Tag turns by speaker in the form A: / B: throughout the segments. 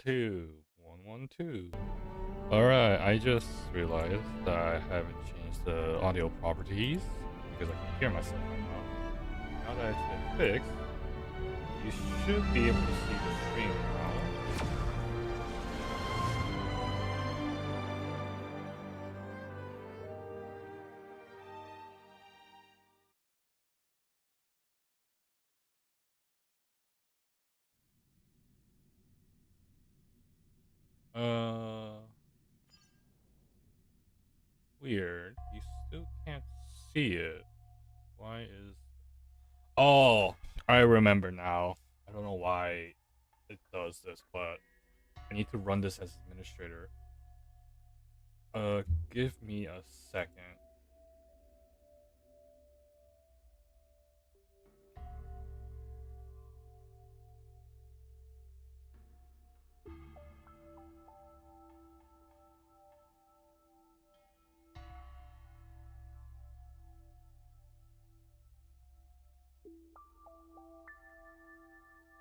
A: 112. 112. Alright, I just realized that I haven't changed the audio properties because I can hear myself right now. Now that it's been fixed, you should be able to see the stream now. Weird. You still can't see it. Why is... Oh, I remember now. I don't know why it does this, but I need to run this as administrator. Give me a second.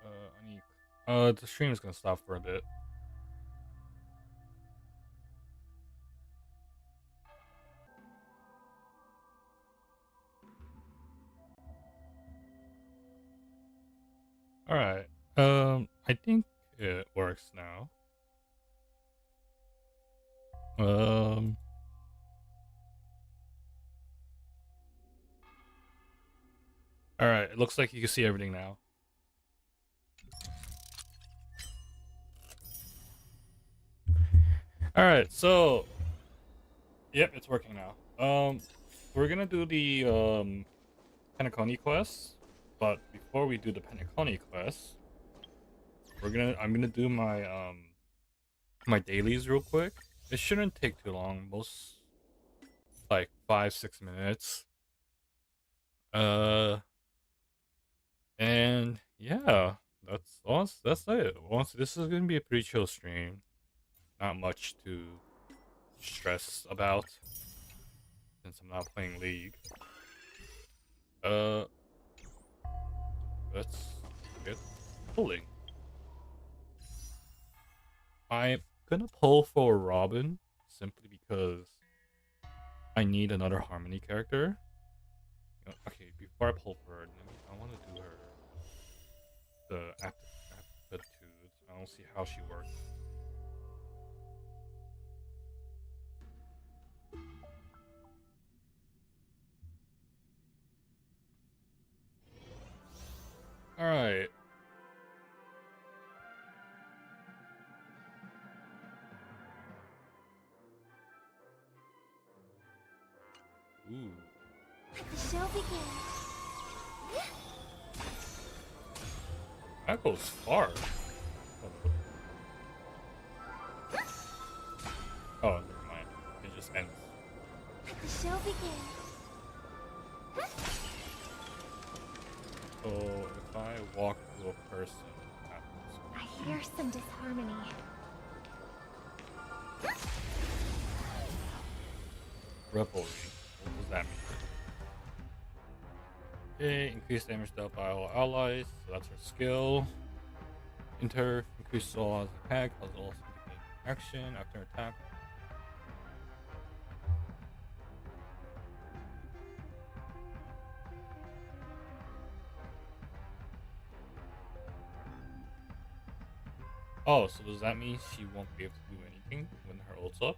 A: I need... the stream is gonna stop for a bit. Alright. I think it works now. Alright, it looks like you can see everything now. Alright, so... Yep, it's working now. We're gonna do the, Penacony quest. But before we do the Penacony quest, I'm gonna do my, my dailies real quick. It shouldn't take too long, like 5-6 minutes. And yeah, that's it. This is gonna be a pretty chill stream. Not much to stress about since I'm not playing League. Let's get pulling. I'm gonna pull for Robin simply because I need another Harmony character. Okay, before I pull for her, I want to do her the aptitudes. I don't see how she works. All right. Ooh.
B: The show begins.
A: That goes far. Oh, never mind. It just ends.
B: The show begins.
A: So if I walk to a person, what happens?
B: I hear some disharmony.
A: Revelry. What does that mean? Okay, increase damage dealt by all allies. So that's her skill. Enter, increases all odds of attack, causes all significant action after attack. Oh, so does that mean she won't be able to do anything when her ult's up?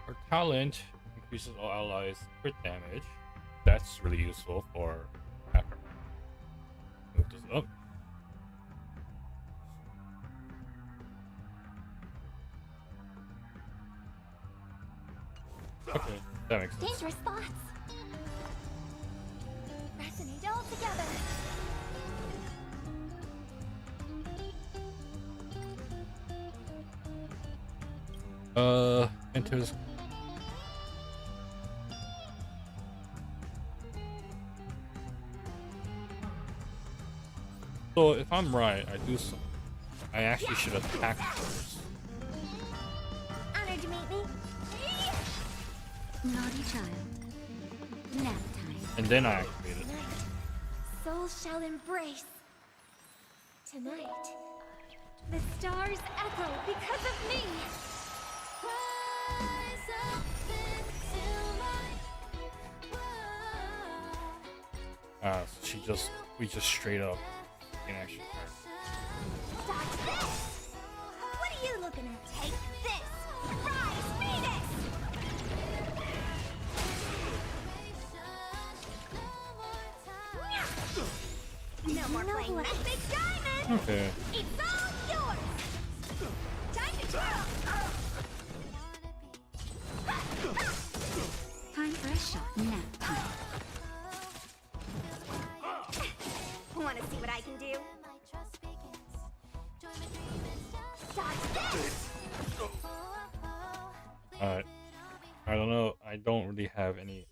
A: Her talent increases all allies crit damage. That's really useful for hacker. Move this up. Okay, that makes sense.
B: Dangerous thoughts. Resonate all together.
A: Enters. So if I'm right, I actually should attack first.
B: Honored to meet me.
C: Naughty child. Nap time.
A: And then I activate it.
B: Souls shall embrace. Tonight, the stars echo because of me.
A: So we just straight up in action turn.
B: Stop this! What are you looking at? Take this! Rise, Venus! No more playing that big diamond!
A: Okay.
B: It's all yours! Time to twirl!
C: Time for a shot. Nap time.
B: Wanna see what I can do? Stop this!
A: Alright. I don't know. I don't really have any.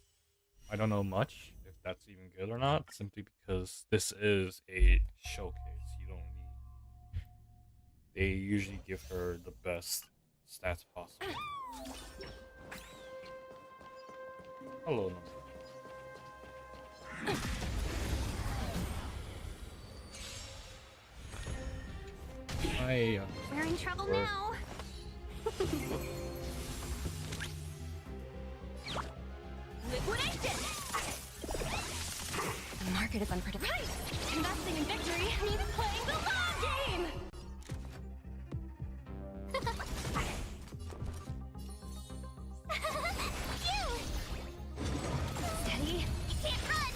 A: I don't know much if that's even good or not, simply because this is a showcase. You don't need. They usually give her the best stats possible. Hello, number.
B: We're in trouble now. Liquidation!
C: The market is unpredictable.
B: Right! Investing in victory means playing the long game! Steady. You can't run!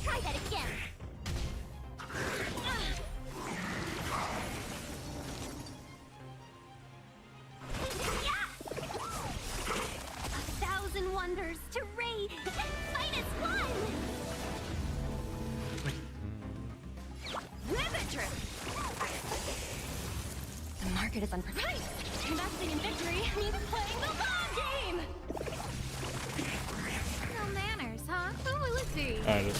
B: Try that again! 1,000 wonders to raid and fight as one! Ribbit trip!
C: The market is unpredictable.
B: Right! Investing in victory means playing the long game! No manners, huh? Who will it be?
A: Alright, this.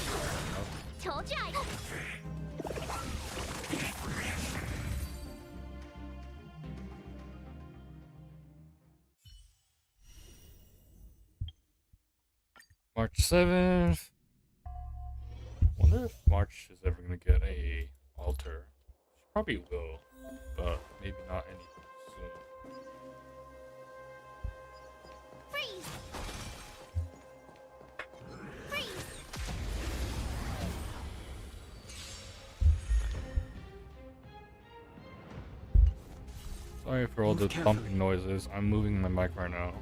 B: Told ya!
A: March 7th. Wonder if March is ever gonna get a altar. She probably will, but maybe not anytime soon.
B: Freeze! Freeze!
A: Sorry for all the bumping noises. I'm moving my mic right now.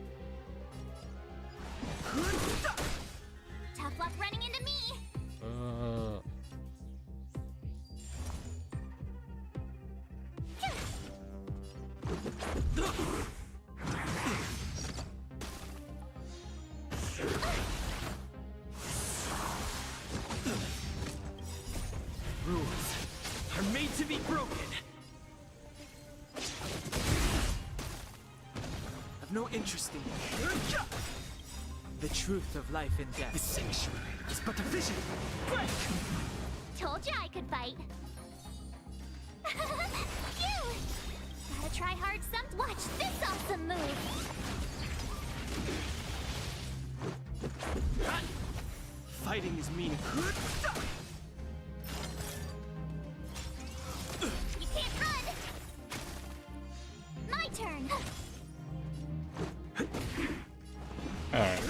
B: Tough luck running into me!
D: Rules are made to be broken. I've no interest in the truth of life and death. The sanctuary is but a vision. Break!
B: Told ya I could fight. Phew! Gotta try hard some. Watch this awesome move.
D: Fighting is meaningful.
B: You can't run. My turn.
A: Alright.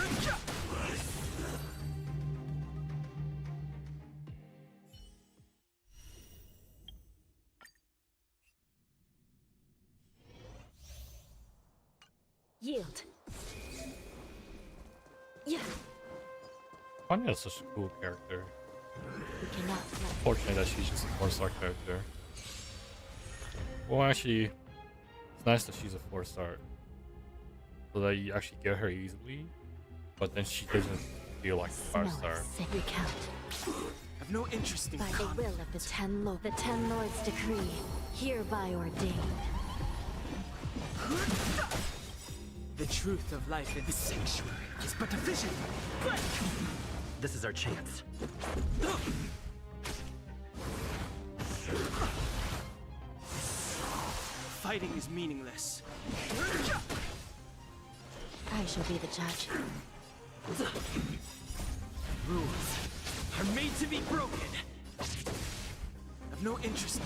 C: Yield. Yeah.
A: Tanya is such a cool character.
C: We cannot let
A: Fortunate that she's just a 4-star character. Well, actually, it's nice that she's a 4-star. So that you actually get her easily, but then she doesn't feel like a 5-star.
C: Recount.
D: I've no interest in
C: By the will of the Ten Lords' decree, hereby ordained.
D: the truth of life in the sanctuary is but a vision. Break!
E: This is our chance.
D: Fighting is meaningless.
C: I shall be the judge.
D: Rules are made to be broken. have no interest.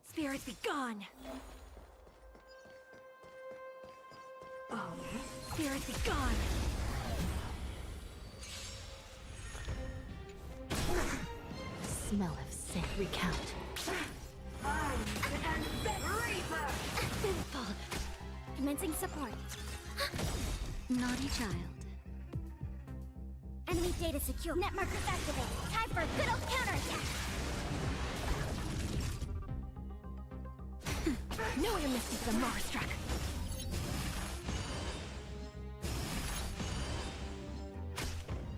B: Spirits be gone. Oh, spirits be gone.
C: Smell of sin. Recount.
B: Sinful. Commencing support. Naughty child. Enemy data secure. Net markers activated. Time for a good old counterattack. No one misses the Marstruck.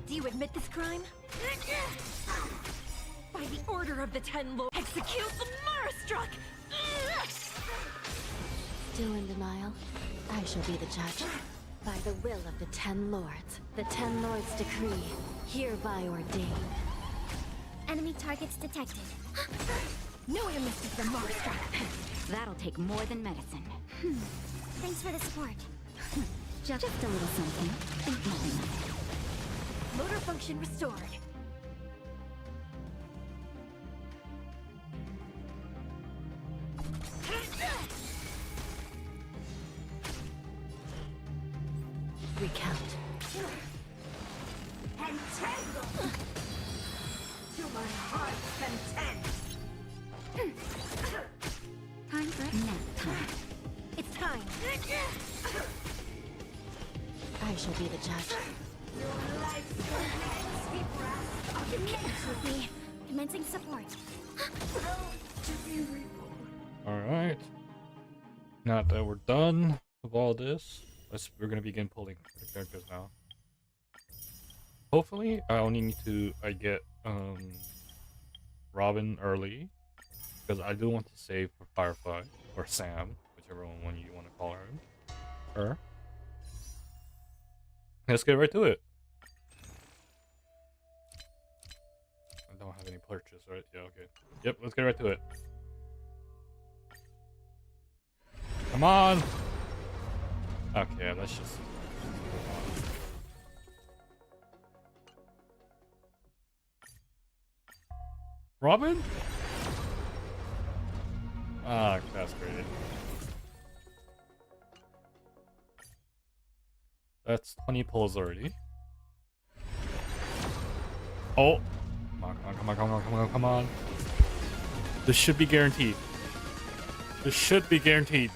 B: Do you admit this crime? By the order of the Ten Lords, execute the Marstruck!
C: Still in denial? I shall be the judge. By the will of the Ten Lords, the Ten Lords decree, hereby ordained.
B: Enemy targets detected. No one misses the Marstruck.
F: That'll take more than medicine.
B: Thanks for the support.
F: Just a little something. Think nothing of it.
B: Motor function restored.
C: Recount.
B: Entangle! To my heart's content!
F: Time for nap time.
B: It's time!
C: I shall be the judge.
B: Dance with me. Commencing support.
A: Alright. Now that we're done with all this, we're gonna begin pulling the characters now. Hopefully, I only need to get Robin early, because I do want to save for Firefly or Sam, whichever one you want to call her. Let's get right to it. I don't have any purchase, right? Yeah, okay. Yep, let's get right to it. Come on! Okay, let's just... Robin? Ah, that's great. That's 20 pulls already. Oh! Come on, come on, come on, come on, come on. This should be guaranteed. This should be guaranteed.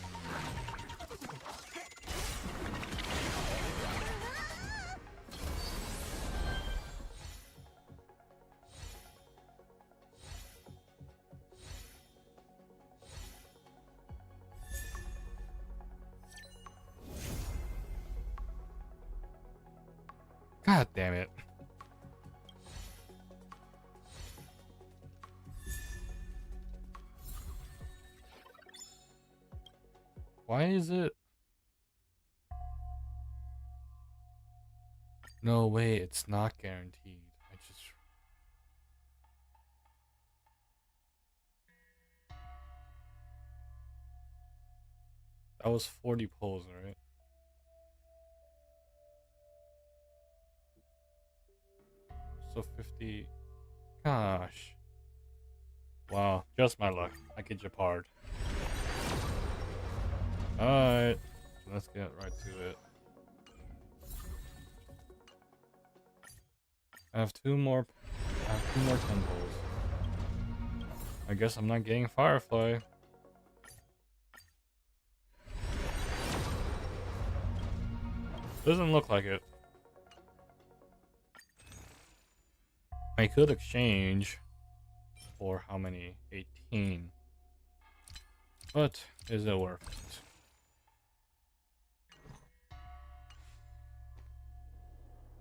A: God damn it. Why is it? No way, it's not guaranteed. I just... That was 40 pulls, right? So 50... Gosh. Wow, just my luck. I get Japard. Alright, let's get right to it. I have two more 10 pulls. I guess I'm not getting Firefly. Doesn't look like it. I could exchange for how many? 18. But is it worth it?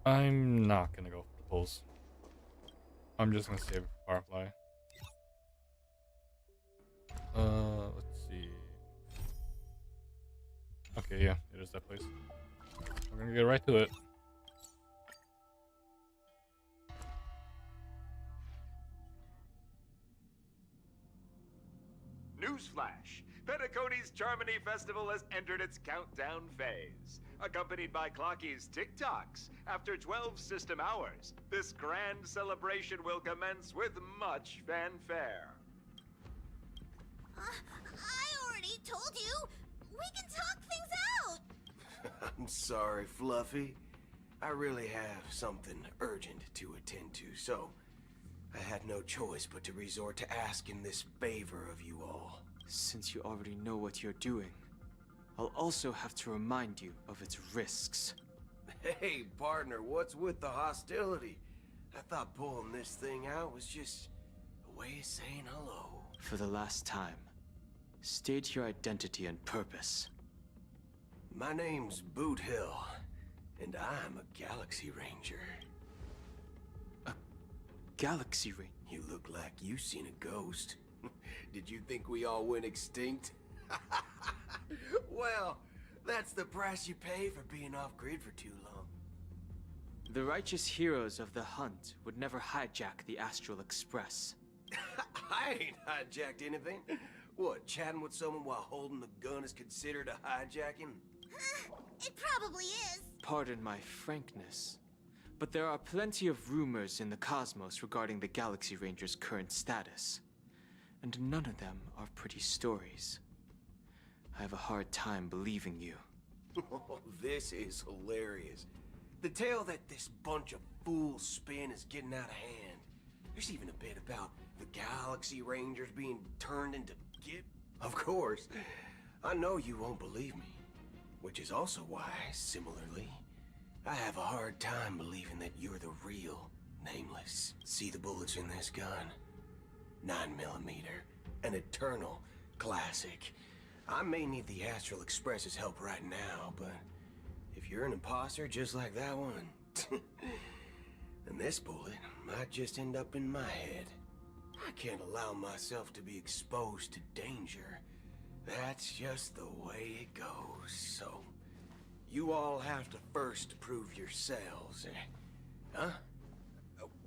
A: I'm not gonna go for the pulls. I'm just gonna save Firefly. Let's see. Okay, yeah, it is that place. We're gonna get right to it.
G: Newsflash! Penacony's Charmony Festival has entered its countdown phase. Accompanied by Clocky's TikToks, after 12 system hours, this grand celebration will commence with much fanfare.
B: I already told you! We can talk things out!
H: I'm sorry, Fluffy. I really have something urgent to attend to, so I had no choice but to resort to asking this favor of you all.
D: Since you already know what you're doing, I'll also have to remind you of its risks.
H: Hey, partner, what's with the hostility? I thought pulling this thing out was just a way of saying hello.
D: For the last time, state your identity and purpose.
H: My name's Boot Hill, and I'm a Galaxy Ranger.
D: Galaxy Ring.
H: You look like you seen a ghost. Did you think we all went extinct? Well, that's the price you pay for being off-grid for too long.
D: The righteous heroes of the hunt would never hijack the Astral Express.
H: I ain't hijacked anything. What, chatting with someone while holding the gun is considered a hijacking?
B: It probably is.
D: Pardon my frankness, but there are plenty of rumors in the cosmos regarding the Galaxy Ranger's current status, and none of them are pretty stories. I have a hard time believing you.
H: Oh, this is hilarious. The tale that this bunch of fools spin is getting out of hand. There's even a bit about the Galaxy Rangers being turned into git. Of course, I know you won't believe me, which is also why, similarly, I have a hard time believing that you're the real Nameless. See the bullets in this gun? 9mm, an eternal classic. I may need the Astral Express's help right now, but if you're an imposter just like that one, then this bullet might just end up in my head. I can't allow myself to be exposed to danger. That's just the way it goes, so you all have to first prove yourselves, Huh?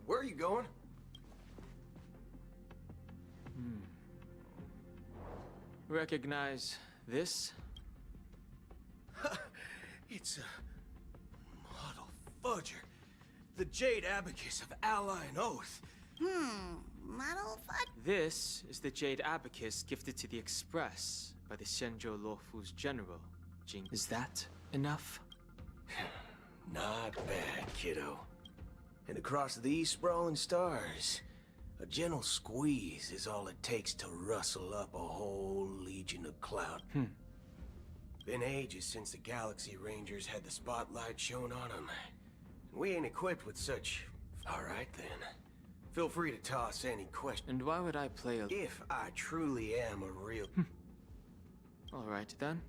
H: Where are you going?
D: Recognize this?
H: It's a model fudger. The Jade Abacus of Ally and Oath.
B: Model fudge?
D: This is the Jade Abacus gifted to the Express by the Senjo Lofu's general, Jing. Is that enough?
H: Not bad, kiddo. And across these sprawling stars, a gentle squeeze is all it takes to rustle up a whole legion of cloud. Been ages since the Galaxy Rangers had the spotlight shown on them. And we ain't equipped with such... Alright then. Feel free to toss any question.
D: And why would I play a...
H: If I truly am a real...
D: Alright then.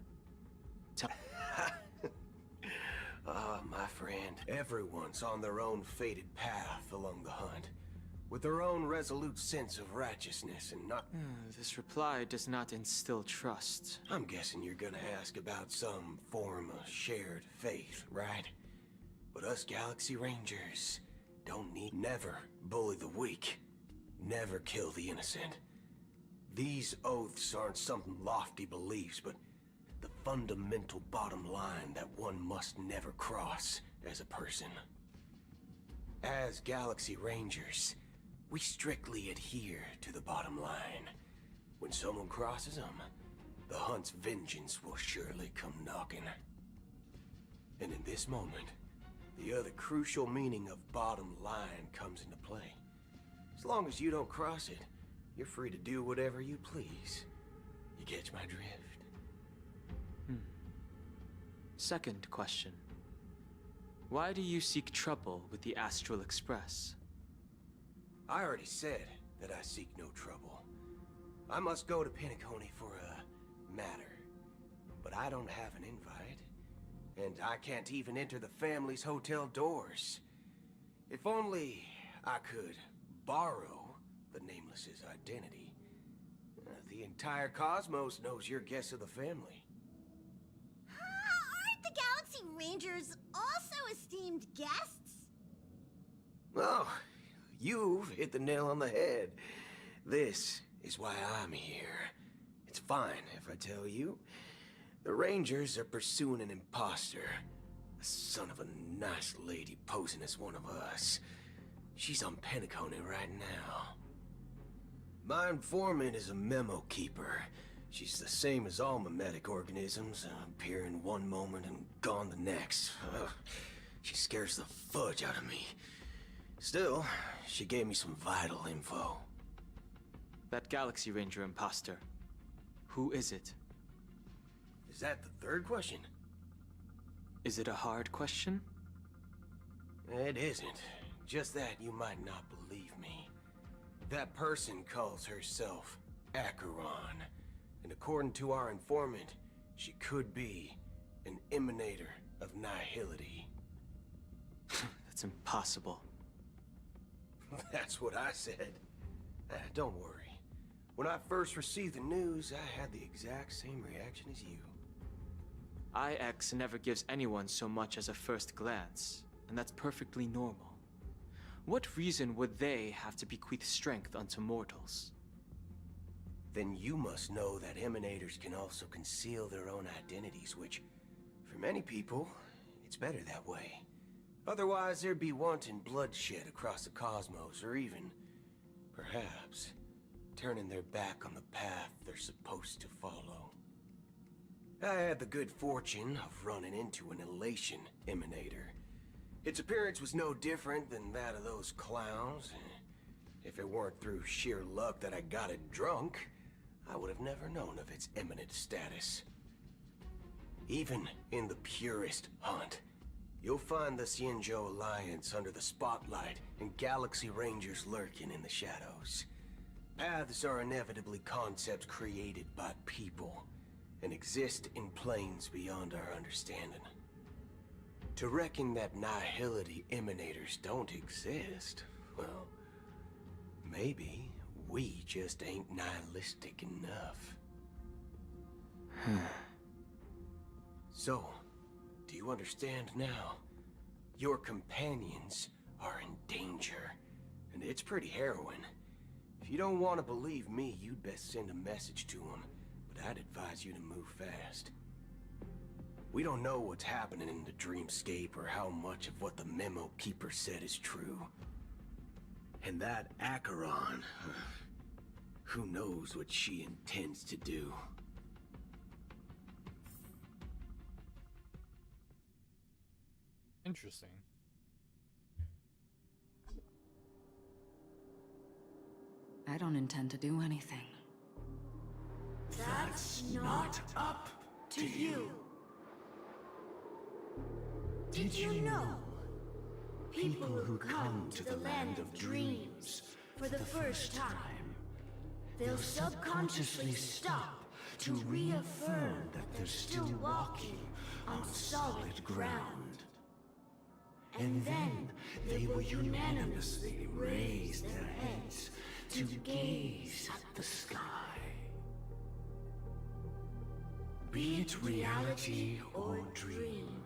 H: Ah, my friend. Everyone's on their own fated path along the hunt, with their own resolute sense of righteousness and not...
D: This reply does not instill trust.
H: I'm guessing you're gonna ask about some form of shared faith, right? But us Galaxy Rangers don't need... Never bully the weak. Never kill the innocent. These oaths aren't some lofty beliefs, but the fundamental bottom line that one must never cross as a person. As Galaxy Rangers, we strictly adhere to the bottom line. When someone crosses them, the hunt's vengeance will surely come knocking. And in this moment, the other crucial meaning of bottom line comes into play. As long as you don't cross it, you're free to do whatever you please. You catch my drift?
D: Second question. Why do you seek trouble with the Astral Express?
H: I already said that I seek no trouble. I must go to Penacony for a matter. But I don't have an invite. And I can't even enter the family's hotel doors. If only I could borrow the Nameless's identity. The entire cosmos knows you're guests of the family.
B: Aren't the Galaxy Rangers also esteemed guests?
H: Oh, you've hit the nail on the head. This is why I'm here. It's fine if I tell you. The Rangers are pursuing an imposter. A son of a nice lady posing as one of us. She's on Penacony right now. My informant is a memo keeper. She's the same as all mimetic organisms, appearing one moment and gone the next. She scares the fudge out of me. Still, she gave me some vital info.
D: That Galaxy Ranger imposter. Who is it?
H: Is that the third question?
D: Is it a hard question?
H: It isn't. Just that you might not believe me. That person calls herself Acheron. And according to our informant, she could be an emanator of nihility.
D: That's impossible.
H: That's what I said. Don't worry. When I first received the news, I had the exact same reaction as you.
D: IX never gives anyone so much as a first glance, and that's perfectly normal. What reason would they have to bequeath strength unto mortals?
H: Then you must know that emanators can also conceal their own identities, which, for many people, it's better that way. Otherwise, there'd be wanton bloodshed across the cosmos, or even, perhaps, turning their back on the path they're supposed to follow. I had the good fortune of running into an elation emanator. Its appearance was no different than that of those clowns. If it weren't through sheer luck that I got it drunk, I would have never known of its eminent status. Even in the purest hunt, you'll find the Xianzhou Alliance under the spotlight and Galaxy Rangers lurking in the shadows. Paths are inevitably concepts created by people and exist in planes beyond our understanding. To reckon that nihility emanators don't exist, well, maybe we just ain't nihilistic enough. So, do you understand now? Your companions are in danger, and it's pretty harrowing. If you don't want to believe me, you'd best send a message to them, but I'd advise you to move fast. We don't know what's happening in the dreamscape or how much of what the memo keeper said is true. And that Acheron, who knows what she intends to do?
A: Interesting.
F: I don't intend to do anything.
B: That's not up to you. Did you know? People who come to the land of dreams for the first time, they'll subconsciously stop to reaffirm that they're still walking on solid ground. And then they will unanimously raise their heads to gaze at the sky. Be it reality or dream,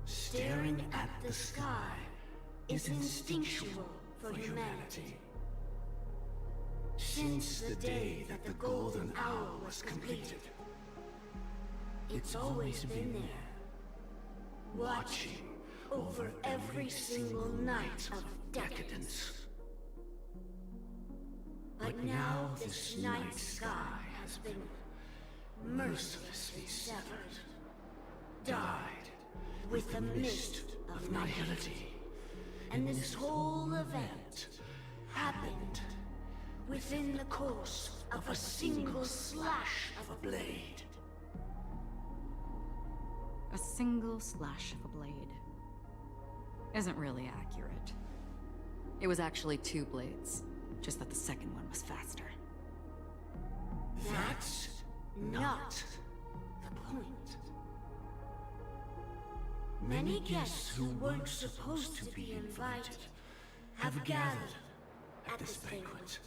B: staring at the sky is instinctual for humanity. Since the day that the golden hour was completed, it's always been there, watching over every single night of decadence. But now this night sky has been mercilessly severed, dyed with the mist of nihility. And this whole event happened within the course of a single slash of a blade.
F: A single slash of a blade isn't really accurate. It was actually 2 blades, just that the second one was faster.
B: That's not the point. Many guests who weren't supposed to be invited have gathered at this banquet.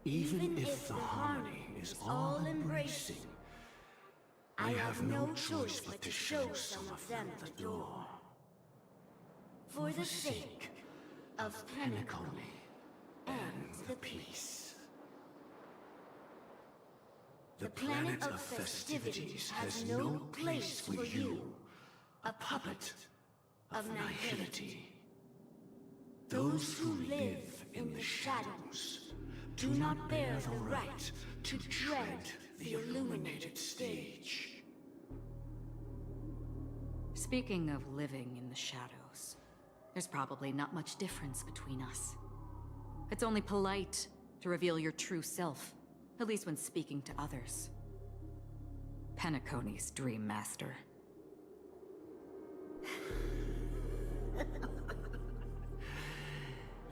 B: Even if the harmony is all-embracing, I have no choice but to show some of them the door. For the sake of Penacony and the peace. The planet of festivities has no place for you, a puppet of nihility. Those who live in the shadows do not bear the right to tread the illuminated stage.
F: Speaking of living in the shadows, there's probably not much difference between us. It's only polite to reveal your true self, at least when speaking to others. Penacony's Dream Master.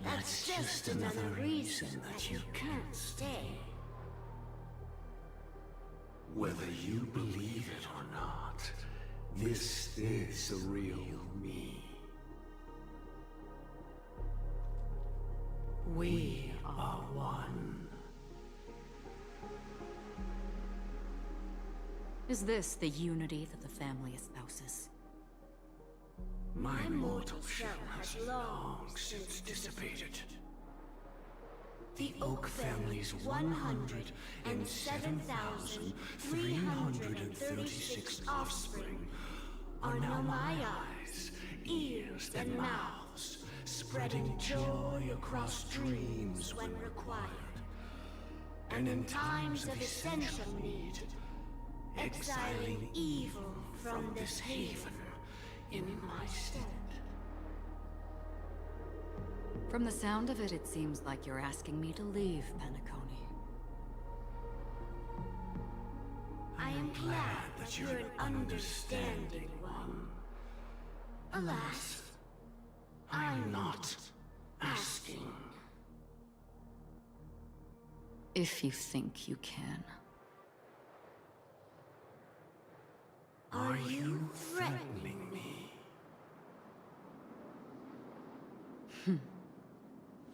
B: That's just another reason that you can't stay.
I: Whether you believe it or not, this is the real me. We are one.
F: Is this the unity that the family espouses?
I: My mortal shell has long since dissipated.
B: The Oak family's 107,336 offspring are now my eyes, ears, and mouths, spreading joy across dreams when required, and in times of essential need, exiling evil from this haven in my stead.
F: From the sound of it, it seems like you're asking me to leave Penacony.
B: I am glad that you're an understanding one. Alas, I'm not asking.
F: If you think you can.
B: Are you threatening me?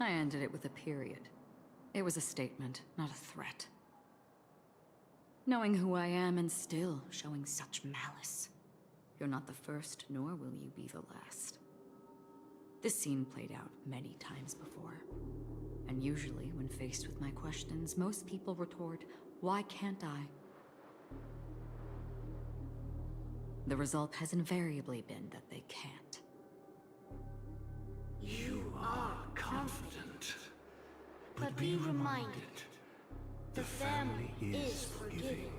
F: I ended it with a period. It was a statement, not a threat. Knowing who I am and still showing such malice. You're not the first, nor will you be the last. This scene played out many times before. And usually, when faced with my questions, most people retort, "Why can't I?" The result has invariably been that they can't.
B: You are confident. But be reminded, the family is forgiving,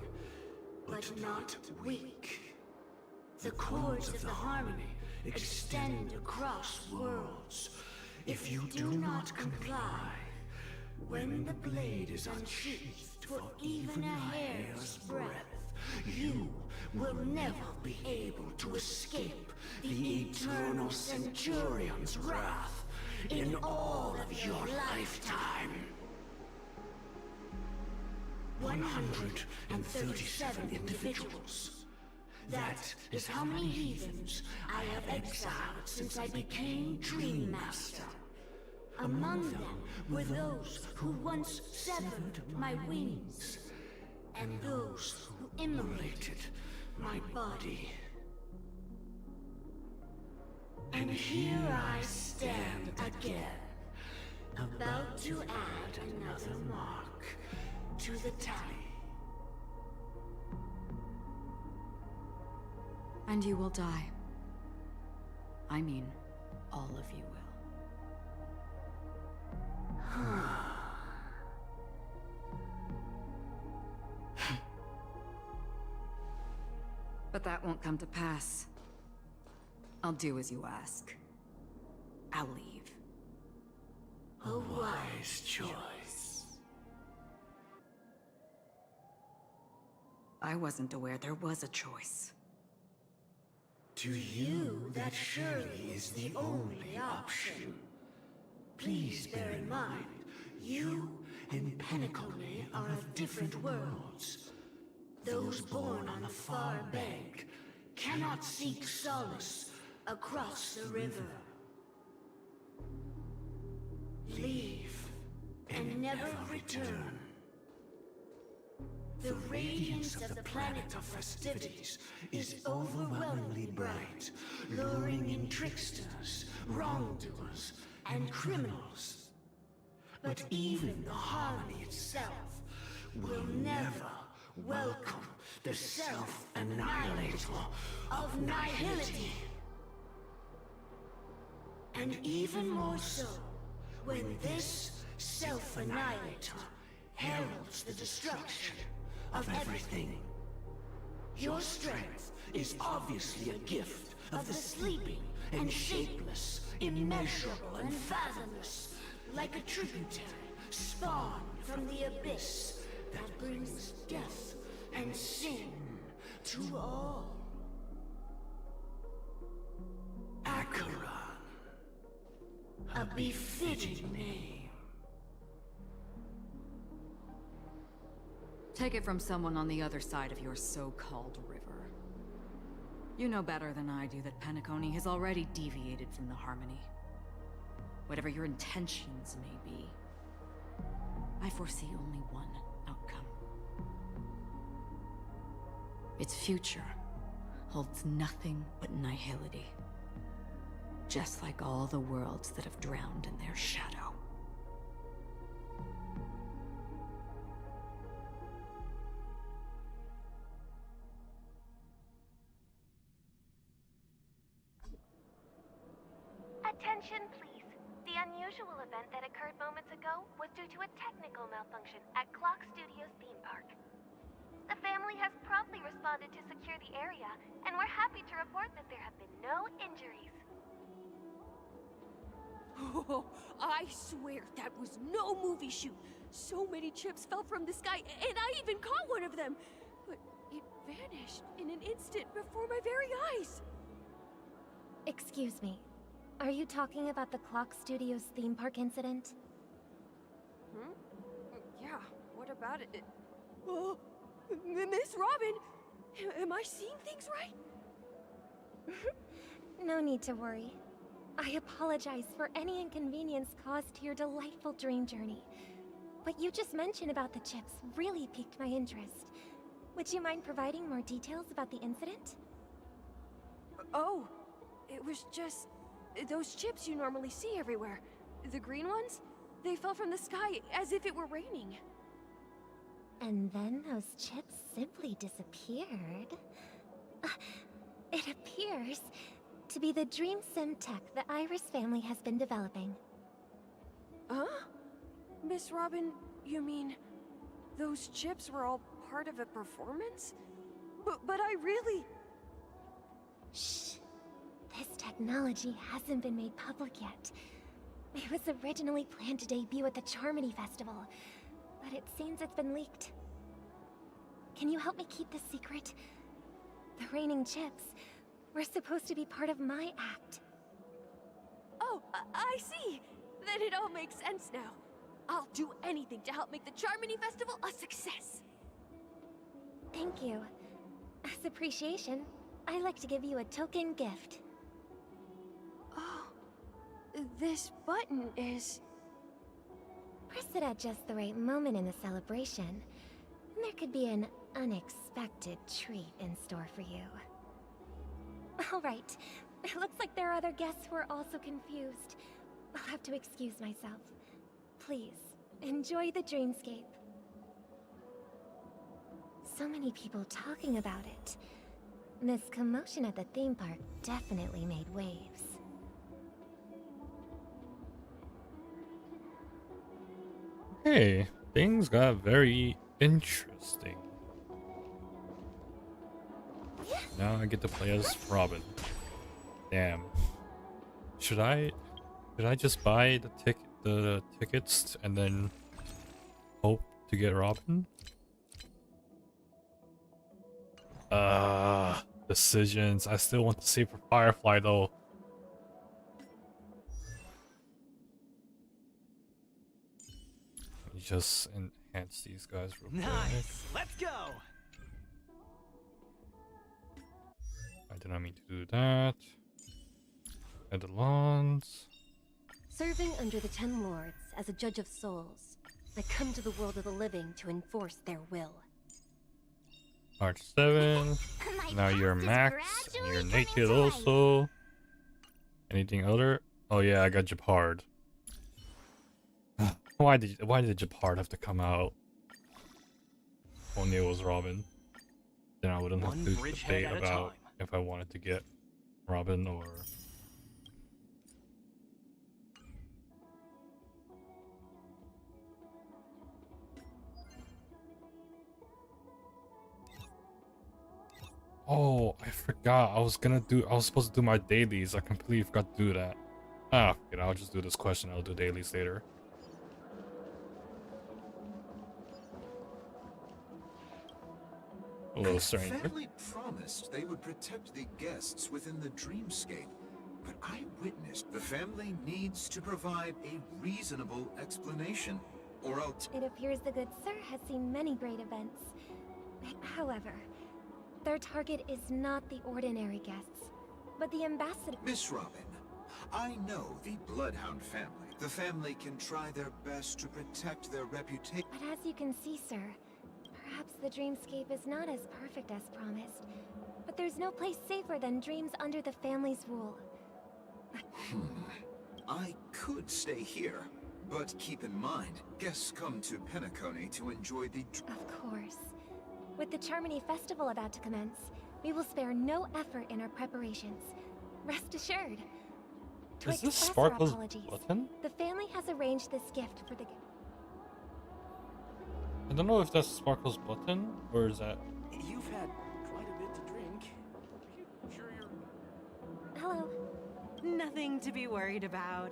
B: but not weak. The chords of the harmony extend across worlds. If you do not comply, when the blade is unsheathed for even a hair's breadth, you will never be able to escape the eternal Centurion's wrath in all of your lifetime. 137 individuals. That is how many heathens I have exiled since I became Dream Master. Among them were those who once severed my wings, and those who immolated my body. And here I stand again, about to add another mark to the tally.
F: And you will die. I mean, all of you will. But that won't come to pass. I'll do as you ask. I'll leave.
B: A wise choice.
F: I wasn't aware there was a choice.
B: To you, that surely is the only option. Please bear in mind, you and Penacony are of different worlds. Those born on the far bank cannot seek solace across the river. Leave and never return. The radiance of the planet of festivities is overwhelmingly bright, luring in tricksters, wrongdoers, and criminals. But even the harmony itself will never
I: Welcome, the self-annihilator of nihility.
B: And even more so, when this self-annihilator heralds the destruction of everything. Your strength is obviously a gift of the sleeping and shapeless, immeasurable and fathomless, like a tributary spawned from the abyss that brings death and sin to all.
I: Acheron,
B: A befitting name.
F: Take it from someone on the other side of your so-called river. You know better than I do that Penacony has already deviated from the harmony. Whatever your intentions may be, I foresee only one outcome. Its future holds nothing but nihility. Just like all the worlds that have drowned in their shadow.
J: Attention, please. The unusual event that occurred moments ago was due to a technical malfunction at Clock Studios theme park. The family has promptly responded to secure the area, and we're happy to report that there have been no injuries.
K: Oh, I swear that was no movie shoot. So many chips fell from the sky, and I even caught one of them. But it vanished in an instant before my very eyes.
J: Excuse me. Are you talking about the Clock Studios theme park incident?
K: Hmm? Yeah, what about it? Oh, Miss Robin! Am I seeing things right?
J: No need to worry. I apologize for any inconvenience caused to your delightful dream journey. What you just mentioned about the chips really piqued my interest. Would you mind providing more details about the incident?
K: Oh, it was just those chips you normally see everywhere. The green ones? They fell from the sky as if it were raining.
J: And then those chips simply disappeared. It appears to be the Dream Sim tech the Iris family has been developing.
K: Huh? Miss Robin, you mean those chips were all part of a performance? But I really...
J: Shh. This technology hasn't been made public yet. It was originally planned to debut at the Charmony Festival, but it seems it's been leaked. Can you help me keep this secret? The raining chips were supposed to be part of my act.
K: Oh, I see! Then it all makes sense now. I'll do anything to help make the Charmony Festival a success!
J: Thank you. As appreciation, I'd like to give you a token gift.
K: Oh, this button is...
J: Press it at just the right moment in the celebration, and there could be an unexpected treat in store for you. Alright, it looks like there are other guests who are also confused. I'll have to excuse myself. Please, enjoy the dreamscape. So many people talking about it. This commotion at the theme park definitely made waves.
A: Hey, things got very interesting. Now I get to play as Robin. Damn. Should I just buy the tickets and then hope to get Robin? Decisions. I still want to see for Firefly though. Let me just enhance these guys real quick.
E: Nice. Let's go.
A: I did not mean to do that. And the lawns.
L: Serving under the Ten Lords as a judge of souls, I come to the world of the living to enforce their will.
A: March 7. Now you're Max, and you're naked also. Anything other? Oh yeah, I got Japard. Why did Japard have to come out? O'Neill was Robin, then I wouldn't have
E: One
A: to
E: bridgehead
A: debate
E: at a
A: about
E: time.
A: if I wanted to get Robin or. Oh, I forgot. I was supposed to do my dailies. I completely forgot to do that. Ah, forget it. I'll just do this question. I'll do dailies later. Hello,
M: The
A: stranger.
M: family promised they would protect the guests within the dreamscape, but I witnessed the family needs to provide a reasonable explanation, or else.
J: It appears the good sir has seen many great events. However, their target is not the ordinary guests, but the ambassador.
M: Miss Robin, I know the Bloodhound family. The family can try their best to protect their reputation.
J: But as you can see, sir, perhaps the dreamscape is not as perfect as promised. But there's no place safer than dreams under the family's rule.
M: I could stay here, but keep in mind, guests come to Penacony to enjoy the.
J: Of course. With the Charmony Festival about to commence, we will spare no effort in our preparations. Rest assured. To
A: Is this
J: express our
A: Sparkle's
J: apologies,
A: button?
J: the family has arranged this gift for the.
A: I don't know if that's Sparkle's button or is that.
E: You've had quite a bit to drink. Are you sure you're...
J: Hello.
N: Nothing to be worried about.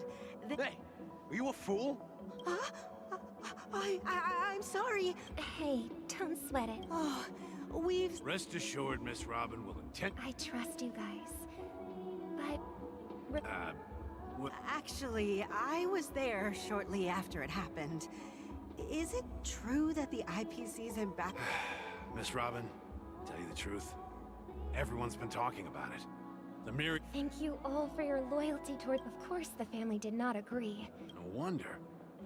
E: Hey, are you a fool?
N: I'm sorry.
J: Hey, don't sweat it.
N: Oh, we've...
O: Rest assured, Miss Robin will intend...
J: I trust you guys. But...
N: Actually, I was there shortly after it happened. Is it true that the IPC's back?
O: Miss Robin, tell you the truth, everyone's been talking about it. The mere...
J: Thank you all for your loyalty toward... Of course the family did not agree.
O: No wonder.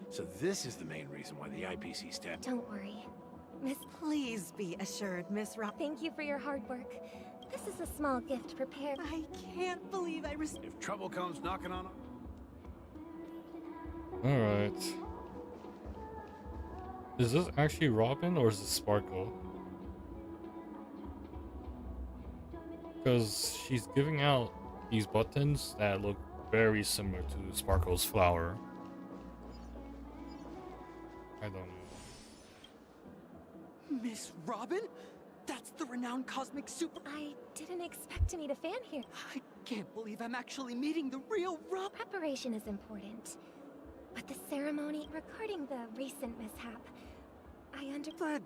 O: So this is the main reason why the IPC stepped...
J: Don't worry. Miss...
N: Please be assured, Miss Rob.
J: Thank you for your hard work. This is a small gift prepared...
N: I can't believe I received...
O: If trouble comes knocking on...
A: Alright. Is this actually Robin or is it Sparkle? Because she's giving out these buttons that look very similar to Sparkle's flower. I don't know.
N: Miss Robin? That's the renowned cosmic super...
J: I didn't expect to meet a fan here.
N: I can't believe I'm actually meeting the real Rob...
J: Preparation is important. But the ceremony regarding the recent mishap...
N: But,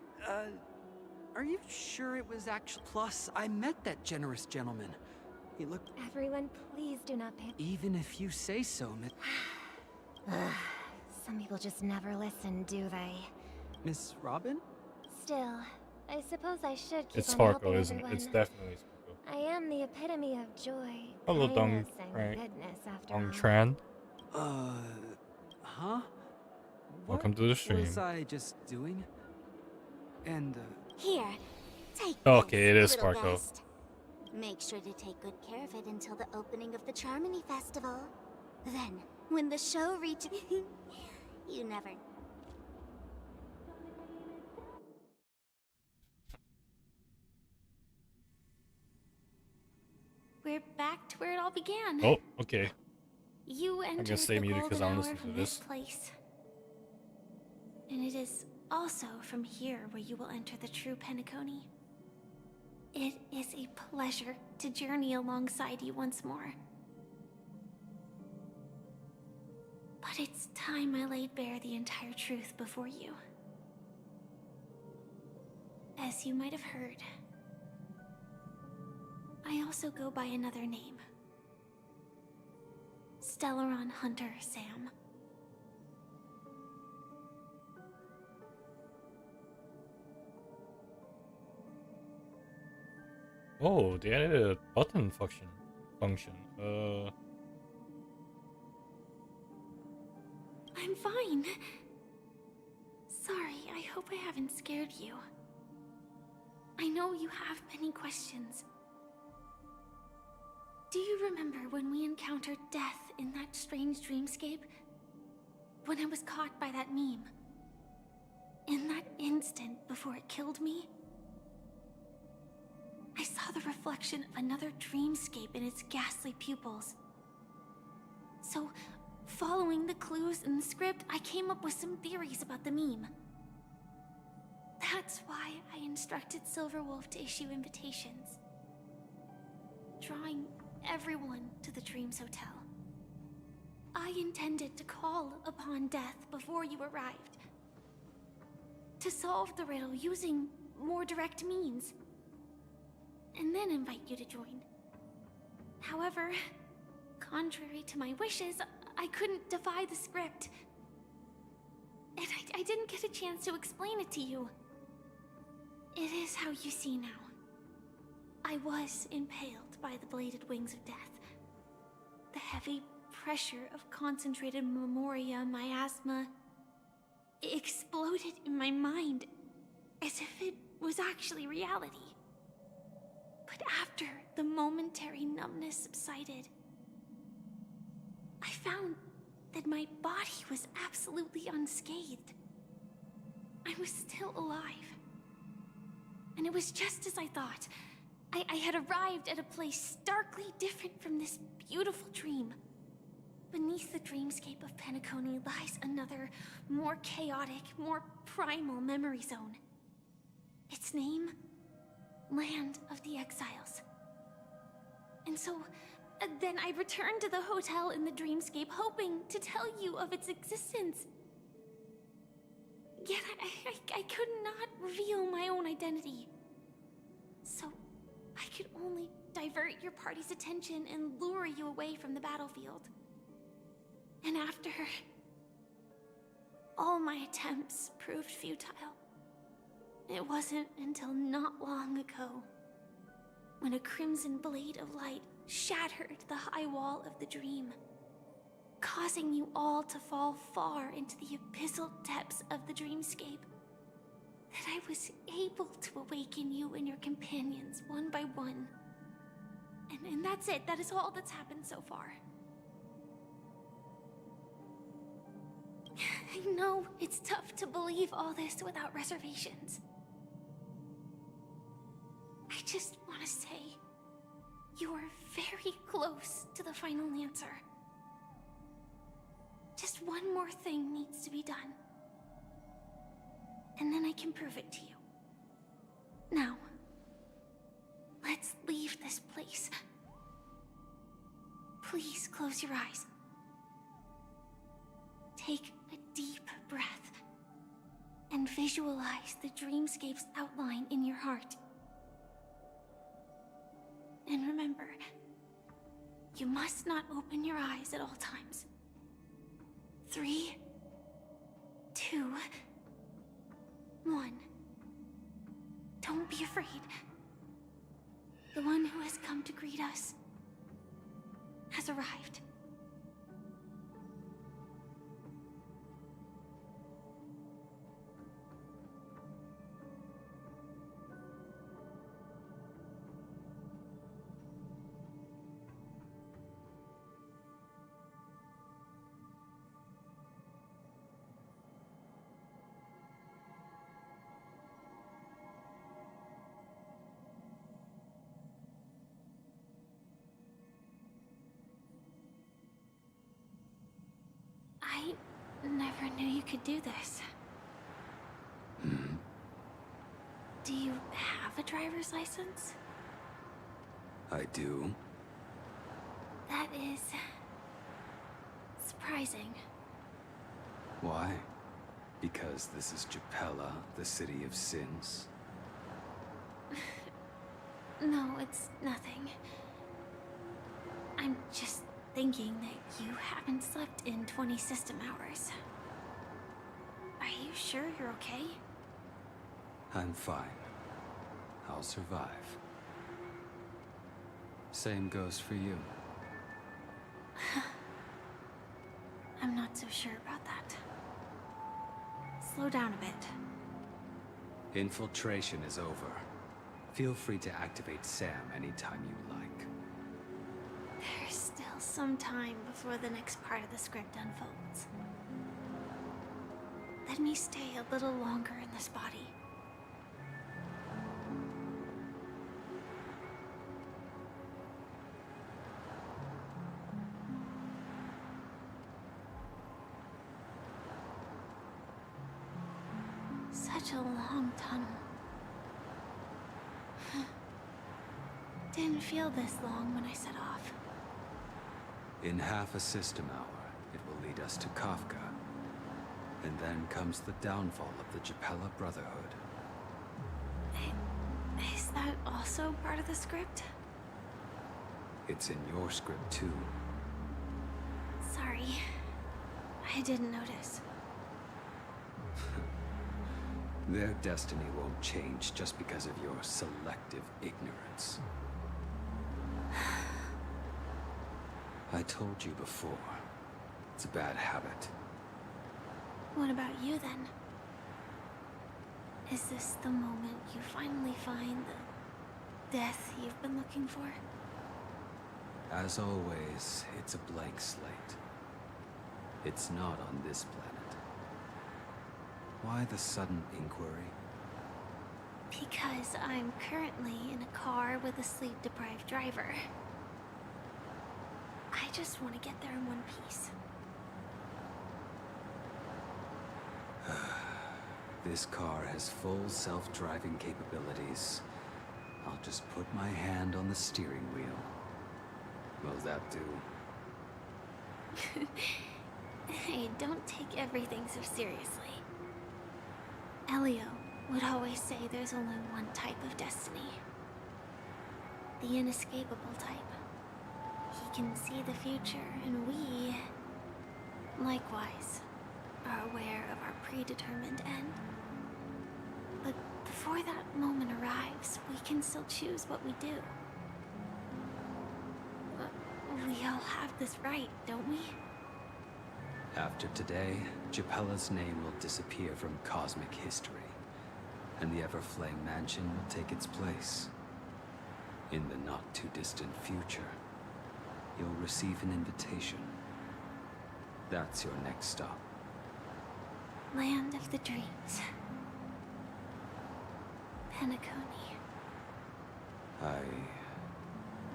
N: are you sure it was actually... Plus, I met that generous gentleman. He looked...
J: Everyone, please do not pick...
N: Even if you say so, Miss...
J: Some people just never listen, do they?
N: Miss Robin?
J: Still, I suppose I should keep
A: It's
J: on
A: Sparkle,
J: helping
A: isn't it?
J: everyone.
A: It's definitely Sparkle.
J: I am the epitome of joy.
A: Hello, Dong
J: kindness, and goodness, after all.
A: Tran.
N: Huh?
A: Welcome to the stream.
N: What was I just doing? And,
P: Here, take
A: Okay,
P: this,
A: it is
P: little
A: Sparkle.
P: guest. Make sure to take good care of it until the opening of the Charmony Festival. Then, when the show reaches... you never...
K: We're back to where it all began.
A: Oh, okay.
K: You
A: I'm
K: entered
A: gonna stay
K: the
A: muted because
K: golden
A: I
K: hour
A: want to listen
K: from
A: to
K: this
A: this.
K: place. And it is also from here where you will enter the true Penacony. It is a pleasure to journey alongside you once more. But it's time I laid bare the entire truth before you. As you might have heard, I also go by another name. Stellaron Hunter Sam.
A: Oh, they added a button function.
K: I'm fine. Sorry, I hope I haven't scared you. I know you have many questions. Do you remember when we encountered death in that strange dreamscape? When I was caught by that meme?
Q: In that instant before it killed me, I saw the reflection of another dreamscape in its ghastly pupils. So, following the clues in the script, I came up with some theories about the meme. That's why I instructed Silverwolf to issue invitations, drawing everyone to the Dreams Hotel. I intended to call upon death before you arrived, to solve the riddle using more direct means, and then invite you to join. However, contrary to my wishes, I couldn't defy the script. And I didn't get a chance to explain it to you. It is how you see now. I was impaled by the bladed wings of death. The heavy pressure of concentrated memoria, miasma, exploded in my mind as if it was actually reality. But after the momentary numbness subsided, I found that my body was absolutely unscathed. I was still alive. And it was just as I thought. I had arrived at a place starkly different from this beautiful dream. Beneath the dreamscape of Penacony lies another, more chaotic, more primal memory zone. Its name? Land of the Exiles. And so, then I returned to the hotel in the dreamscape, hoping to tell you of its existence. Yet I could not reveal my own identity. So, I could only divert your party's attention and lure you away from the battlefield. And after all my attempts proved futile, it wasn't until not long ago when a crimson blade of light shattered the high wall of the dream, causing you all to fall far into the abyssal depths of the dreamscape, that I was able to awaken you and your companions one by one. And that's it. That is all that's happened so far. I know it's tough to believe all this without reservations. I just want to say, you are very close to the final answer. Just one more thing needs to be done. And then I can prove it to you. Now, let's leave this place. Please close your eyes. Take a deep breath and visualize the dreamscape's outline in your heart. And remember, you must not open your eyes at all times. 3, 2, 1. Don't be afraid. The one who has come to greet us has arrived. I never knew you could do this. Do you have a driver's license?
I: I do.
Q: That is surprising.
I: Why? Because this is Japella, the city of sins?
Q: No, it's nothing. I'm just thinking that you haven't slept in 20 system hours. Are you sure you're okay?
I: I'm fine. I'll survive. Same goes for you.
Q: I'm not so sure about that. Slow down a bit.
I: Infiltration is over. Feel free to activate Sam anytime you like.
Q: There's still some time before the next part of the script unfolds. let me stay a little longer in this body. Such a long tunnel. Didn't feel this long when I set off.
I: In half a system hour, it will lead us to Kafka. And then comes the downfall of the Japella Brotherhood.
Q: Is that also part of the script?
I: It's in your script too.
Q: Sorry. I didn't notice.
I: Their destiny won't change just because of your selective ignorance. I told you before, it's a bad habit.
Q: What about you then? Is this the moment you finally find the death you've been looking for?
I: As always, it's a blank slate. It's not on this planet. Why the sudden inquiry?
Q: Because I'm currently in a car with a sleep-deprived driver. I just want to get there in one piece.
I: This car has full self-driving capabilities. I'll just put my hand on the steering wheel. Will that do?
Q: Hey, don't take everything so seriously. Elio would always say there's only one type of destiny. The inescapable type. He can see the future, and we, likewise, are aware of our predetermined end. But before that moment arrives, we can still choose what we do. We all have this right, don't we?
I: After today, Japella's name will disappear from cosmic history, and the Everflame Mansion will take its place. In the not-too-distant future, you'll receive an invitation. That's your next stop.
Q: Land of the Dreams. Penacony.
I: I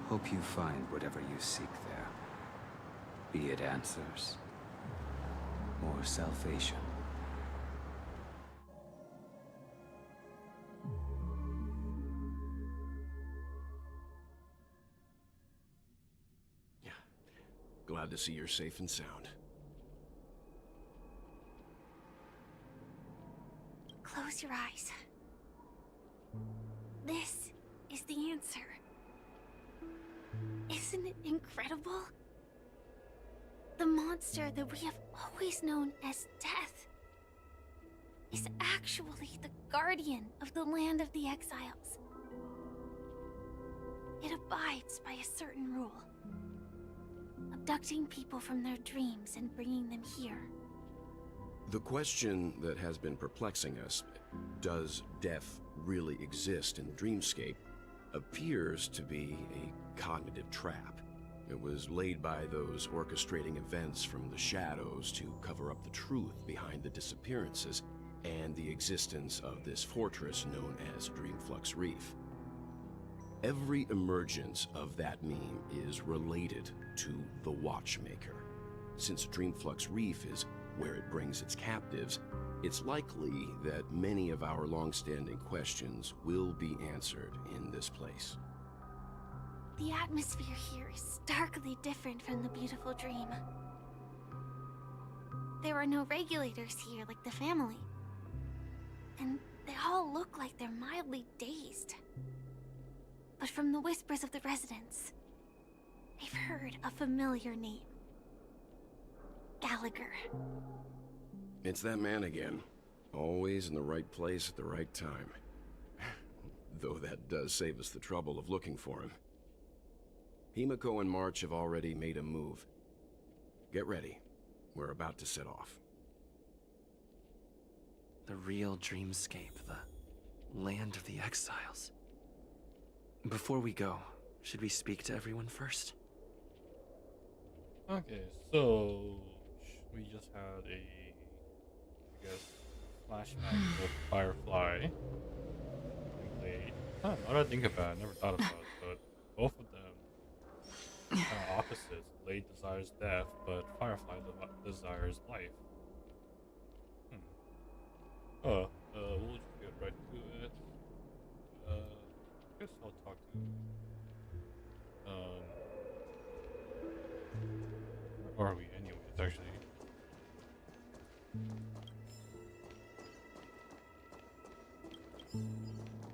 I: hope you find whatever you seek there. Be it answers or salvation.
E: Yeah. Glad to see you're safe and sound.
Q: Close your eyes. This is the answer. Isn't it incredible? The monster that we have always known as Death is actually the guardian of the land of the exiles. It abides by a certain rule. Abducting people from their dreams and bringing them here.
E: The question that has been perplexing us, does death really exist in the dreamscape, appears to be a cognitive trap. It was laid by those orchestrating events from the shadows to cover up the truth behind the disappearances and the existence of this fortress known as Dreamflux Reef. Every emergence of that meme is related to the Watchmaker. Since Dreamflux Reef is where it brings its captives, it's likely that many of our long-standing questions will be answered in this place.
Q: The atmosphere here is starkly different from the beautiful dream. There are no regulators here like the family. And they all look like they're mildly dazed. But from the whispers of the residents, they've heard a familiar name. Gallagher.
E: It's that man again. Always in the right place at the right time. Though that does save us the trouble of looking for him. Himiko and March have already made a move. Get ready. We're about to set off.
R: The real dreamscape, the land of the exiles. Before we go, should we speak to everyone first?
A: Okay, so we just had a, I guess, flashback of Firefly. Blade. Now that I think about it, I never thought about it, but both of them kind of opposites. Blade desires death, but Firefly desires life. We'll just get right to it. I guess I'll talk to where are we anyways, actually?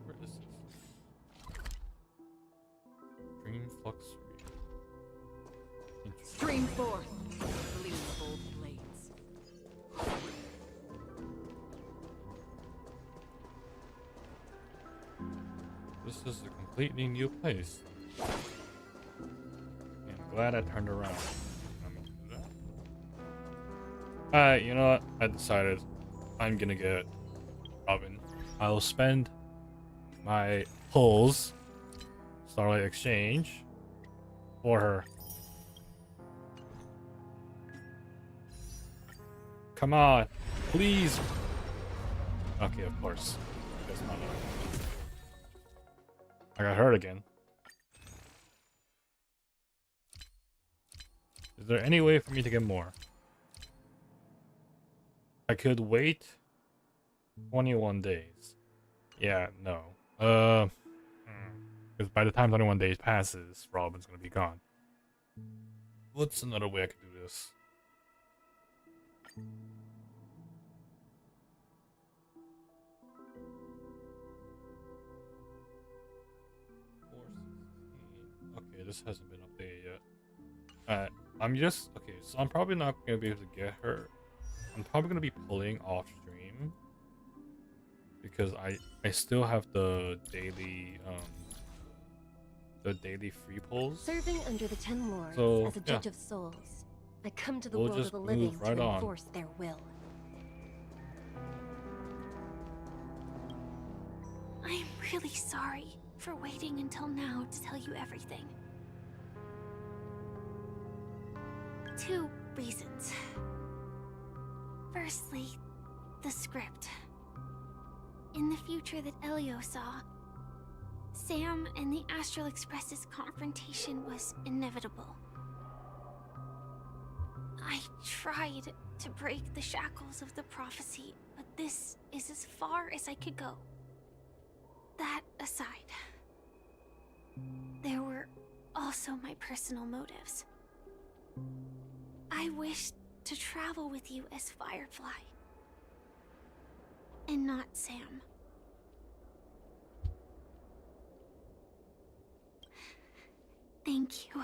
A: Where is this? Dream Flux Reef.
F: Stream forth, gleam of old blades.
A: This is a completely new place. I'm glad I turned around. I'm gonna do that. Alright, you know what? I decided I'm gonna get Robin. I'll spend my pulls, Starlight Exchange, for her. Come on, please. Okay, of course. Guess not. I got hurt again. Is there any way for me to get more? I could wait 21 days. Yeah, no. Because by the time 21 days passes, Robin's gonna be gone. What's another way I could do this? Okay, this hasn't been updated yet. Okay, so I'm probably not gonna be able to get her. I'm probably gonna be pulling off stream because I still have the daily free pulls.
L: Serving under the 10 lords
A: So,
L: as a judge of souls, I come to the
A: We'll
L: world of
A: just
L: the
A: move
L: living
A: right
L: to
A: on.
L: enforce their will.
Q: I'm really sorry for waiting until now to tell you everything. 2 reasons. Firstly, the script. In the future that Elio saw, Sam and the Astral Express's confrontation was inevitable. I tried to break the shackles of the prophecy, but this is as far as I could go. That aside, there were also my personal motives. I wished to travel with you as Firefly, and not Sam. Thank you.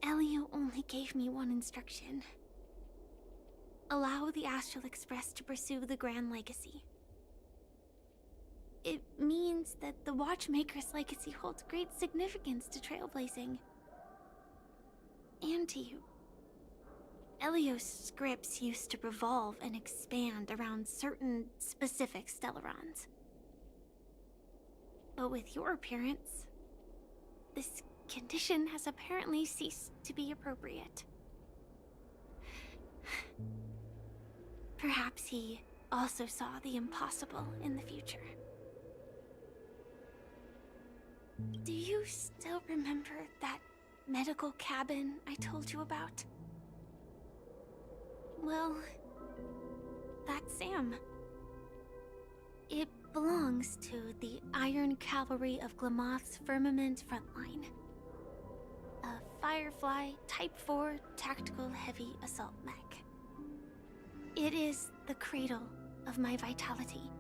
Q: Elio only gave me one instruction. Allow the Astral Express to pursue the Grand Legacy. It means that the Watchmaker's legacy holds great significance to trailblazing. And to you. Elio's scripts used to revolve and expand around certain specific Stellarons. But with your appearance, this condition has apparently ceased to be appropriate. Perhaps he also saw the impossible in the future. Do you still remember that medical cabin I told you about? Well, that's Sam. It belongs to the Iron Cavalry of Glamoth's Firmament Frontline. A Firefly Type 4 Tactical Heavy Assault Mech. It is the cradle of my vitality.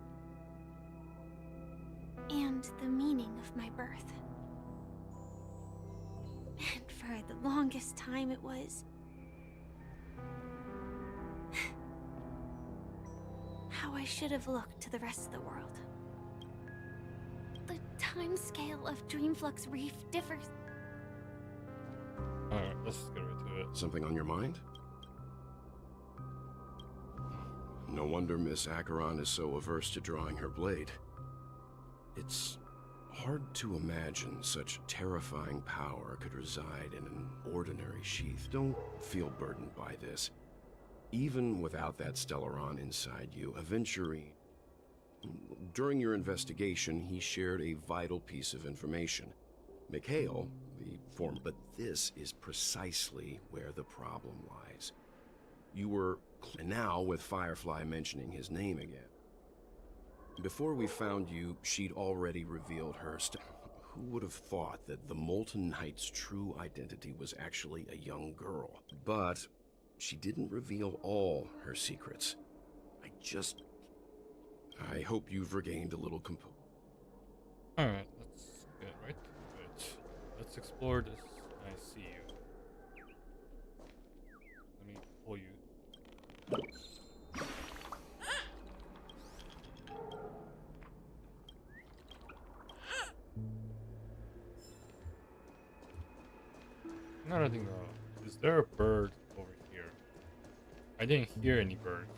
Q: And the meaning of my birth. And for the longest time it was how I should have looked to the rest of the world. The timescale of Dreamflux Reef differs.
A: Alright, let's just get right to it.
E: Something on your mind? No wonder Miss Acheron is so averse to drawing her blade. It's Hard to imagine such terrifying power could reside in an ordinary sheath. Don't feel burdened by this. Even without that Stellaron inside you, Aventurine, during your investigation, he shared a vital piece of information. Mikhail, the former, but this is precisely where the problem lies. You were, and now with Firefly mentioning his name again. Before we found you, she'd already revealed her Who would have thought that the Molten Knight's true identity was actually a young girl? But she didn't reveal all her secrets. I hope you've regained a little composure.
A: Alright, let's get right to it. Let's explore this. I see you. Let me pull you. Another thing though, is there a bird over here? I didn't hear any birds.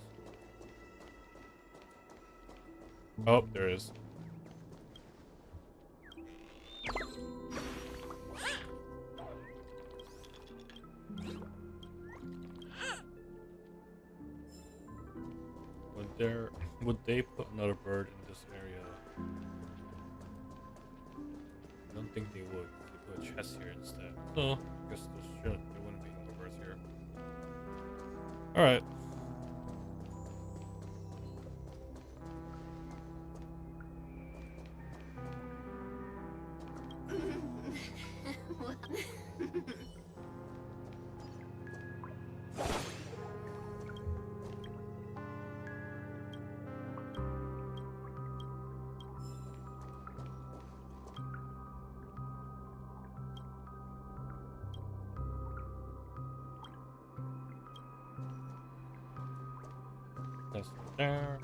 A: Oh, there is. Would they put another bird in this area? I don't think they would. They put a chest here instead. So, I guess there wouldn't be more birds here. Alright. There.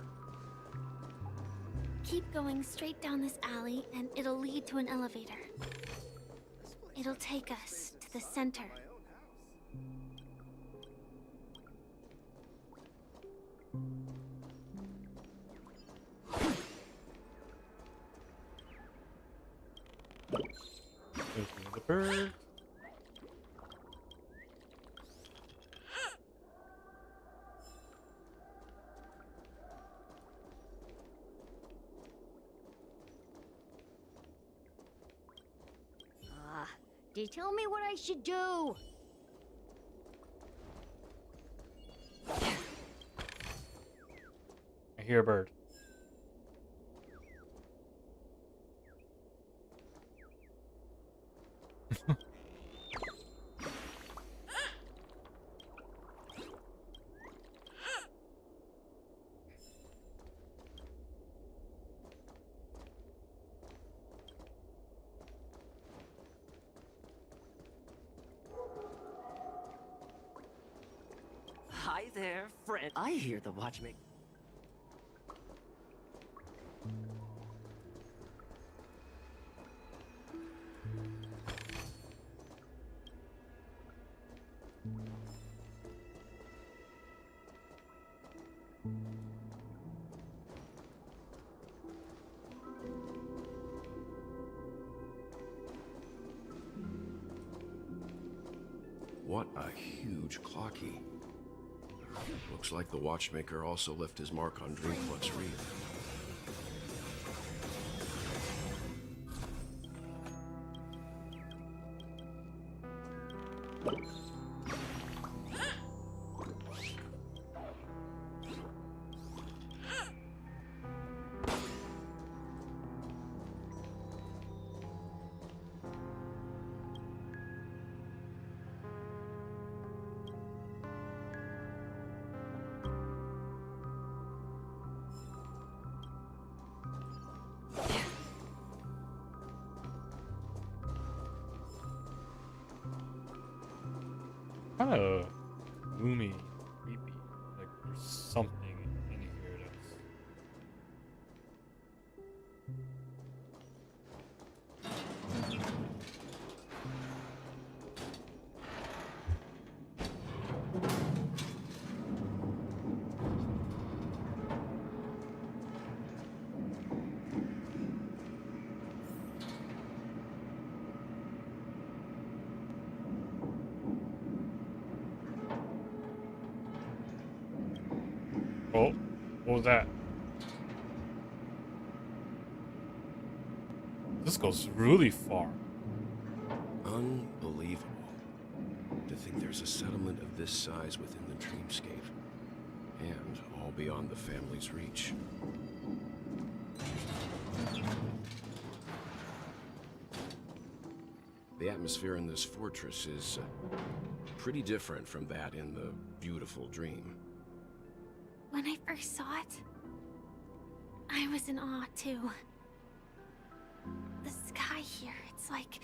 Q: Keep going straight down this alley, and it'll lead to an elevator. It'll take us to the center.
A: There's another bird.
S: They tell me what I should do.
A: I hear a bird.
R: Hi there, friend. I hear the watchmaker.
E: What a huge clocky. Looks like the watchmaker also left his mark on Dreamflux Reef.
A: Kind of gloomy, creepy. Like there's something in here that's. was that? This goes really far.
E: Unbelievable. To think there's a settlement of this size within the dreamscape. And all beyond the family's reach. The atmosphere in this fortress is pretty different from that in the beautiful dream.
Q: When I first saw it, I was in awe too. The sky here, it's like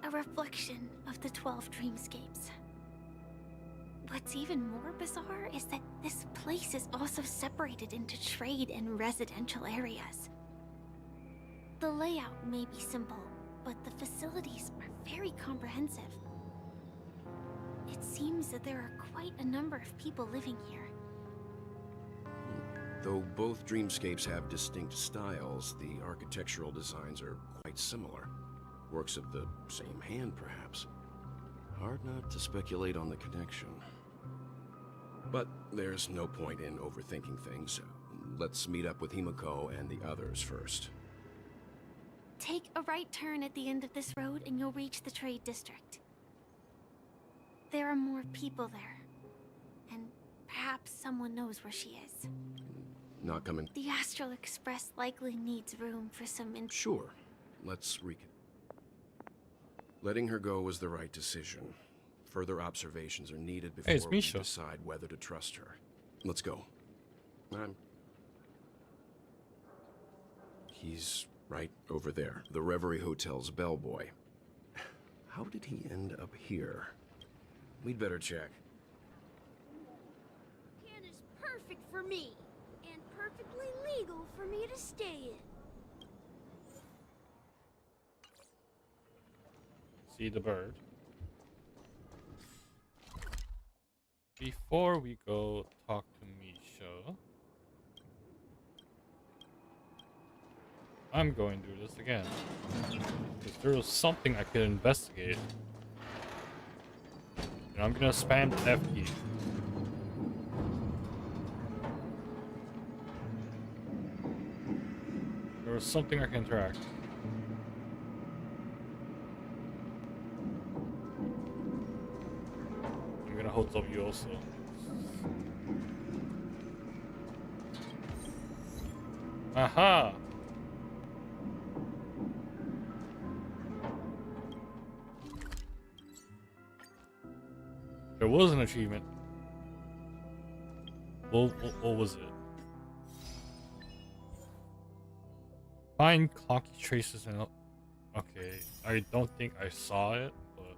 Q: a reflection of the 12 dreamscapes. What's even more bizarre is that this place is also separated into trade and residential areas. The layout may be simple, but the facilities are very comprehensive. It seems that there are quite a number of people living here.
E: Though both dreamscapes have distinct styles, the architectural designs are quite similar. Works of the same hand, perhaps. Hard not to speculate on the connection. But there's no point in overthinking things. Let's meet up with Himiko and the others first.
Q: Take a right turn at the end of this road and you'll reach the trade district. There are more people there. And perhaps someone knows where she is.
E: Not coming.
Q: The Astral Express likely needs room for some
E: Sure. Let's Letting her go was the right decision. Further observations are needed before we
A: Misha.
E: decide whether to trust her. Let's go. He's right over there. The Reverie Hotel's bellboy. How did he end up here? We'd better check.
J: Can is perfect for me, and perfectly legal for me to stay in.
A: See the bird. Before we go talk to Misha, I'm going to do this again. Because there was something I could investigate. And I'm gonna spam the F key. There was something I can interact. I'm gonna hold W also. Aha! There was an achievement. What was it? Find clocky traces and... Okay, I don't think I saw it, but...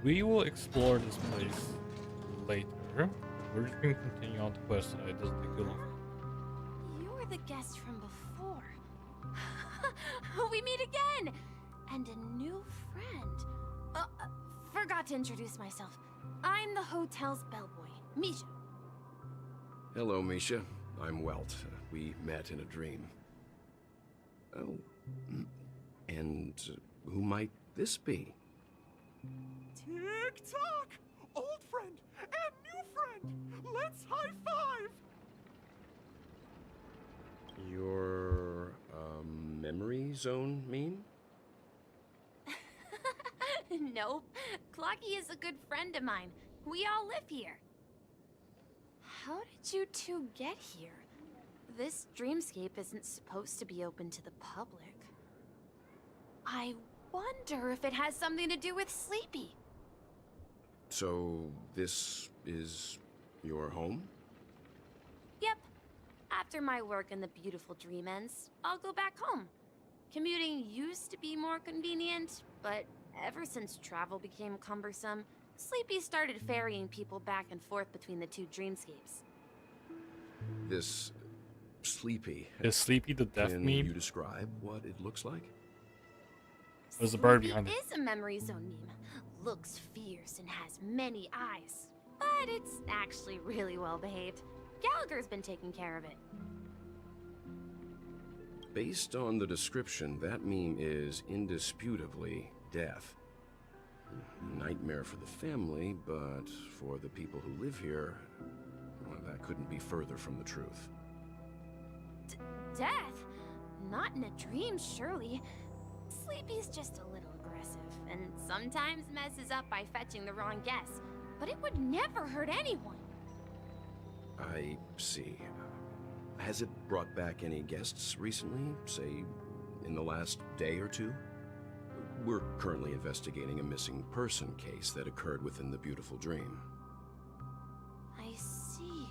A: We will explore this place later. We're just gonna continue on the quest. It doesn't take too long.
K: You're the guest from before. We meet again! And a new friend. Forgot to introduce myself. I'm the hotel's bellboy, Misha.
E: Hello, Misha. I'm Welt. We met in a dream. Oh. And who might this be?
T: Tick-tock! Old friend and new friend! Let's high-five!
E: Your, memory zone meme?
K: Nope. Clocky is a good friend of mine. We all live here. How did you two get here? This dreamscape isn't supposed to be open to the public. I wonder if it has something to do with Sleepy.
E: So, this is your home?
K: Yep. After my work in the beautiful dream ends, I'll go back home. Commuting used to be more convenient, but ever since travel became cumbersome, Sleepy started ferrying people back and forth between the two dreamscapes.
E: This Sleepy.
A: Is Sleepy the death
E: Can
A: meme?
E: you describe what it looks like?
A: There's a bird
K: Sleepy
A: behind it.
K: is a memory zone meme. Looks fierce and has many eyes. But it's actually really well behaved. Gallagher's been taking care of it.
E: Based on the description, that meme is indisputably death. Nightmare for the family, but for the people who live here, well, that couldn't be further from the truth.
K: Death? Not in a dream, surely. Sleepy's just a little aggressive, and sometimes messes up by fetching the wrong guess. But it would never hurt anyone.
E: I see. Has it brought back any guests recently, say, in the last day or two? We're currently investigating a missing person case that occurred within the beautiful dream.
K: I see.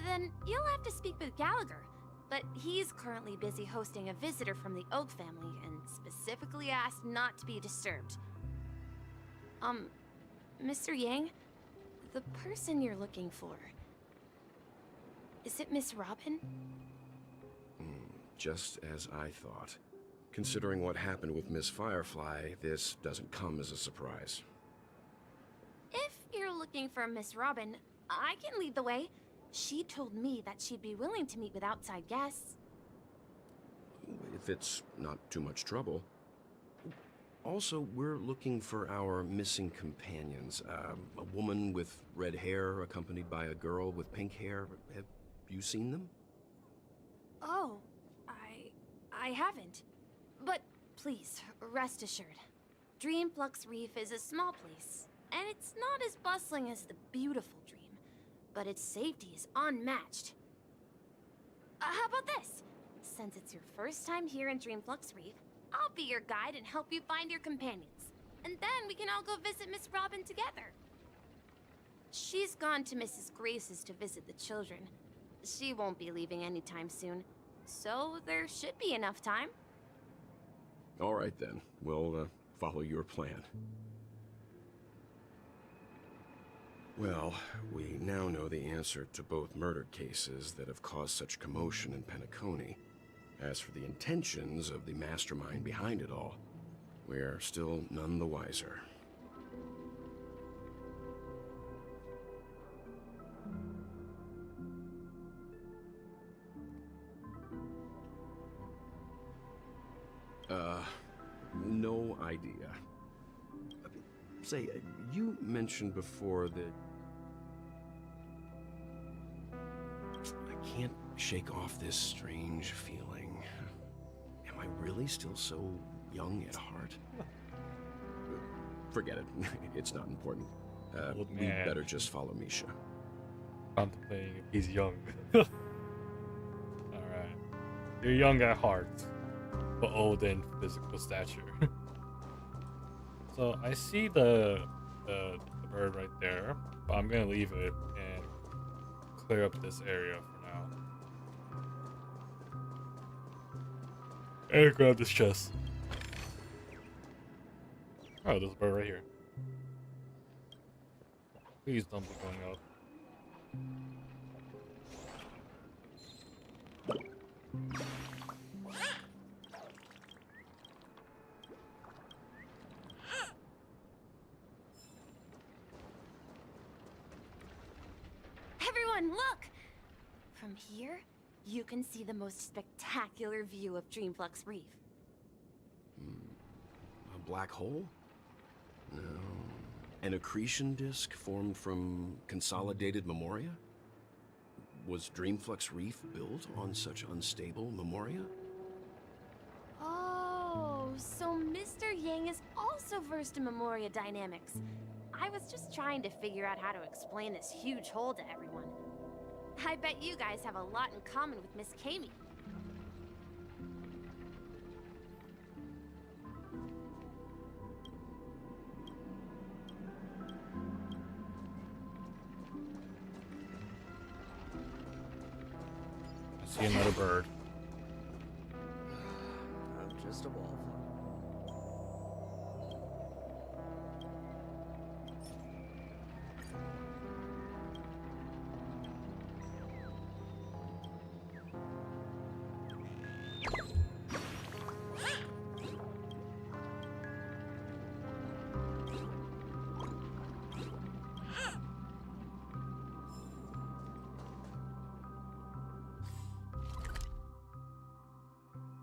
K: Then you'll have to speak with Gallagher. But he's currently busy hosting a visitor from the Oak family and specifically asked not to be disturbed. Mr. Yang, the person you're looking for, is it Miss Robin?
E: Just as I thought. Considering what happened with Miss Firefly, this doesn't come as a surprise.
K: If you're looking for Miss Robin, I can lead the way. She told me that she'd be willing to meet with outside guests.
E: If it's not too much trouble. Also, we're looking for our missing companions. A woman with red hair accompanied by a girl with pink hair. Have you seen them?
K: Oh, I haven't. But please, rest assured. Dreamflux Reef is a small place, and it's not as bustling as the beautiful Dream, but its safety is unmatched. How about this? Since it's your first time here in Dreamflux Reef, I'll be your guide and help you find your companions. And then we can all go visit Miss Robin together. She's gone to Mrs. Grace's to visit the children. She won't be leaving anytime soon, so there should be enough time.
E: All right then, we'll follow your plan. Well, we now know the answer to both murder cases that have caused such commotion in Penacony. As for the intentions of the mastermind behind it all, we're still none the wiser. No idea. Say, you mentioned before that... I can't shake off this strange feeling. Am I really still so young at heart? Forget it. It's not important. We better just follow Misha.
A: Contemplating if he's young. Alright. You're young at heart, but old in physical stature. So I see the bird right there, but I'm gonna leave it and clear up this area for now. And grab this chest. Oh, there's a bird right here. Please don't be going up.
K: Everyone, look! From here, you can see the most spectacular view of Dreamflux Reef.
E: A black hole? No. An accretion disk formed from consolidated memoria? Was Dreamflux Reef built on such unstable memoria?
K: Oh, so Mr. Yang is also versed in Memoria dynamics. I was just trying to figure out how to explain this huge hole to everyone. I bet you guys have a lot in common with Miss Kami.
A: I see another bird.
U: I'm just a wallflower.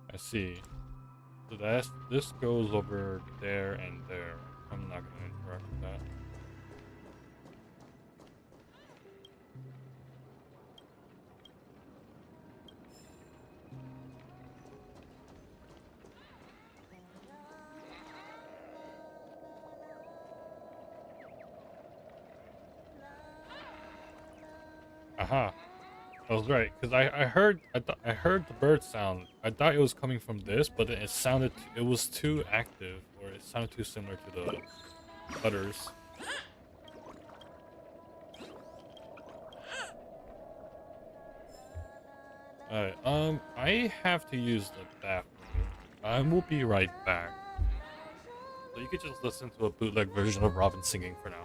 A: I see. So this goes over there and there. I'm not gonna Sorry about that. Aha. I was right, because I heard I heard the bird sound. I thought it was coming from this, but then it was too active, or it sounded too similar to the utters. Alright, I have to use the bathroom. I will be right back. So you could just listen to a bootleg version of Robin singing for now.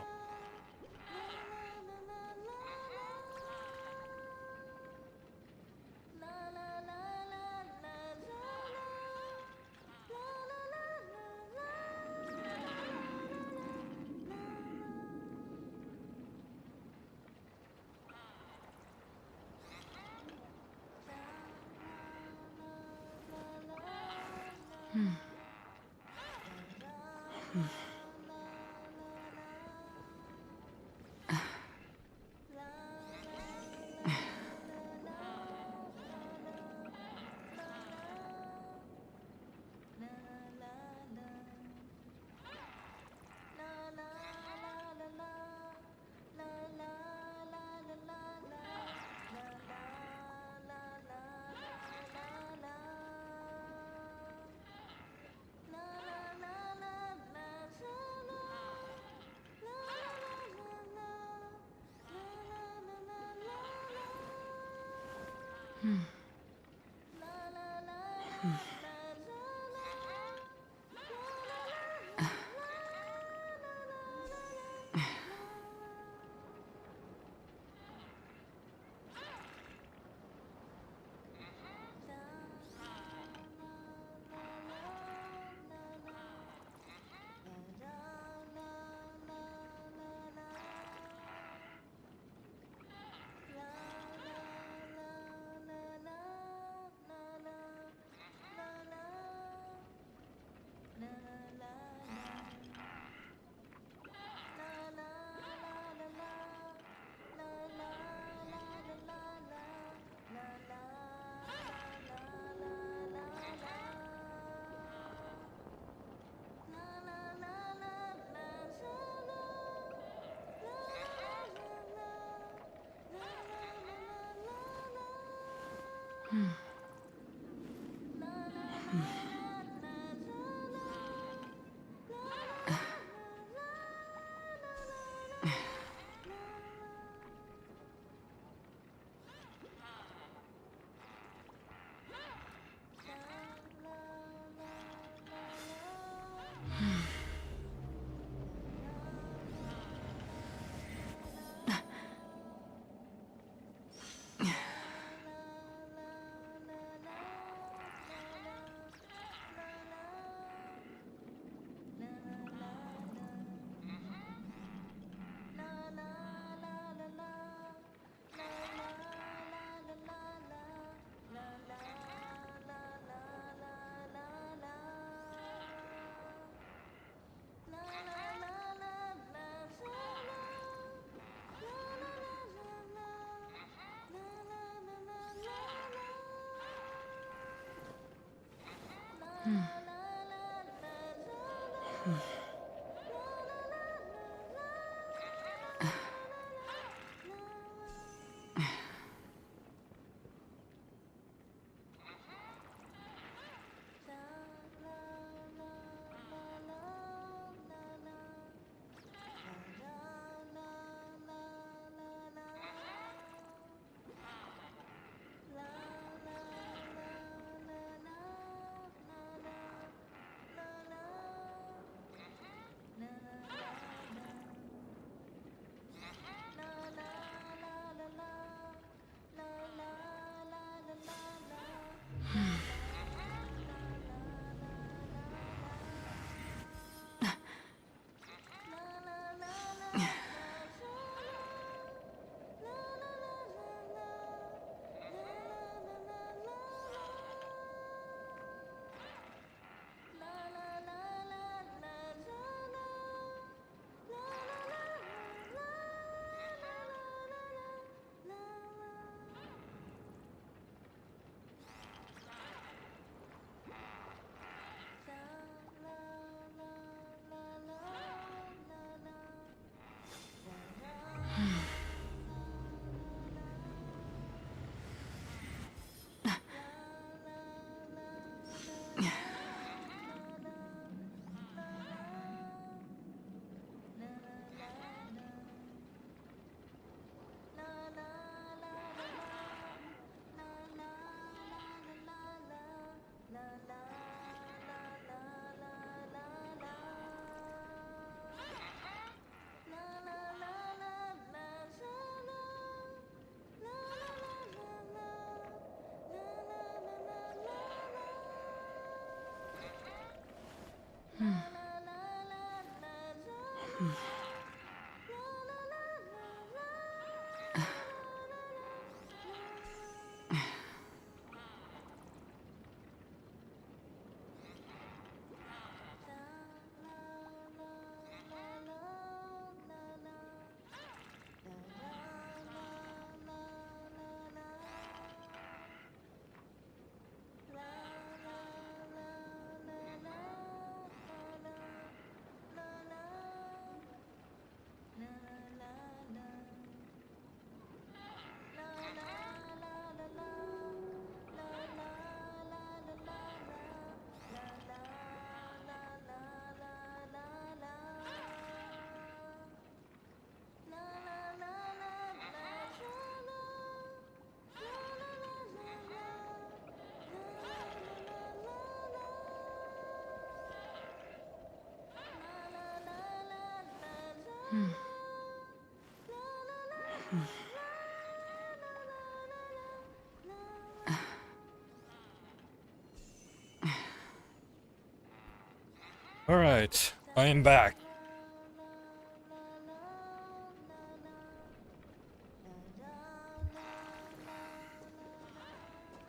A: Alright, I am back.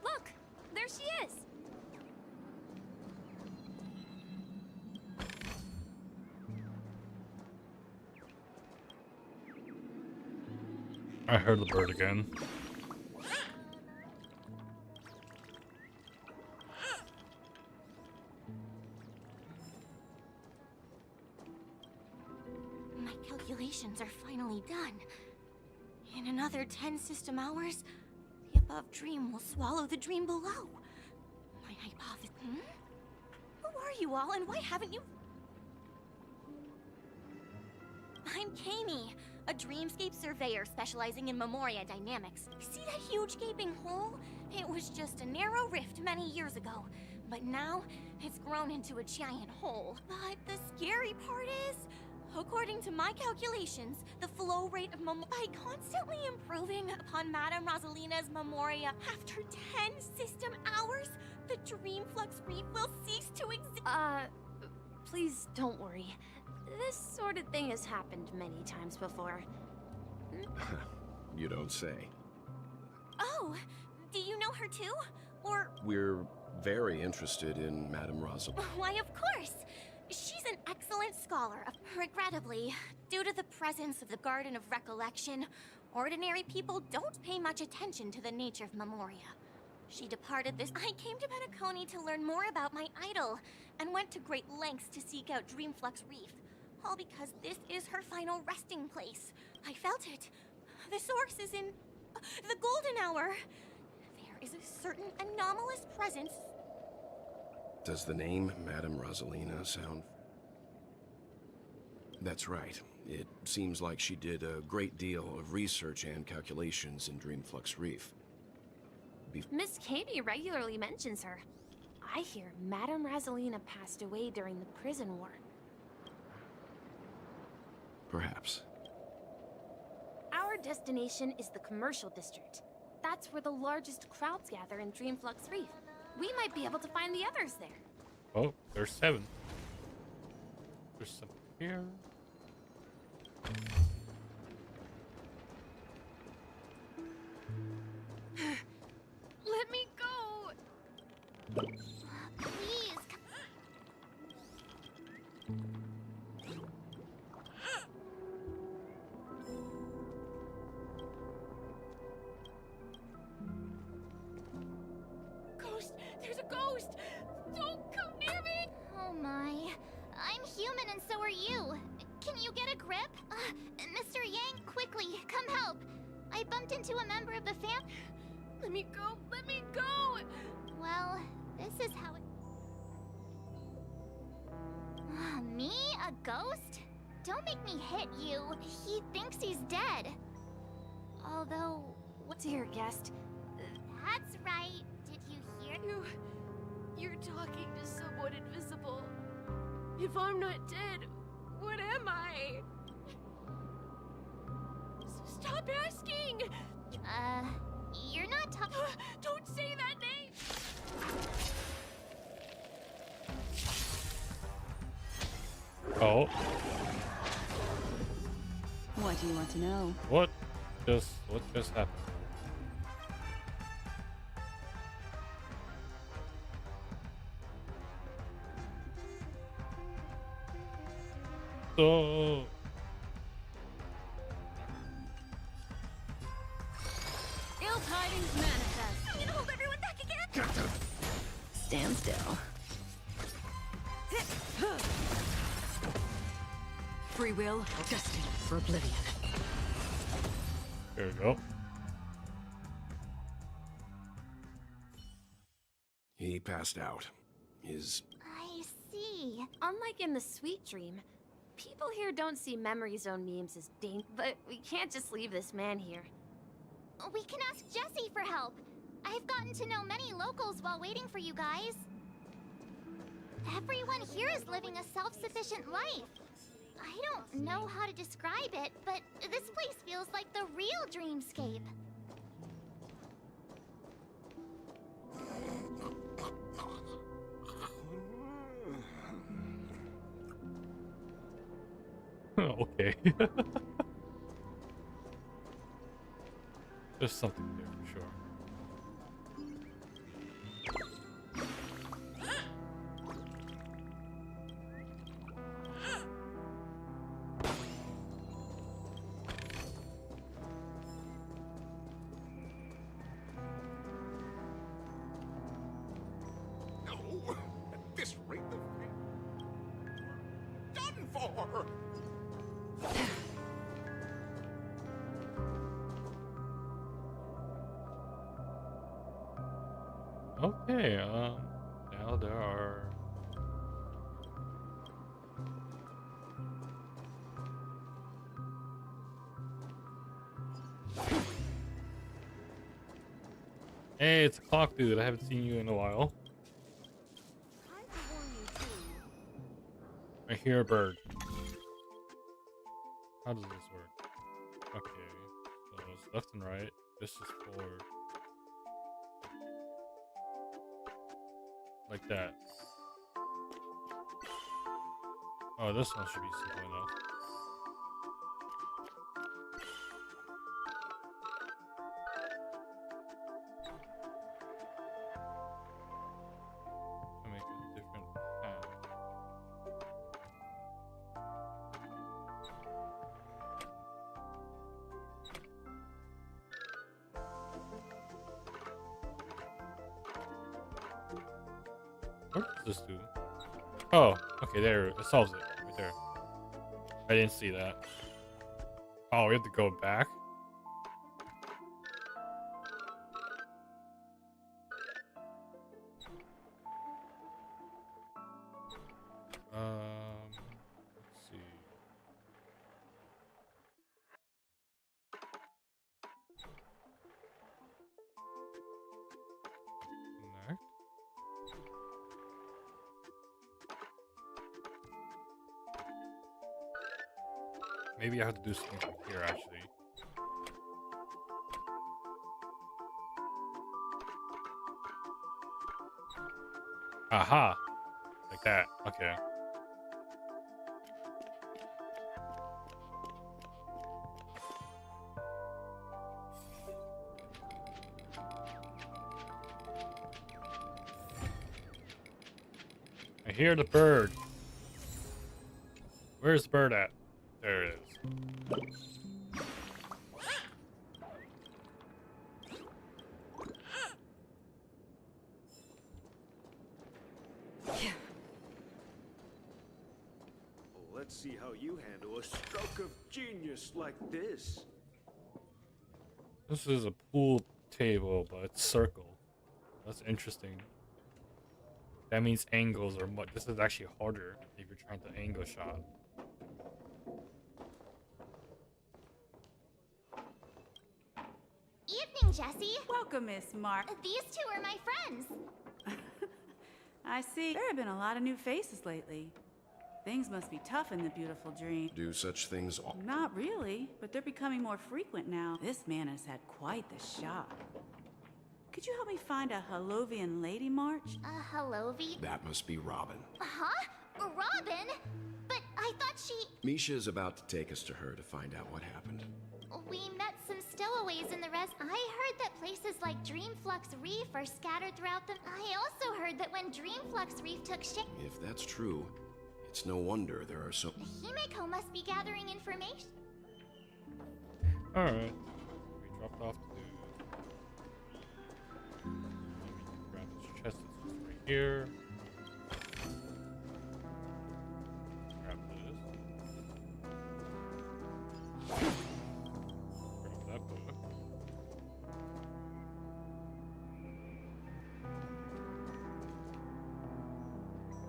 K: Look, there she is.
A: I heard the bird again.
P: My calculations are finally done. In another 10 system hours, the above dream will swallow the dream below. My hypothesis. Who are you all, and why haven't you? I'm Kami, a dreamscape surveyor specializing in Memoria dynamics. See that huge gaping hole? It was just a narrow rift many years ago, but now it's grown into a giant hole. But the scary part is, according to my calculations, the flow rate of by constantly improving upon Madame Rosalina's Memoria, after 10 system hours, the dream flux reef will cease to exist.
C: Please don't worry. This sort of thing has happened many times before.
E: You don't say.
P: Oh, do you know her too? Or...
E: We're very interested in Madame Rosal.
P: Why, of course! She's an excellent scholar. Regrettably, due to the presence of the Garden of Recollection, ordinary people don't pay much attention to the nature of Memoria. She departed this. I came to Penacony to learn more about my idol, and went to great lengths to seek out Dreamflux Reef. All because this is her final resting place. I felt it. The source is in the golden hour. There is a certain anomalous presence.
E: Does the name Madame Rosalina sound... That's right. It seems like she did a great deal of research and calculations in Dreamflux Reef.
C: Miss Kami regularly mentions her. I hear Madame Rosalina passed away during the prison war.
E: Perhaps.
C: Our destination is the commercial district. That's where the largest crowds gather in Dreamflux Reef. We might be able to find the others there.
A: Oh, there's 7. There's some here.
K: Let me go.
P: Please.
K: Ghost! There's a ghost! Don't come near me!
P: Oh my. I'm human and so are you. Can you get a grip? Mr. Yang, quickly, come help. I bumped into a member of the fam.
K: Let me go! Let me go!
P: Well, this is how it... Me? A ghost? Don't make me hit you. He thinks he's dead. Although...
C: Dear guest.
P: That's right. Did you hear?
K: You're talking to someone invisible. If I'm not dead, what am I? Stop asking!
P: You're not talking...
K: Don't say that name!
A: Oh.
F: What do you want to know?
A: What just happened? So
K: Ill tidings manifest.
P: I'm gonna hold everyone back again!
F: Stand still. Free will, destined for oblivion.
A: there we go.
E: He passed out. His...
P: I see.
C: Unlike in the Sweet Dream, people here don't see Memory Zone memes as but we can't just leave this man here.
P: We can ask Jessie for help. I've gotten to know many locals while waiting for you guys. Everyone here is living a self-sufficient life. I don't know how to describe it, but this place feels like the real dreamscape.
A: Okay. There's something there for sure.
T: No, at this rate, the done for.
A: Okay, now there are... Hey, it's a clock dude. I haven't seen you in a while. I hear a bird. How does this work? Okay, so it's left and right. This is for... like that. Oh, this one should be simple enough. To make a different path. What does this do? Oh, okay, there. It solves it. Right there. I didn't see that. Oh, we have to go back? Let's see. Connect. Maybe I have to do something like here, actually. Aha! Like that. Okay. I hear the bird. Where's the bird at? There it is.
H: Let's see how you handle a stroke of genius like this.
A: This is a pool table, but it's circle. That's interesting. That means angles are much. This is actually harder if you're trying to angle shot.
P: Evening, Jessie.
U: Welcome, Miss Mark.
P: These two are my friends.
U: I see. There have been a lot of new faces lately. Things must be tough in the beautiful dream.
E: Do such things all...
U: Not really, but they're becoming more frequent now. This man has had quite the shock. Could you help me find a Halovian lady, March?
P: A Halovi?
E: That must be Robin.
P: Huh? Robin? But I thought she...
E: Misha is about to take us to her to find out what happened.
P: We met some stowaways in the rest. I heard that places like Dreamflux Reef are scattered throughout the... I also heard that when Dreamflux Reef took shape...
E: If that's true, it's no wonder there are so...
P: Himeko must be gathering information.
A: Alright. We dropped off to... grab this chest that's just right here. Grab this. Grab that book.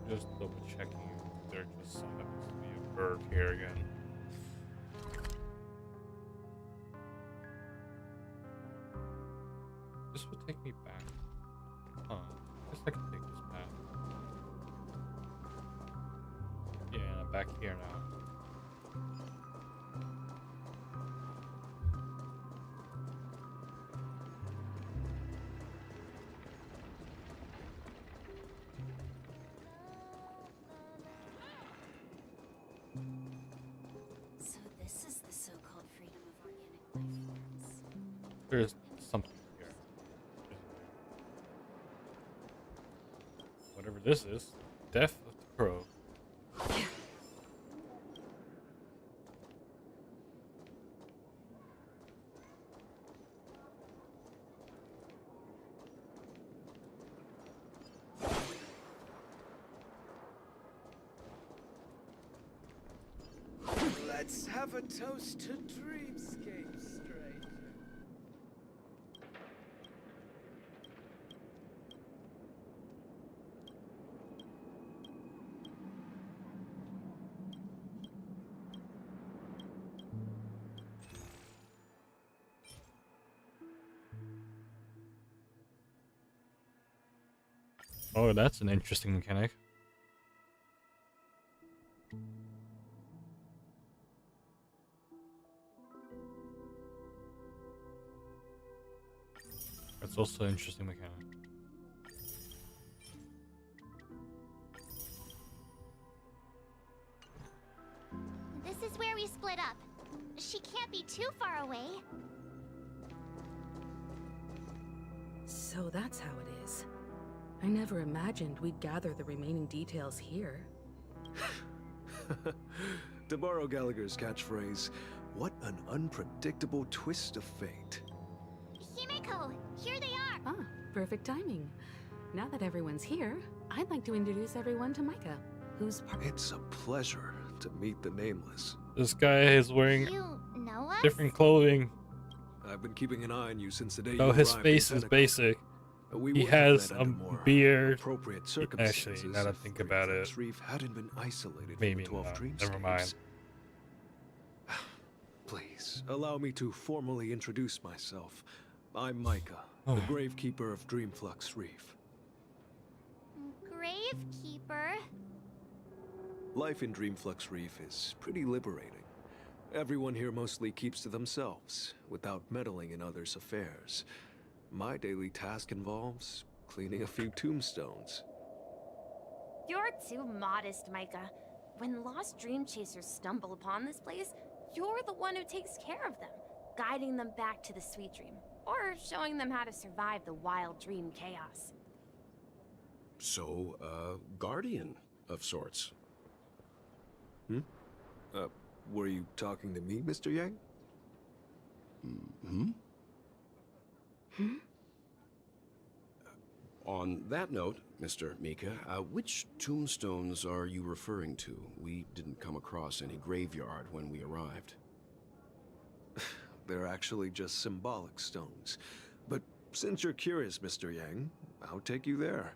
A: Just double checking if there just happens to be a bird here again. This would take me back. Huh. I guess I can take this path. Yeah, I'm back here now. there's something here. Whatever this is. Death of the Crow.
G: Let's have a toast to dreamscape, stranger.
A: Oh, that's an interesting mechanic. That's also an interesting mechanic.
P: This is where we split up. She can't be too far away.
V: So that's how it is. I never imagined we'd gather the remaining details here.
W: To borrow Gallagher's catchphrase, what an unpredictable twist of fate.
P: Himeko, here they are.
F: Ah, perfect timing. Now that everyone's here, I'd like to introduce everyone to Micah, who's part.
W: It's a pleasure to meet the Nameless.
A: This guy is wearing
P: You know us?
A: different clothing.
W: I've been keeping an eye on you since the day
A: Though
W: you
A: his
W: arrived in
A: face is
W: Penacony.
A: basic.
W: We
A: He
W: would have
A: has
W: met
A: a
W: under more
A: beard.
W: appropriate
A: Actually,
W: circumstances
A: now that I
W: if
A: think about it,
W: Dreamflex Reef hadn't been isolated
A: maybe
W: from the 12
A: not.
W: dreamscapes.
A: Never mind.
W: Please, allow me to formally introduce myself. I'm Micah, the Gravekeeper of Dreamflux Reef.
P: Gravekeeper?
W: Life in Dreamflux Reef is pretty liberating. Everyone here mostly keeps to themselves, without meddling in others' affairs. My daily task involves cleaning a few tombstones.
C: You're too modest, Micah. When lost dream chasers stumble upon this place, you're the one who takes care of them, guiding them back to the sweet dream, or showing them how to survive the wild dream chaos.
E: So, guardian of sorts.
W: Were you talking to me, Mr. Yang?
E: On that note, Mr. Mika, which tombstones are you referring to? We didn't come across any graveyard when we arrived.
W: They're actually just symbolic stones. But since you're curious, Mr. Yang, I'll take you there.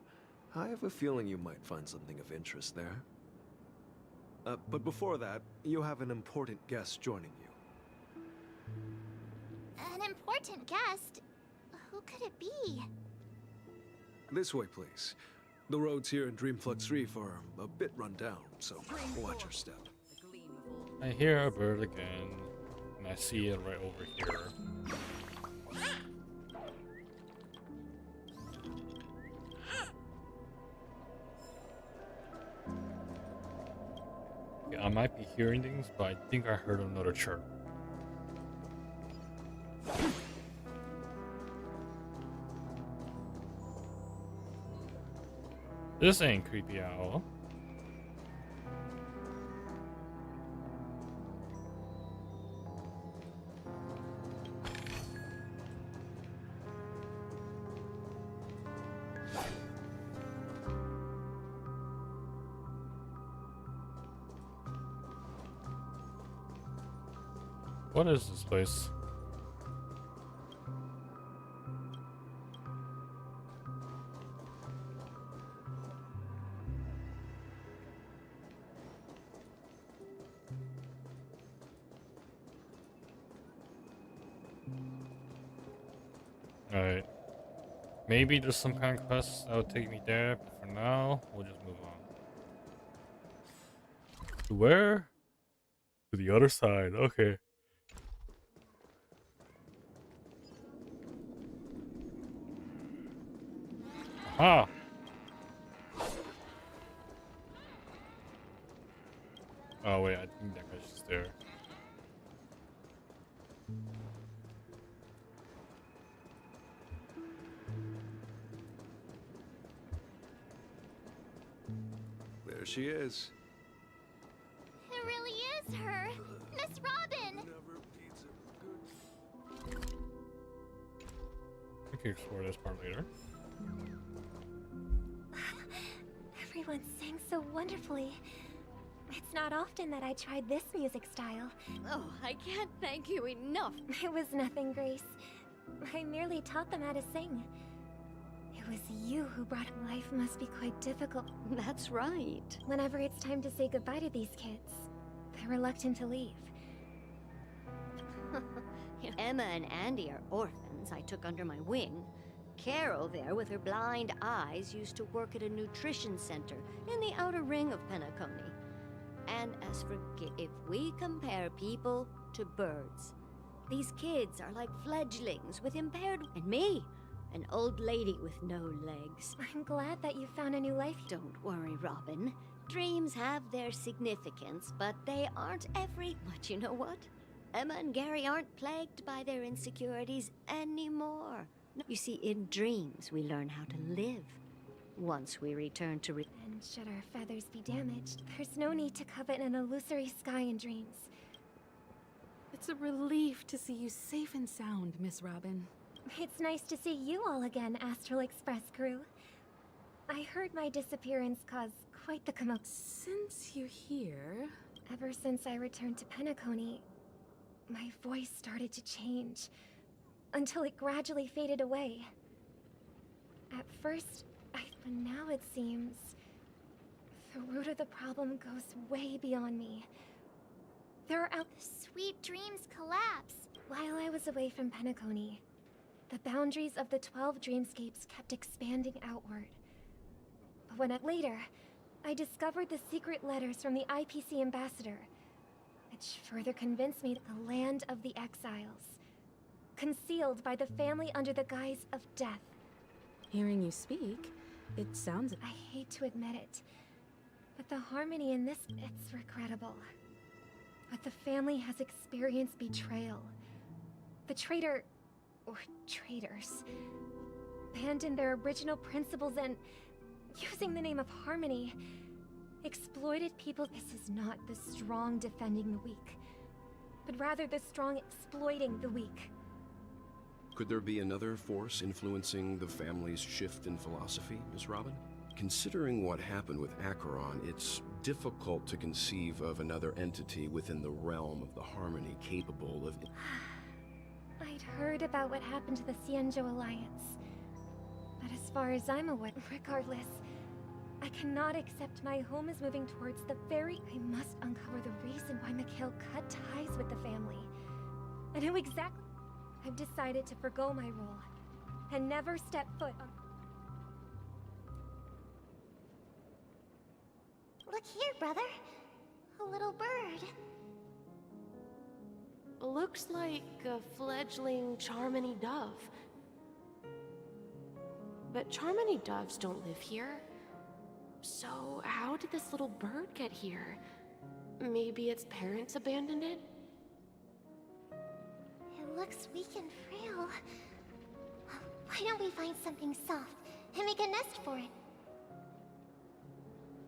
W: I have a feeling you might find something of interest there. But before that, you have an important guest joining you.
P: An important guest? Who could it be?
W: This way, please. The roads here in Dreamflux Reef are a bit run down, so watch your step.
A: I hear a bird again, and I see it right over here. Okay, I might be hearing things, but I think I heard another chirp. This ain't creepy at all. What is this place? Alright. Maybe there's some kind of quest that would take me there, but for now, we'll just move on. To where? To the other side, okay. Aha! Oh wait, I think that guy's just there.
W: she is.
P: It really is her! Miss Robin!
A: We can explore this part later.
J: Everyone sang so wonderfully. It's not often that I tried this music style.
S: Oh, I can't thank you enough.
J: It was nothing, Grace. I merely taught them how to sing. It was you who brought it. Life must be quite difficult.
S: That's right.
J: Whenever it's time to say goodbye to these kids, they're reluctant to leave.
S: Emma and Andy are orphans I took under my wing. Carol there, with her blind eyes, used to work at a nutrition center in the outer ring of Penacony. And as for if we compare people to birds, these kids are like fledglings with impaired... And me, an old lady with no legs.
J: I'm glad that you found a new life.
S: Don't worry, Robin. Dreams have their significance, but they aren't every... But you know what? Emma and Gary aren't plagued by their insecurities anymore. You see, in dreams, we learn how to live. Once we return to...
J: And should our feathers be damaged, there's no need to covet an illusory sky in dreams.
V: It's a relief to see you safe and sound, Miss Robin.
J: It's nice to see you all again, Astral Express crew. I heard my disappearance caused quite the commotion.
V: Since you're here...
J: Ever since I returned to Penacony, my voice started to change, until it gradually faded away. At first, but now it seems... the root of the problem goes way beyond me. There are
P: The sweet dreams collapse.
J: While I was away from Penacony, the boundaries of the 12 dreamscapes kept expanding outward. But later, I discovered the secret letters from the IPC ambassador, which further convinced me that the land of the exiles, concealed by the family under the guise of death.
V: Hearing you speak, it sounds...
J: I hate to admit it, but the harmony in this, it's regrettable. But the family has experienced betrayal. The traitor, or traitors, abandoned their original principles and, using the name of harmony, exploited people. This is not the strong defending the weak, but rather the strong exploiting the weak.
E: Could there be another force influencing the family's shift in philosophy, Miss Robin? Considering what happened with Acheron, it's difficult to conceive of another entity within the realm of the Harmony capable of...
J: I'd heard about what happened to the Cienjo Alliance. But as far as I'm aware, regardless, I cannot accept my home is moving towards the very... I must uncover the reason why Mikhail cut ties with the family. And who exactly... I've decided to forgo my role, and never step foot on... Look here, brother. A little bird.
B: Looks like a fledgling Charmony dove. But Charmony doves don't live here. So how did this little bird get here? Maybe its parents abandoned it?
J: It looks weak and frail. Why don't we find something soft and make a nest for it?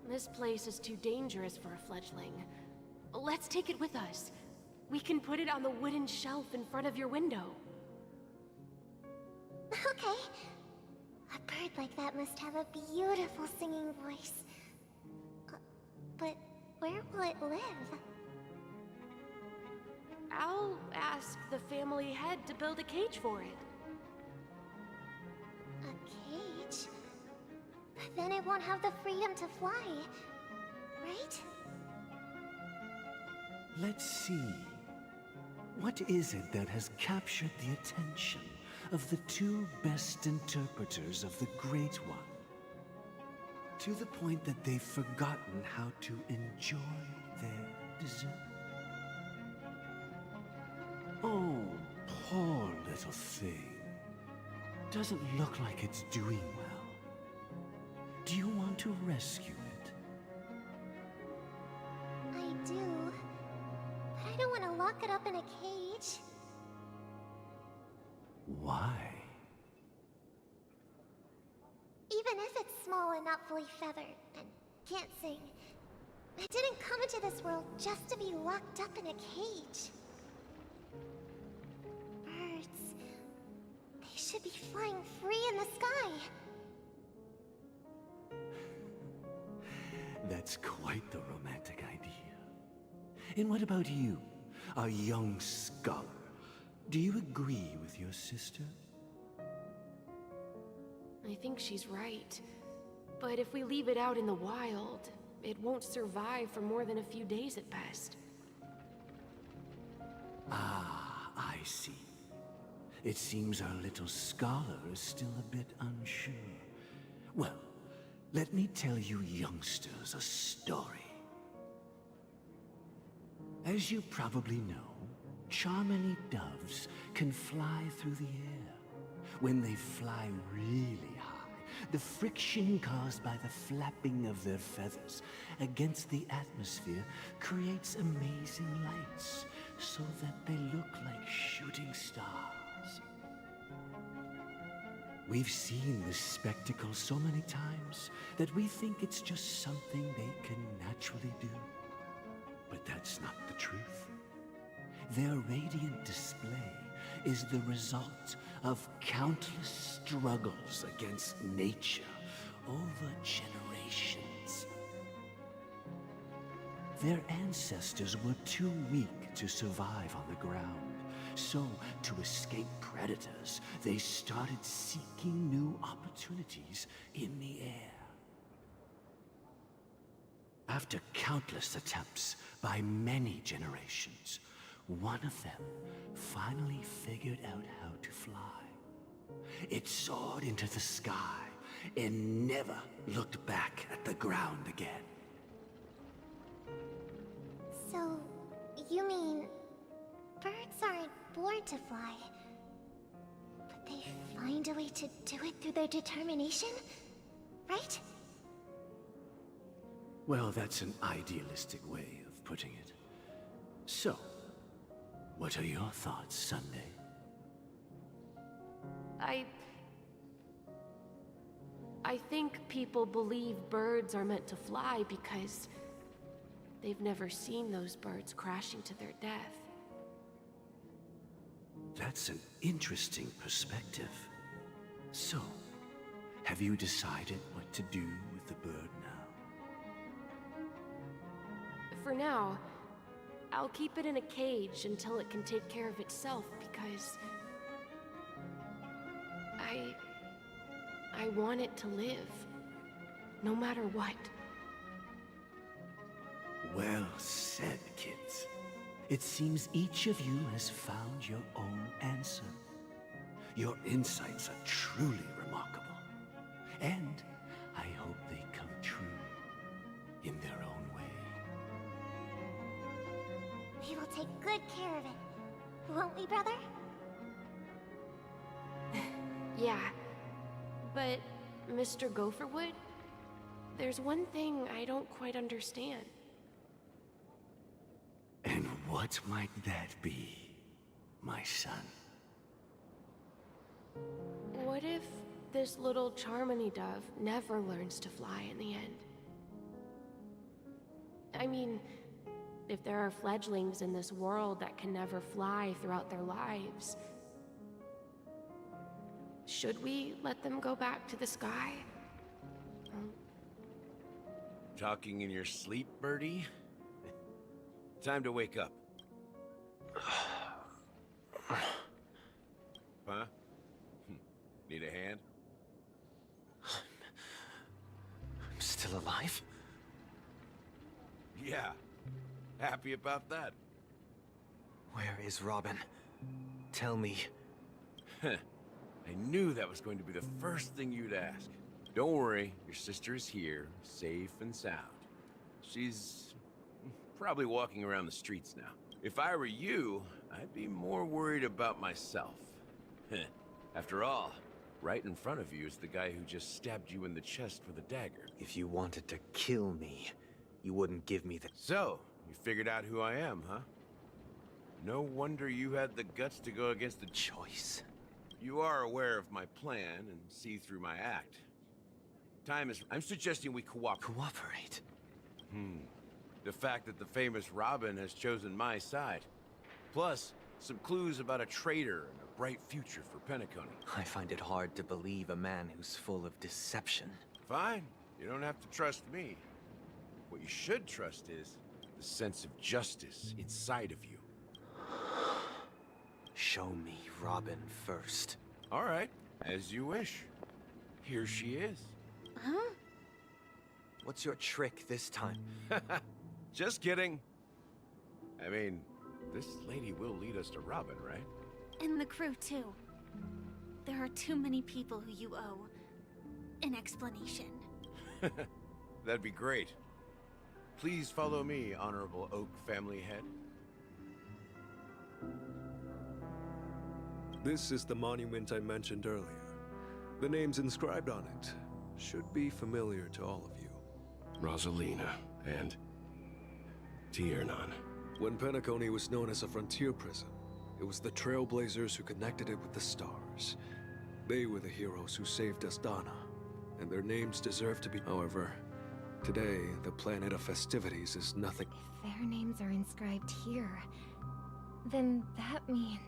B: This place is too dangerous for a fledgling. Let's take it with us. We can put it on the wooden shelf in front of your window.
J: Okay. A bird like that must have a beautiful singing voice. But where will it live?
B: I'll ask the family head to build a cage for it.
J: A cage? But then it won't have the freedom to fly, right?
D: Let's see. What is it that has captured the attention of the two best interpreters of the Great One? To the point that they've forgotten how to enjoy their dessert. Oh, poor little thing. Doesn't look like it's doing well. Do you want to rescue it?
J: I do. But I don't want to lock it up in a cage.
D: Why?
J: Even if it's small and not fully feathered, and can't sing, I didn't come into this world just to be locked up in a cage. Birds. They should be flying free in the sky.
D: That's quite the romantic idea. And what about you, a young scholar? Do you agree with your sister?
B: I think she's right. But if we leave it out in the wild, it won't survive for more than a few days at best.
D: Ah, I see. It seems our little scholar is still a bit unsure. Well, let me tell you youngsters a story. As you probably know, Charmony doves can fly through the air. When they fly really high, the friction caused by the flapping of their feathers against the atmosphere creates amazing lights, so that they look like shooting stars. We've seen this spectacle so many times that we think it's just something they can naturally do. But that's not the truth. Their radiant display is the result of countless struggles against nature over generations. Their ancestors were too weak to survive on the ground, so to escape predators, they started seeking new opportunities in the air. After countless attempts by many generations, one of them finally figured out how to fly. It soared into the sky and never looked back at the ground again.
J: So, you mean birds aren't born to fly, but they find a way to do it through their determination, right?
D: Well, that's an idealistic way of putting it. So, what are your thoughts, Sunday?
B: I think people believe birds are meant to fly because they've never seen those birds crashing to their death.
D: That's an interesting perspective. So, have you decided what to do with the bird now?
B: For now, I'll keep it in a cage until it can take care of itself because I want it to live, no matter what.
D: Well said, kids. It seems each of you has found your own answer. Your insights are truly remarkable. And I hope they come true in their own way.
J: We will take good care of it, won't we, brother?
B: Yeah, but Mr. Gopherwood, there's one thing I don't quite understand.
D: And what might that be, my son?
B: What if this little Charmony dove never learns to fly in the end? I mean, if there are fledglings in this world that can never fly throughout their lives, should we let them go back to the sky?
H: Talking in your sleep, Birdie? Time to wake up. Huh? Need a hand?
R: I'm still alive?
H: Yeah. Happy about that.
R: Where is Robin? Tell me.
H: I knew that was going to be the first thing you'd ask. Don't worry, your sister is here, safe and sound. She's probably walking around the streets now. If I were you, I'd be more worried about myself. After all, right in front of you is the guy who just stabbed you in the chest with a dagger.
R: If you wanted to kill me, you wouldn't give me the...
H: So, you figured out who I am, huh? No wonder you had the guts to go against the
R: choice.
H: You are aware of my plan and see through my act. Time is... I'm suggesting we cooperate. The fact that the famous Robin has chosen my side. Plus, some clues about a traitor and a bright future for Penacony.
R: I find it hard to believe a man who's full of deception.
H: Fine, you don't have to trust me. What you should trust is the sense of justice inside of you.
R: Show me Robin first.
H: All right, as you wish. Here she is.
C: Huh?
R: What's your trick this time?
H: Just kidding. I mean, this lady will lead us to Robin, right?
Q: And the crew, too. There are too many people who you owe an explanation.
H: That'd be great. Please follow me, Honorable Oak family head.
W: This is the monument I mentioned earlier. The names inscribed on it should be familiar to all of you.
E: Rosalina and Tiernan.
W: When Penacony was known as a frontier prison, it was the Trailblazers who connected it with the stars. They were the heroes who saved Astana, and their names deserve to be. However, today, the planet of festivities is nothing.
J: If their names are inscribed here, then that means...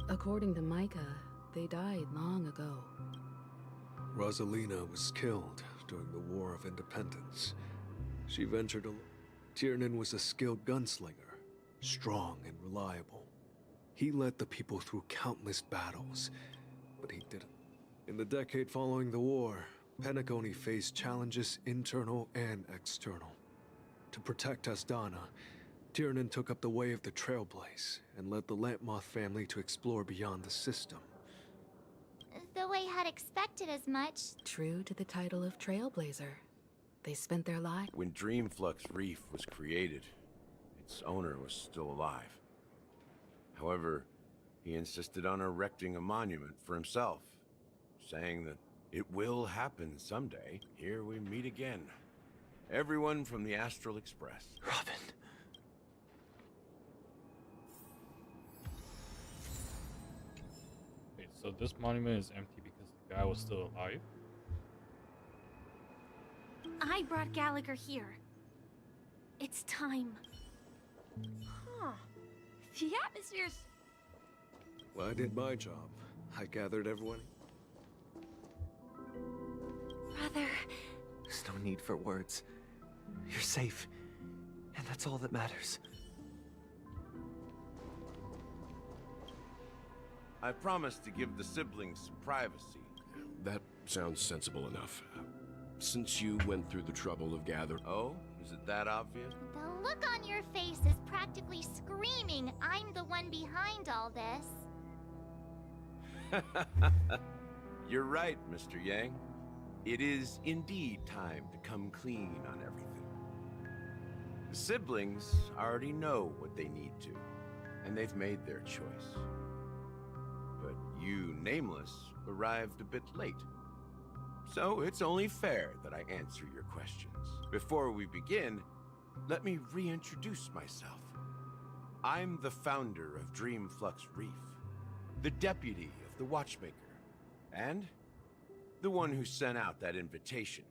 V: According to Micah, they died long ago.
W: Rosalina was killed during the War of Independence. She ventured alone. Tiernan was a skilled gunslinger, strong and reliable. He led the people through countless battles, but he didn't. In the decade following the war, Penacony faced challenges internal and external. To protect Astana, Tiernan took up the way of the Trailblaze and led the Lampmoth family to explore beyond the system.
P: Though I had expected as much.
V: True to the title of Trailblazer, they spent their lives.
H: When Dreamflux Reef was created, its owner was still alive. However, he insisted on erecting a monument for himself, saying that it will happen someday. Here we meet again. Everyone from the Astral Express.
R: Robin.
A: Wait, so this monument is empty because the guy was still alive?
Q: I brought Gallagher here. It's time.
C: Huh. The atmosphere's...
W: Well, I did my job. I gathered everyone.
J: Brother...
R: There's no need for words. You're safe, and that's all that matters.
H: I promised to give the siblings some privacy.
E: That sounds sensible enough. Since you went through the trouble of gathering...
H: Oh? Is it that obvious?
P: The look on your face is practically screaming, I'm the one behind all this.
H: You're right, Mr. Yang. It is indeed time to come clean on everything. The siblings already know what they need to, and they've made their choice. But you, Nameless, arrived a bit late. So it's only fair that I answer your questions. Before we begin, let me reintroduce myself. I'm the founder of Dreamflux Reef, the deputy of the Watchmaker, and the one who sent out that invitation.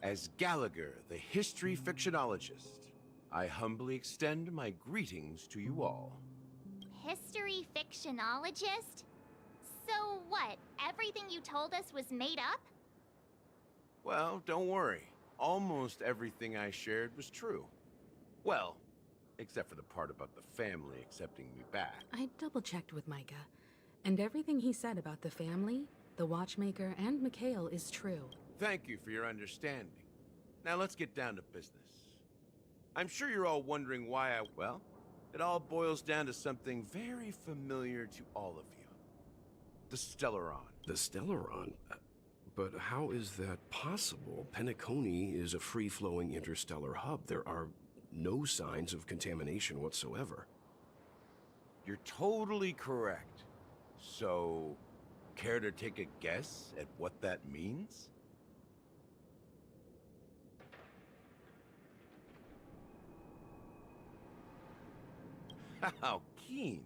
H: As Gallagher, the history fictionologist, I humbly extend my greetings to you all.
P: History fictionologist? So what, everything you told us was made up?
H: Well, don't worry. Almost everything I shared was true. Well, except for the part about the family accepting me back.
V: I double-checked with Micah, and everything he said about the family, the Watchmaker, and Mikhail is true.
H: Thank you for your understanding. Now let's get down to business. I'm sure you're all wondering why well, it all boils down to something very familiar to all of you. The Stellaron.
E: The Stellaron? But how is that possible? Penacony is a free-flowing interstellar hub. There are no signs of contamination whatsoever.
H: You're totally correct. So, care to take a guess at what that means? How keen.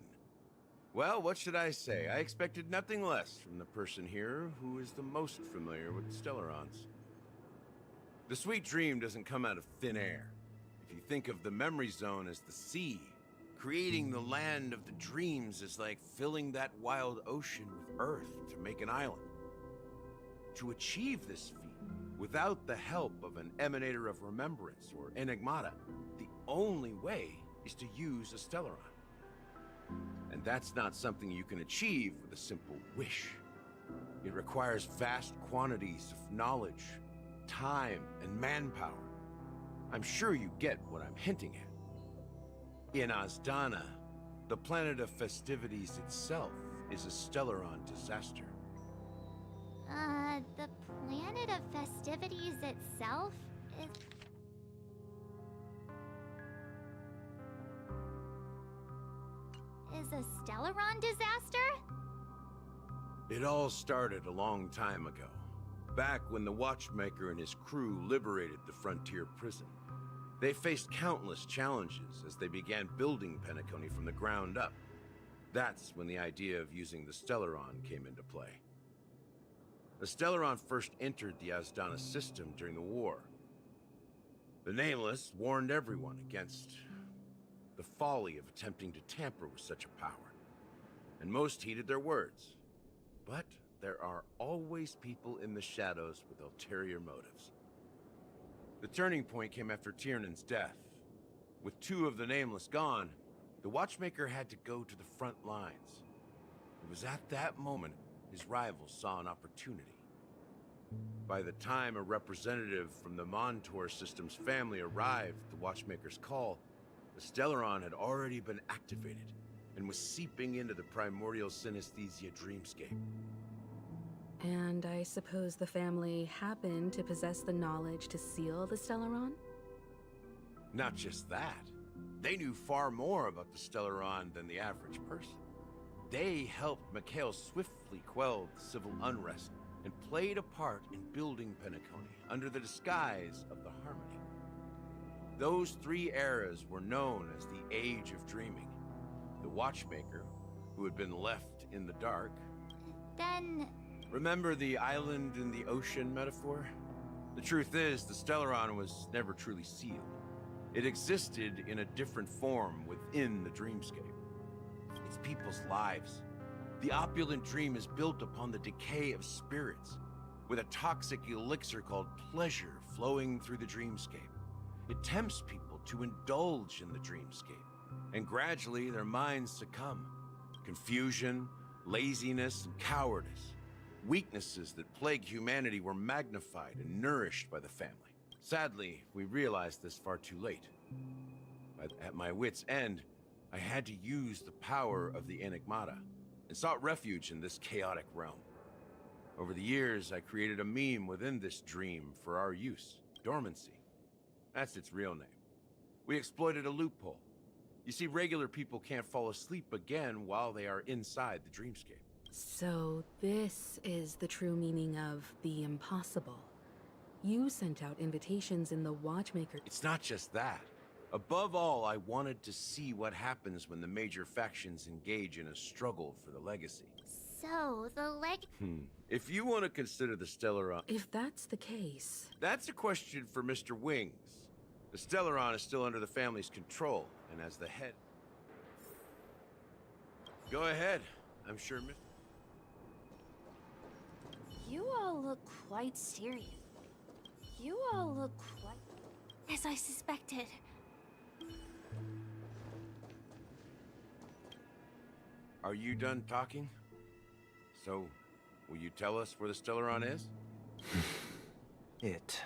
H: Well, what should I say? I expected nothing less from the person here who is the most familiar with Stellarons. The sweet dream doesn't come out of thin air. If you think of the memory zone as the sea, creating the land of the dreams is like filling that wild ocean with earth to make an island. To achieve this feat, without the help of an Emanator of Remembrance or Enigmata, the only way is to use a Stellaron. And that's not something you can achieve with a simple wish. It requires vast quantities of knowledge, time, and manpower. I'm sure you get what I'm hinting at. In Azdana, the planet of festivities itself is a Stellaron disaster.
P: The planet of festivities itself is a Stellaron disaster?
H: It all started a long time ago, back when the Watchmaker and his crew liberated the frontier prison. They faced countless challenges as they began building Penacony from the ground up. That's when the idea of using the Stellaron came into play. The Stellaron first entered the Azdana system during the war. The Nameless warned everyone against the folly of attempting to tamper with such a power, and most heeded their words. But there are always people in the shadows with ulterior motives. The turning point came after Tiernan's death. With two of the Nameless gone, the Watchmaker had to go to the front lines. It was at that moment his rivals saw an opportunity. By the time a representative from the Montour System's family arrived at the Watchmaker's call, the Stellaron had already been activated and was seeping into the primordial synesthesia dreamscape.
V: And I suppose the family happened to possess the knowledge to seal the Stellaron?
H: Not just that. They knew far more about the Stellaron than the average person. They helped Mikhail swiftly quell the civil unrest and played a part in building Penacony under the disguise of the Harmony. Those three eras were known as the Age of Dreaming. The Watchmaker, who had been left in the dark.
P: Then...
H: Remember the island in the ocean metaphor? The truth is, the Stellaron was never truly sealed. It existed in a different form within the dreamscape. It's people's lives. The opulent dream is built upon the decay of spirits, with a toxic elixir called pleasure flowing through the dreamscape. It tempts people to indulge in the dreamscape, and gradually their minds succumb. Confusion, laziness, and cowardice. Weaknesses that plague humanity were magnified and nourished by the family. Sadly, we realized this far too late. At my wit's end, I had to use the power of the Enigmata, and sought refuge in this chaotic realm. Over the years, I created a meme within this dream for our use, Dormancy. That's its real name. We exploited a loophole. You see, regular people can't fall asleep again while they are inside the dreamscape.
V: So this is the true meaning of the impossible. You sent out invitations in the Watchmaker.
H: It's not just that. Above all, I wanted to see what happens when the major factions engage in a struggle for the legacy.
P: So, the
H: If you want to consider the Stellaron...
V: If that's the case...
H: That's a question for Mr. Wings. The Stellaron is still under the family's control, and as the head... Go ahead. I'm sure
C: You all look quite serious. You all look quite...
Q: As I suspected.
H: Are you done talking? So, will you tell us where the Stellaron is?
D: It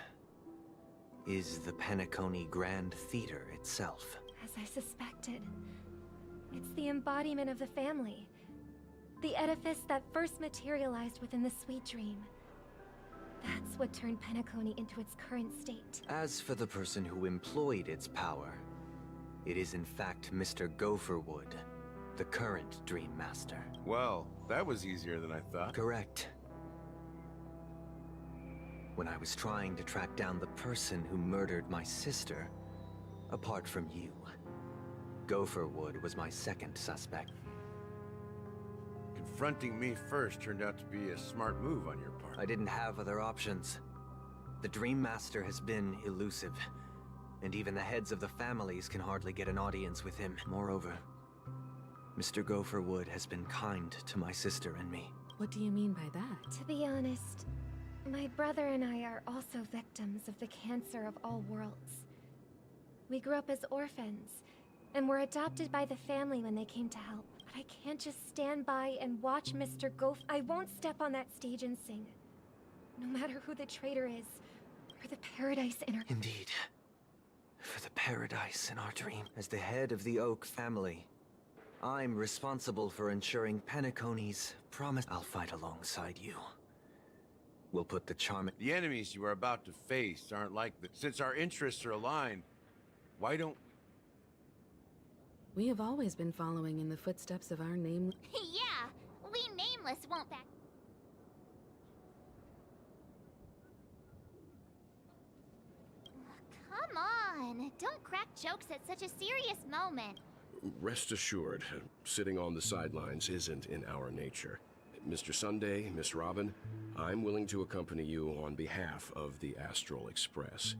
D: is the Penacony Grand Theater itself.
L: As I suspected. It's the embodiment of the family. The edifice that first materialized within the Sweet Dream. That's what turned Penacony into its current state.
D: As for the person who employed its power, it is in fact Mr. Gopherwood, the current Dream Master.
H: Well, that was easier than I thought.
D: Correct. When I was trying to track down the person who murdered my sister, apart from you, Gopherwood was my second suspect.
H: Confronting me first turned out to be a smart move on your part.
D: I didn't have other options. The Dream Master has been elusive,
M: and even the heads of the families can hardly get an audience with him. Moreover, Mr. Gopherwood has been kind to my sister and me.
V: What do you mean by that?
L: To be honest, my brother and I are also victims of the cancer of all worlds. We grew up as orphans, and were adopted by the family when they came to help. But I can't just stand by and watch Mr. I won't step on that stage and sing. No matter who the traitor is, or the paradise in our—
M: Indeed. For the paradise in our dream. As the head of the Oak family, I'm responsible for ensuring Penacony's promise. I'll fight alongside you. We'll put the charm—
N: The enemies you are about to face aren't like that. Since our interests are aligned, why don't
V: We have always been following in the footsteps of our name.
P: Yeah, we Nameless won't back. Come on, don't crack jokes at such a serious moment.
E: Rest assured, sitting on the sidelines isn't in our nature. Mr. Sunday, Miss Robin, I'm willing to accompany you on behalf of the Astral Express.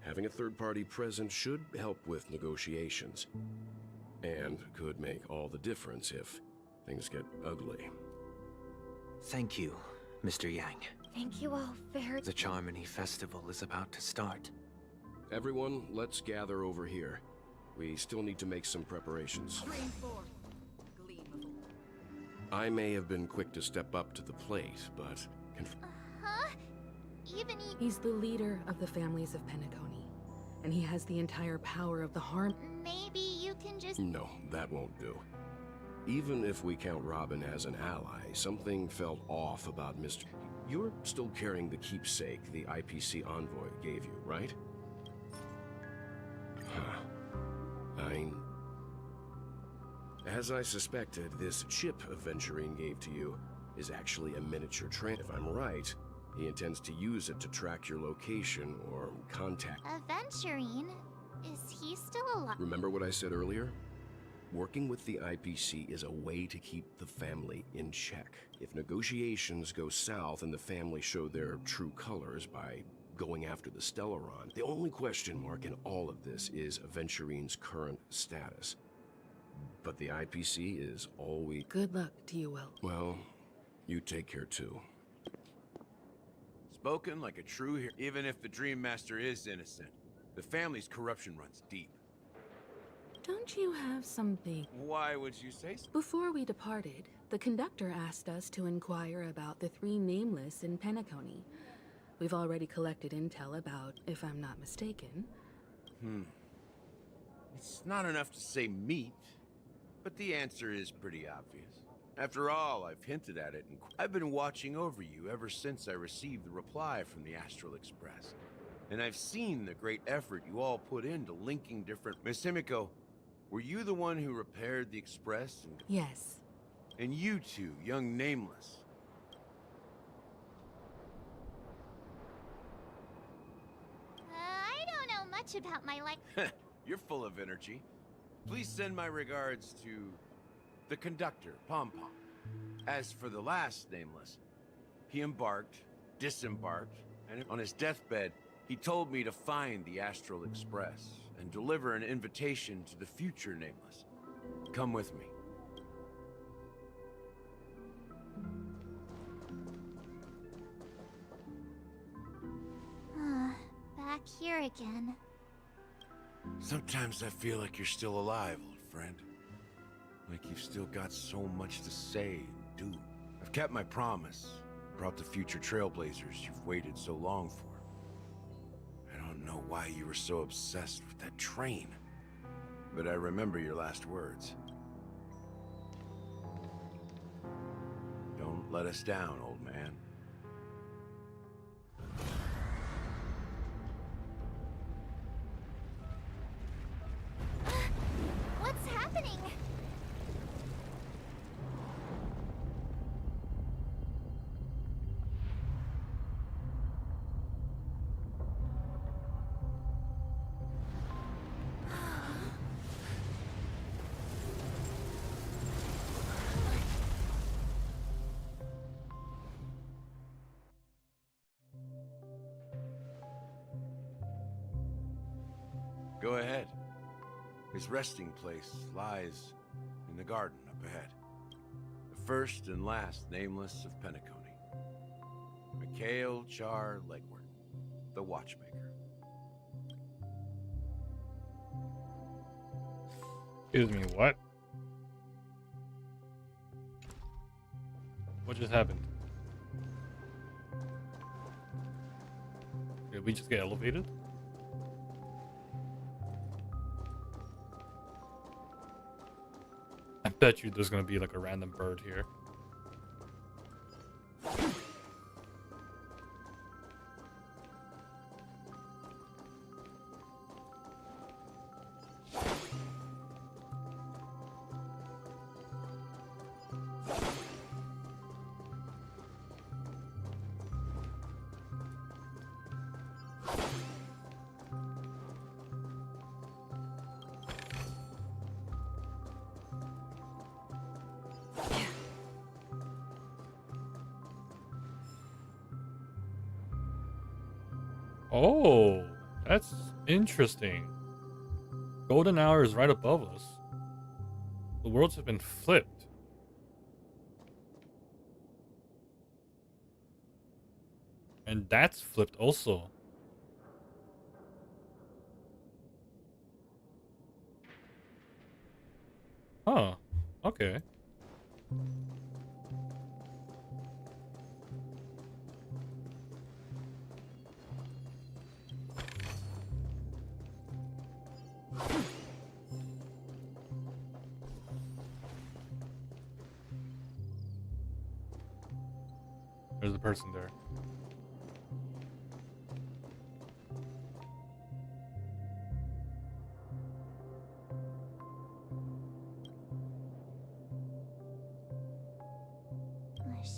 E: Having a third party present should help with negotiations, and could make all the difference if things get ugly.
M: Thank you, Mr. Yang.
L: Thank you all very—
M: The Charmony Festival is about to start.
E: Everyone, let's gather over here. We still need to make some preparations. I may have been quick to step up to the plate, but
P: Huh? Even
V: He's the leader of the families of Penacony, and he has the entire power of the harm.
P: maybe you can just—
E: no, that won't do. Even if we count Robin as an ally, something felt off about Mr. You're still carrying the keepsake the IPC envoy gave you, right? Huh. As I suspected, this chip Aventurine gave to you is actually a miniature train. If I'm right, he intends to use it to track your location or contact.
P: Aventurine? Is he still alive?
E: Remember what I said earlier? Working with the IPC is a way to keep the family in check. If negotiations go south and the family show their true colors by going after the Stellaron, the only question mark in all of this is Aventurine's current status. But the IPC is all we—
V: Good luck to you, Will.
E: Well, you take care too.
N: spoken like a true hero? Even if the Dream Master is innocent, the family's corruption runs deep.
V: Don't you have something?
N: Why would you say so?
V: Before we departed, the conductor asked us to inquire about the three Nameless in Penacony. We've already collected intel about, if I'm not mistaken.
N: It's not enough to say meat, but the answer is pretty obvious. After all, I've hinted at it, and I've been watching over you ever since I received the reply from the Astral Express. And I've seen the great effort you all put into linking different— Miss Himiko, were you the one who repaired the Express?
V: Yes.
N: And you two, young Nameless.
P: I don't know much about my life.
N: You're full of energy. Please send my regards to the conductor, Pom Pom. As for the last Nameless, he embarked, disembarked, and on his deathbed, he told me to find the Astral Express and deliver an invitation to the future Nameless. Come with me.
P: Back here again.
N: Sometimes I feel like you're still alive, old friend. Like you've still got so much to say and do. I've kept my promise, brought the future trailblazers you've waited so long for. I don't know why you were so obsessed with that train, but I remember your last words. Don't let us down, old man.
P: What's happening?
N: Go ahead. His resting place lies in the garden up ahead. The first and last nameless of Penacony. Mikhail Char Legward, the Watchmaker.
A: Excuse me, what? What just happened? Did we just get elevated? I bet you there's gonna be like a random bird here. Oh, that's interesting. Golden hour is right above us. The worlds have been flipped. And that's flipped also. Huh. Okay. There's a person there.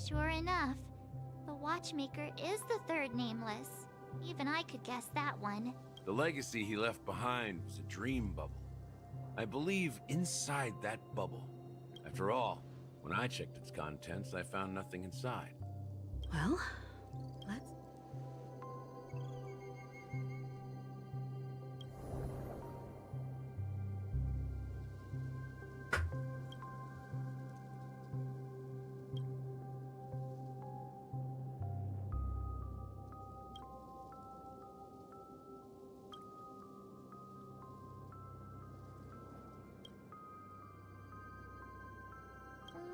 P: Sure enough, the Watchmaker is the third nameless. Even I could guess that one.
N: The legacy he left behind was a dream bubble. I believe inside that bubble. After all, when I checked its contents, I found nothing inside.
V: Well, let's...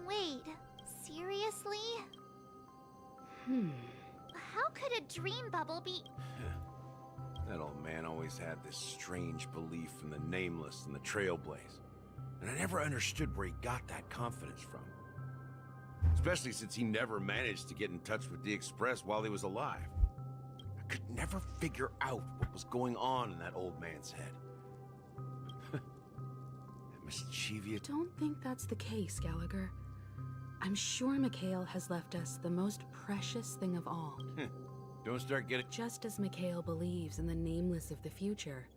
P: Wait, seriously? How could a dream bubble be...
N: That old man always had this strange belief in the nameless and the trailblaze. And I never understood where he got that confidence from. Especially since he never managed to get in touch with the Express while he was alive. I could never figure out what was going on in that old man's head. That mischievous...
V: Don't think that's the case, Gallagher. I'm sure Mikhail has left us the most precious thing of all.
N: Don't start getting...
V: Just as Mikhail believes in the nameless of the future,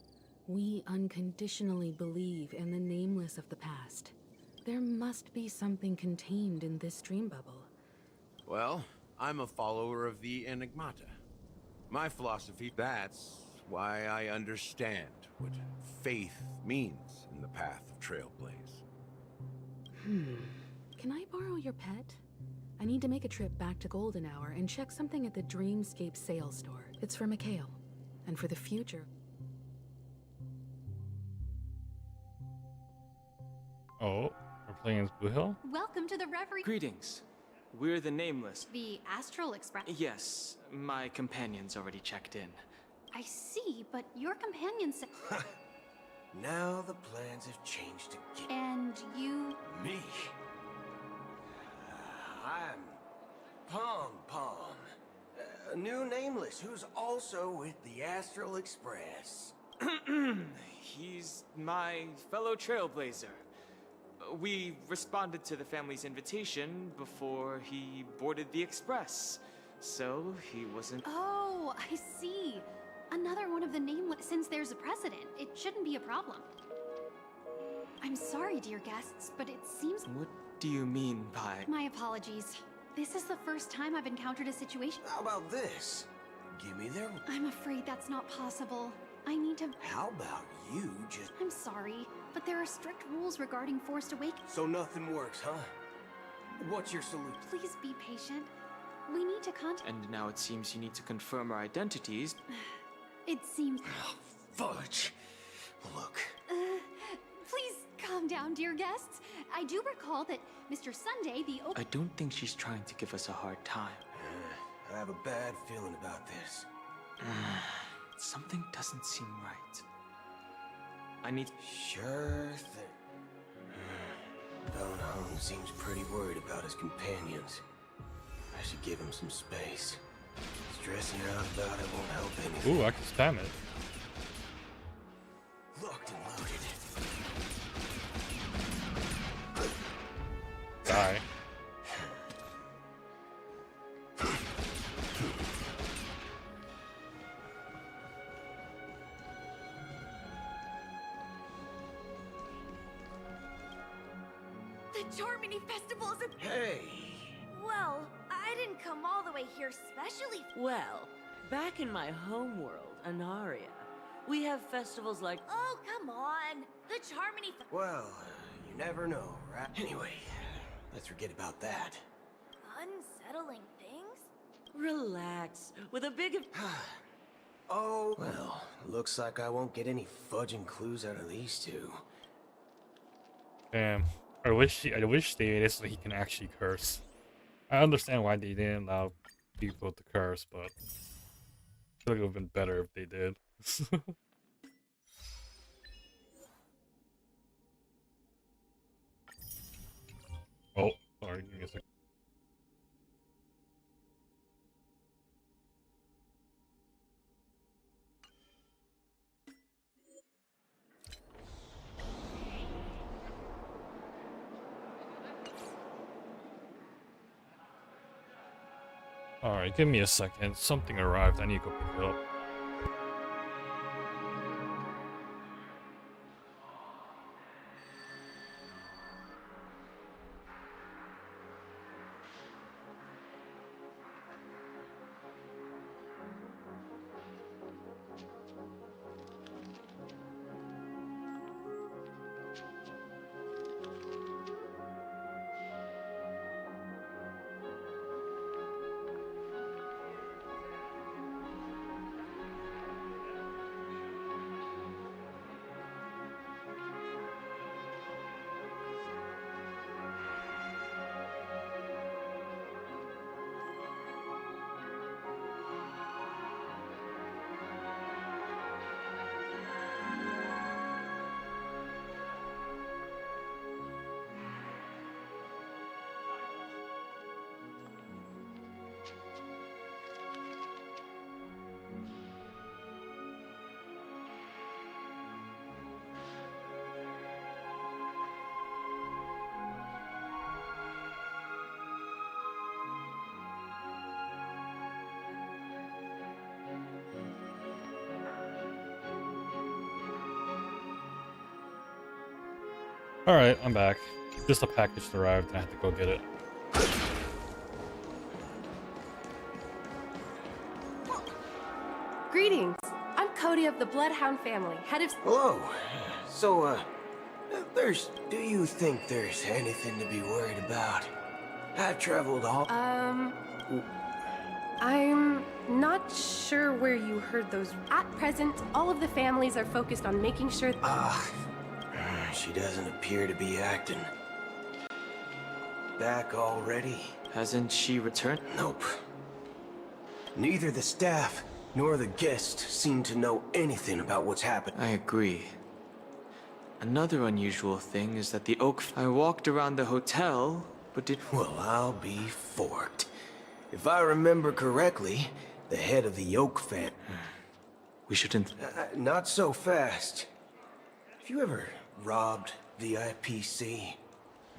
V: we unconditionally believe in the nameless of the past. There must be something contained in this dream bubble.
N: Well, I'm a follower of the Enigmata. My philosophy, that's why I understand what faith means in the path of Trailblaze.
V: Can I borrow your pet? I need to make a trip back to Golden Hour and check something at the Dreamscape sales store. It's for Mikhail, and for the future.
A: Oh, we're playing as Blue Hill?
I: Welcome to the Reverie.
K: Greetings. We're the Nameless.
I: The Astral Express.
K: Yes, my companion's already checked in.
I: I see, but your companion said.
H: Now the plans have changed again.
I: And you.
H: Me? I'm Pom Pom, a new nameless who's also with the Astral Express.
K: He's my fellow trailblazer. We responded to the family's invitation before he boarded the express, so he wasn't...
I: Oh, I see. Another one of the nameless. Since there's a precedent, it shouldn't be a problem. I'm sorry, dear guests, but it seems...
K: What do you mean by...
I: My apologies. This is the first time I've encountered a situation...
H: How about this? Give me their...
I: I'm afraid that's not possible. I need to...
H: How about You just...
I: I'm sorry, but there are strict rules regarding forced awakening.
H: So nothing works, huh? What's your solution?
I: Please be patient. We need to contact...
K: And now it seems you need to confirm our identities.
I: It seems...
H: Fudge. Look.
I: Please calm down, dear guests. I do recall that Mr. Sunday, the...
K: I don't think she's trying to give us a hard time.
H: I have a bad feeling about this.
K: Something doesn't seem right. I need...
H: Sure thing. Don Hung seems pretty worried about his companions. I should give him some space. Stressing out about it won't help anything.
A: Ooh, I can spam it.
H: Locked and loaded.
A: Die.
C: The Charmony Festival is a...
H: Hey!
C: Well, I didn't come all the way here specially...
O: Well, back in my homeworld, Anaria, we have festivals like...
C: Oh, come on! The Charmony...
H: Well, you never know, right? Anyway, let's forget about that.
C: Unsettling things?
O: Relax. With a big...
H: Oh... Well, looks like I won't get any fudging clues out of these two.
A: Damn. I wish they made it so he can actually curse. I understand why they didn't allow people to curse, but I feel like it would have been better if they did. Oh, sorry, give me a second. Alright, give me a second. Something arrived. I need to go pick it up. Alright, I'm back. Just a package arrived and I had to go get it.
B: Greetings. I'm Cody of the Bloodhound family, head of...
H: Hello. So, do you think there's anything to be worried about? I've traveled all...
B: I'm not sure where you heard those. At present, all of the families are focused on making sure...
H: She doesn't appear to be acting. Back already?
K: Hasn't she returned?
H: Nope. Neither the staff nor the guests seem to know anything about what's happened.
K: I agree. Another unusual thing is that the Oak... I walked around the hotel, but did...
H: Well, I'll be forked. If I remember correctly, the head of the Oak family...
K: We shouldn't...
H: not so fast. Have you ever robbed the IPC,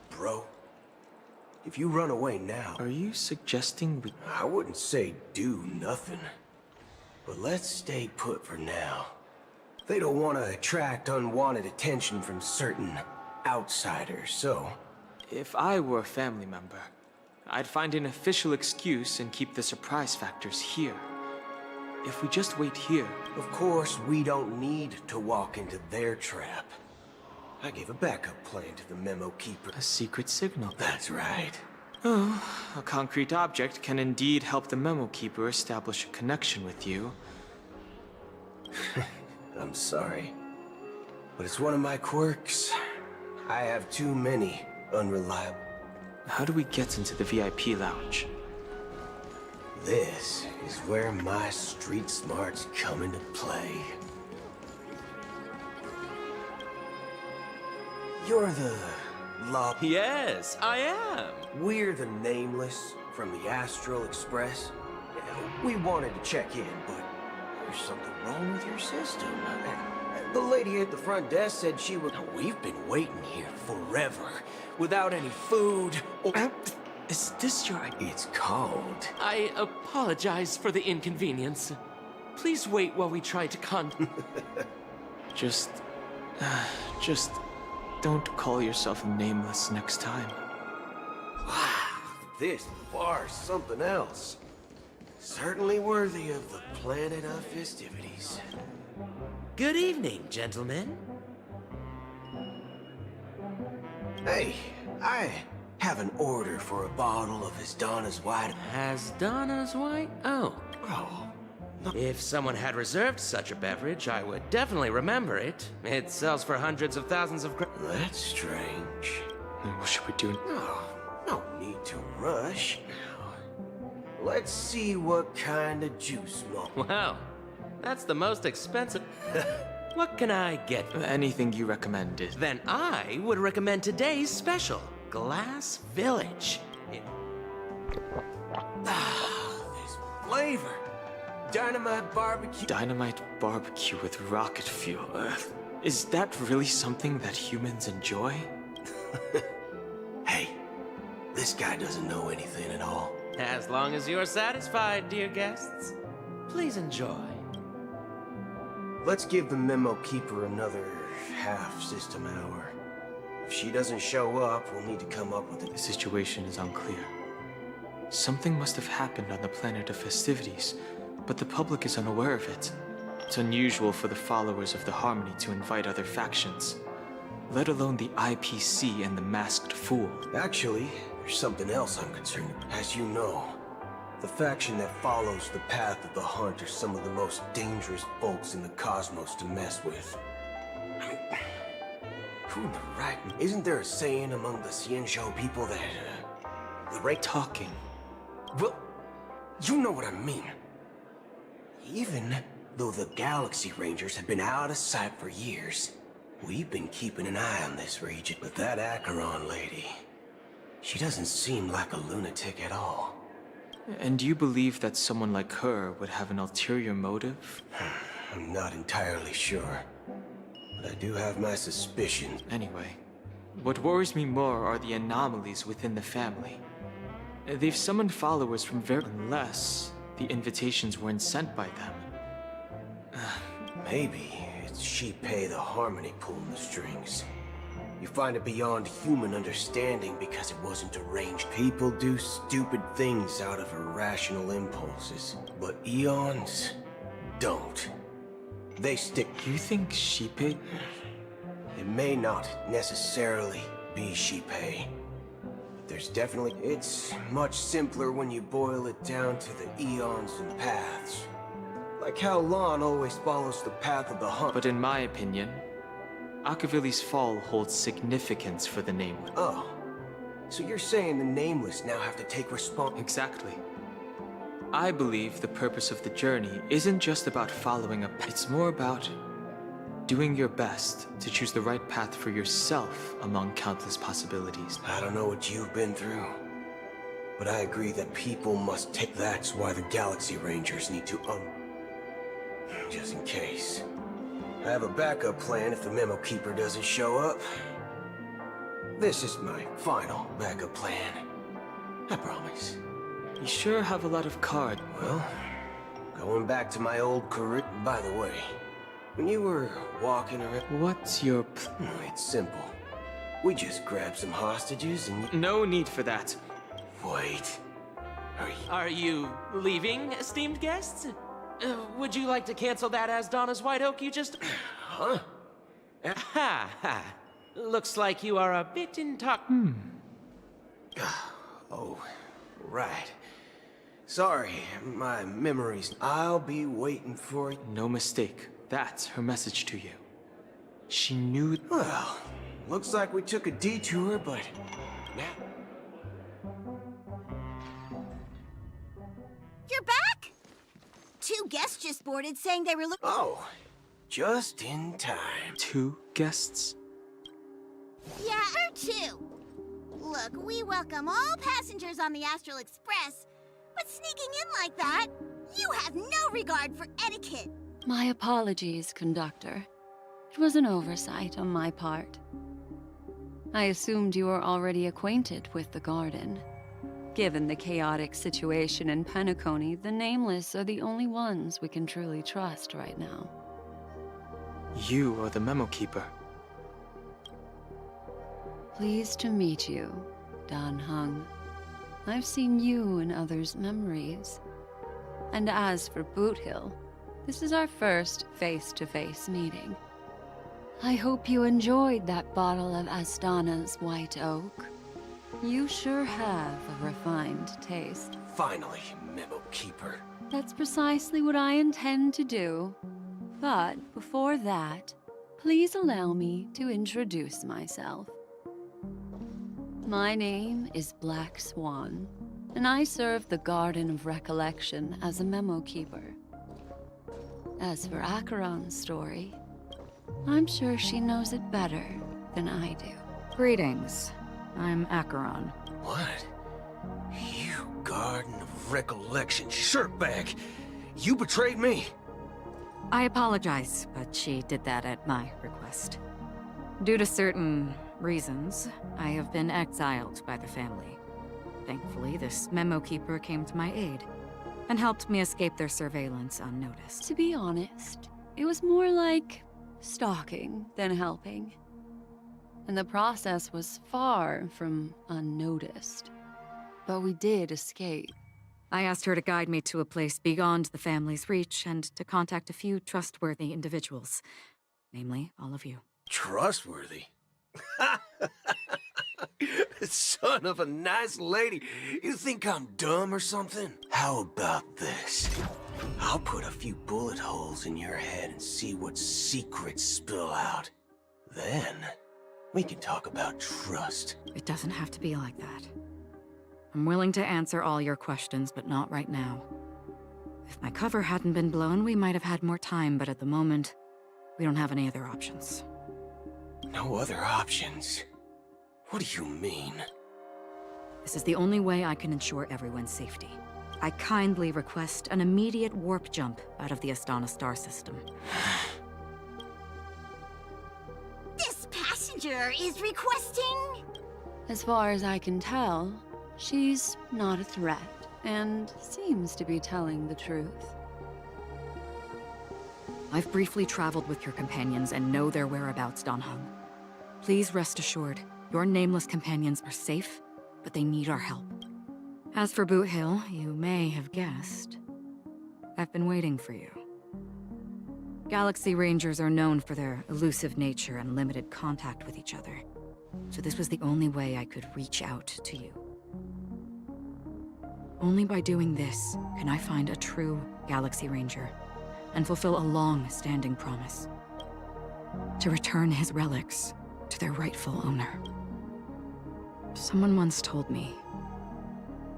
H: bro? If you run away now...
K: Are you suggesting we...
H: I wouldn't say do nothing. But let's stay put for now. They don't want to attract unwanted attention from certain outsiders, so...
K: If I were a family member, I'd find an official excuse and keep the surprise factors here. if we just wait here...
H: Of course, we don't need to walk into their trap. I gave a backup plan to the memo keeper.
K: A secret signal.
H: That's right.
K: Oh, a concrete object can indeed help the memo keeper establish a connection with you.
H: I'm sorry, but it's one of my quirks. I have too many unreliable...
K: How do we get into the VIP lounge?
H: This is where my street smarts come into play. You're the law...
G: Yes, I am.
H: We're the Nameless from the Astral Express. We wanted to check in, but there's something wrong with your system. The lady at the front desk said she would... We've been waiting here forever, without any food or...
K: Is this your...
H: It's called...
G: I apologize for the inconvenience. Please wait while we try to
K: Just don't call yourself Nameless next time.
H: Wow, this bar's something else. Certainly worthy of the planet of festivities.
G: Good evening, gentlemen.
H: Hey, I have an order for a bottle of Hasdana's White.
G: Hasdana's White? Oh.
H: Oh.
G: If someone had reserved such a beverage, I would definitely remember it. It sells for hundreds of thousands of...
H: That's strange.
K: What should we do?
H: No need to rush. Let's see what kind of juice, Mom.
G: Wow, that's the most expensive... What can I get?
K: Anything you recommended.
G: Then I would recommend today's special, Glass Village.
H: This flavor. Dynamite barbecue.
K: Dynamite barbecue with rocket fuel. Is that really something that humans enjoy?
H: Hey, this guy doesn't know anything at all.
G: As long as you're satisfied, dear guests, please enjoy.
H: Let's give the memo keeper another half-system hour. If she doesn't show up, we'll need to come up with it.
K: The situation is unclear. Something must have happened on the planet of festivities, but the public is unaware of it. It's unusual for the followers of the Harmony to invite other factions, let alone the IPC and the Masked Fool.
H: Actually, there's something else I'm concerned about. As you know, the faction that follows the path of the Hunt are some of the most dangerous folks in the cosmos to mess with. I mean, who in the right... Isn't there a saying among the Xianzhou people that, the right...
K: Talking.
H: Well, you know what I mean. Even though the Galaxy Rangers have been out of sight for years, we've been keeping an eye on this region. But that Acheron lady, she doesn't seem like a lunatic at all.
K: And you believe that someone like her would have an ulterior motive?
H: I'm not entirely sure, but I do have my suspicions.
K: Anyway, what worries me more are the anomalies within the family. They've summoned followers from unless the invitations weren't sent by them.
H: Maybe it's Shipei the Harmony pulling the strings. You find it beyond human understanding because it wasn't arranged. People do stupid things out of irrational impulses, but Eons don't. They stick.
K: You think Shipei?
H: It may not necessarily be Shipei. There's definitely... It's much simpler when you boil it down to the eons and paths. Like how Lon always follows the path of the Hunt.
K: But in my opinion, Akavili's fall holds significance for the Nameless.
H: Oh. So you're saying the Nameless now have to take responsibility?
K: Exactly. I believe the purpose of the journey isn't just about following a path. It's more about doing your best to choose the right path for yourself among countless possibilities.
H: I don't know what you've been through, but I agree that people must take... That's why the Galaxy Rangers need to just in case. I have a backup plan if the Memo Keeper doesn't show up. This is my final backup plan. I promise.
K: You sure have a lot of cards.
H: Well, going back to my old career... By the way, when you were walking around...
K: What's your...
H: It's simple. We just grab some hostages and...
K: No need for that.
H: Wait.
G: Are you leaving, esteemed guests? Would you like to cancel that as Donna's White Oak you just...
H: Huh?
G: Ha ha. Looks like you are a bit
H: Oh, right. Sorry, my memories. I'll be waiting for you.
K: No mistake. That's her message to you. She knew...
H: Well, looks like we took a detour, but now...
F: You're back? 2 guests just boarded saying they were looking...
H: Oh, just in time.
K: 2 guests?
F: Yeah, or 2. Look, we welcome all passengers on the Astral Express, but sneaking in like that, you have no regard for etiquette.
T: My apologies, conductor. It was an oversight on my part. I assumed you were already acquainted with the garden. Given the chaotic situation in Penacony, the Nameless are the only ones we can truly trust right now.
K: You are the Memo Keeper.
T: Pleased to meet you, Dan Hung. I've seen you in others' memories. And as for Boot Hill, this is our first face-to-face meeting. I hope you enjoyed that bottle of Astana's White Oak. You sure have a refined taste.
H: Finally, Memo Keeper.
T: That's precisely what I intend to do. But before that, please allow me to introduce myself. My name is Black Swan, and I serve the Garden of Recollection as a Memo Keeper. As for Acheron's story, I'm sure she knows it better than I do.
U: Greetings. I'm Acheron.
H: What? You Garden of Recollection shirtbag! You betrayed me!
U: I apologize, but she did that at my request. Due to certain reasons, I have been exiled by the family. Thankfully, this Memo Keeper came to my aid and helped me escape their surveillance unnoticed.
T: To be honest, it was more like stalking than helping. And the process was far from unnoticed. But we did escape.
U: I asked her to guide me to a place beyond the family's reach and to contact a few trustworthy individuals. Namely, all of you.
H: Trustworthy? Son of a nice lady. You think I'm dumb or something? How about this? I'll put a few bullet holes in your head and see what secrets spill out. Then, we can talk about trust.
U: It doesn't have to be like that. I'm willing to answer all your questions, but not right now. If my cover hadn't been blown, we might have had more time, but at the moment, we don't have any other options.
H: No other options? What do you mean?
U: This is the only way I can ensure everyone's safety. I kindly request an immediate warp jump out of the Astana star system.
F: This passenger is requesting...
T: As far as I can tell, she's not a threat, and seems to be telling the truth.
U: I've briefly traveled with your companions and know their whereabouts, Dan Hung. Please rest assured, your nameless companions are safe, but they need our help. As for Boot Hill, you may have guessed, I've been waiting for you. Galaxy Rangers are known for their elusive nature and limited contact with each other, so this was the only way I could reach out to you. Only by doing this can I find a true Galaxy Ranger and fulfill a long-standing promise. To return his relics to their rightful owner. Someone once told me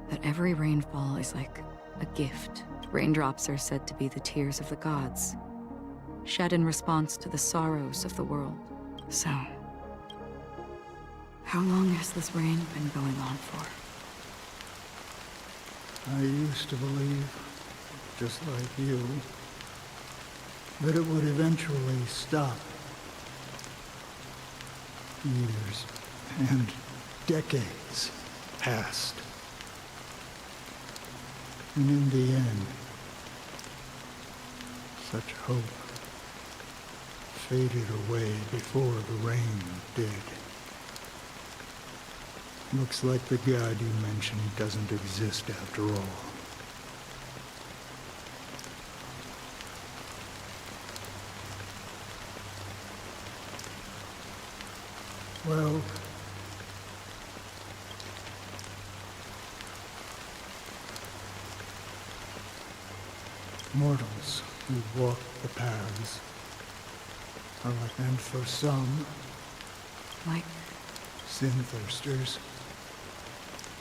U: that every rainfall is like a gift. Raindrops are said to be the tears of the gods, shed in response to the sorrows of the world. So, how long has this rain been going on for?
X: I used to believe, just like you, that it would eventually stop. Years and decades passed. And in the end, such hope faded away before the rain did. Looks like the god you mentioned doesn't exist after all. Well, mortals who walk the paths are like, and for some,
U: like
X: sin-thirsters,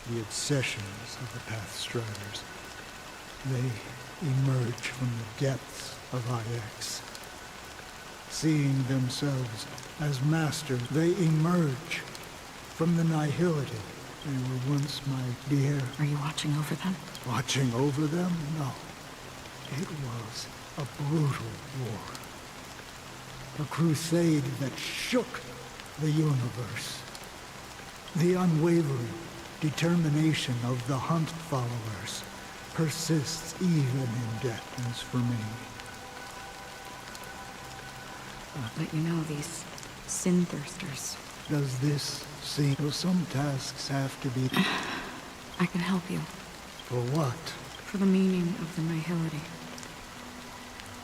X: the obsessions of the Pathstriders. They emerge from the depths of IX. Seeing themselves as masters, they emerge from the nihility they were once my dear.
U: Are you watching over them?
X: Watching over them? No. It was a brutal war. A crusade that shook the universe. The unwavering determination of the Hunt followers persists even in death, as for me.
U: But you know, these sin-thirsters.
X: Does this seem... Well, some tasks have to be...
U: I can help you.
X: For what?
U: For the meaning of the nihility.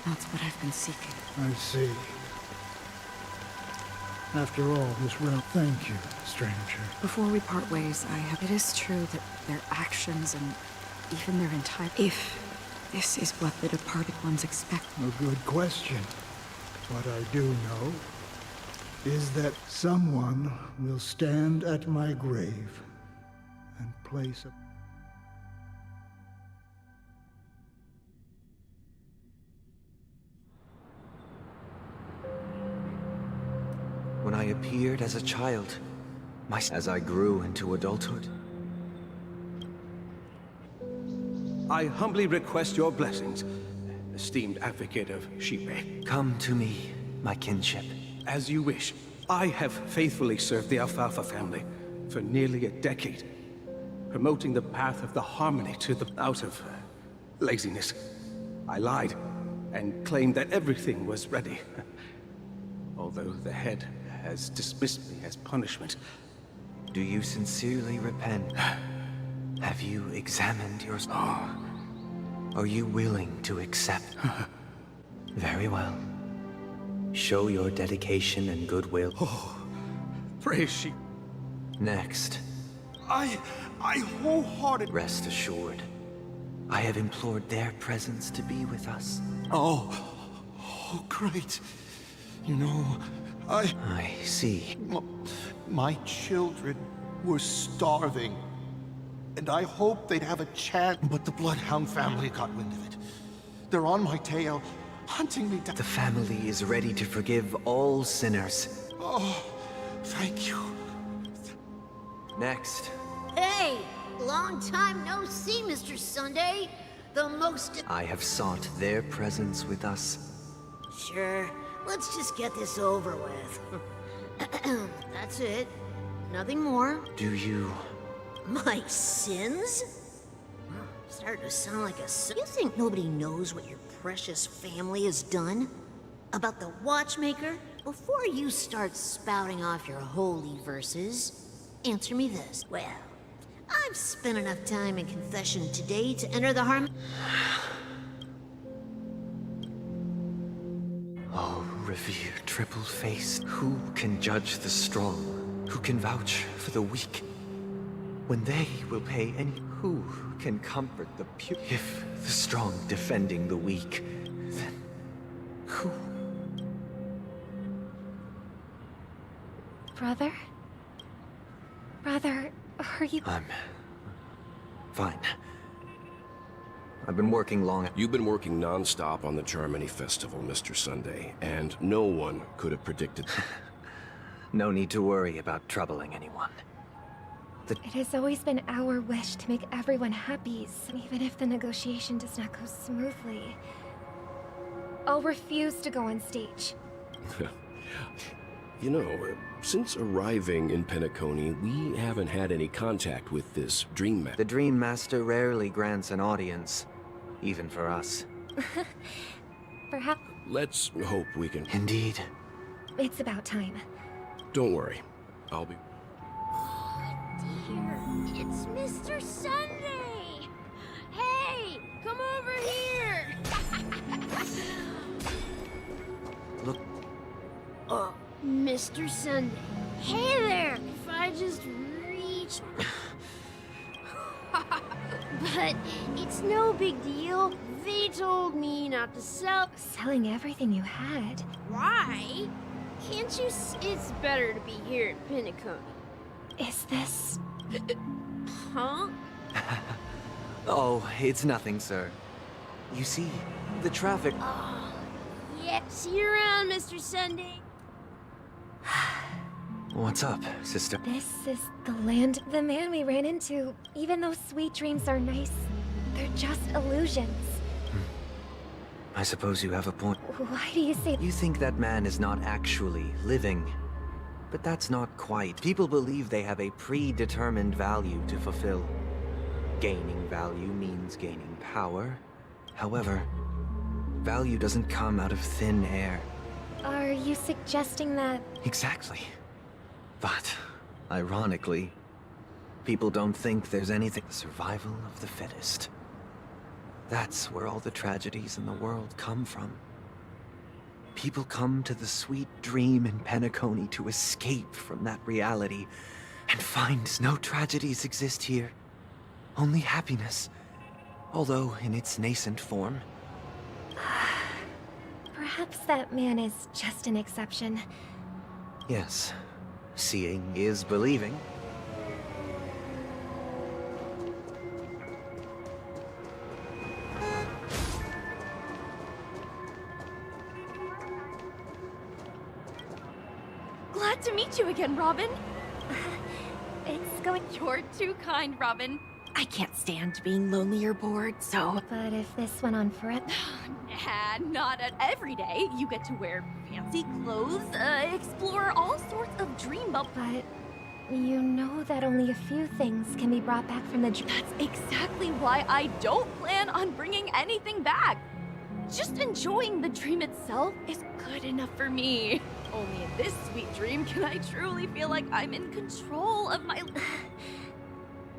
U: That's what I've been seeking.
X: I see. After all, this realm... Thank you, stranger.
U: Before we part ways, It is true that their actions and even their entire... If this is what the departed ones expect...
X: A good question. What I do know is that someone will stand at my grave and place a...
M: When I appeared as a child, as I grew into adulthood.
H: I humbly request your blessings, esteemed advocate of Shipe.
M: Come to me, my kinship.
H: As you wish. I have faithfully served the Alfalfa family for nearly a decade, promoting the path of the harmony to the out of laziness. I lied and claimed that everything was ready. Although the head has dismissed me as punishment.
M: Do you sincerely repent? Have you examined your... Are you willing to accept? Very well. Show your dedication and goodwill.
H: Oh, praise she...
M: Next.
H: I wholeheartedly...
M: Rest assured. I have implored their presence to be with us.
H: Oh, great. You know, I
M: see.
J: My children were starving, and I hoped they'd have a chance, but the Bloodhound family got wind of it. They're on my tail, hunting me down.
M: The family is ready to forgive all sinners.
J: Oh, thank you.
M: Next.
R: Hey, long time no see, Mr. Sunday. The most...
M: I have sought their presence with us.
R: Sure, let's just get this over with. That's it. Nothing more.
M: Do you...
R: My sins? Starting to sound like a sin. You think nobody knows what your precious family has done? About the Watchmaker? Before you start spouting off your holy verses, answer me this. Well, I've spent enough time in confession today to enter the harm...
M: Oh, revered triple-faced, who can judge the strong? Who can vouch for the weak? When they will pay any... Who can comfort the pure? If the strong defending the weak, then who?
L: Brother? Brother, are you...
M: I'm... fine. I've been working long...
E: You've been working non-stop on the Germany Festival, Mr. Sunday, and no one could have predicted...
M: No need to worry about troubling anyone.
L: It has always been our wish to make everyone happy, so even if the negotiation does not go smoothly. I'll refuse to go on stage.
E: You know, since arriving in Penacony, we haven't had any contact with this Dream Master.
M: The Dream Master rarely grants an audience, even for us.
L: Perhaps...
E: Let's hope we can...
M: Indeed.
L: It's about time.
E: Don't worry. I'll be...
F: Dear, it's Mr. Sunday! Hey, come over here!
M: Look...
F: Mr. Sunday,
D: Hey there! If I just reach... But it's no big deal. They told me not to sell...
L: Selling everything you had.
D: Why? Can't you it's better to be here at Penacony.
L: Is this...
D: Huh?
M: Oh, it's nothing, sir. You see, the traffic...
D: Oh, yeah. See you around, Mr. Sunday.
M: What's up, sister?
L: This is the land the man we ran into. Even though sweet dreams are nice, they're just illusions.
M: I suppose you have a point.
L: Why do you say...
M: You think that man is not actually living. But that's not quite. People believe they have a predetermined value to fulfill. Gaining value means gaining power. However, value doesn't come out of thin air.
L: Are you suggesting that...
M: Exactly. But, ironically, people don't think there's anything... Survival of the fittest. That's where all the tragedies in the world come from. People come to the sweet dream in Penacony to escape from that reality, and find no tragedies exist here. Only happiness, although in its nascent form.
L: Perhaps that man is just an exception.
M: Yes, seeing is believing.
Q: Glad to meet you again, Robin.
L: It's going...
Q: You're too kind, Robin. I can't stand being lonely or bored, so...
L: But if this went on forever...
Q: Nah, not every day. You get to wear fancy clothes, explore all sorts of dream bubbles.
L: But you know that only a few things can be brought back from the dream.
Q: That's exactly why I don't plan on bringing anything back. Just enjoying the dream itself is good enough for me. Only in this sweet dream can I truly feel like I'm in control of my...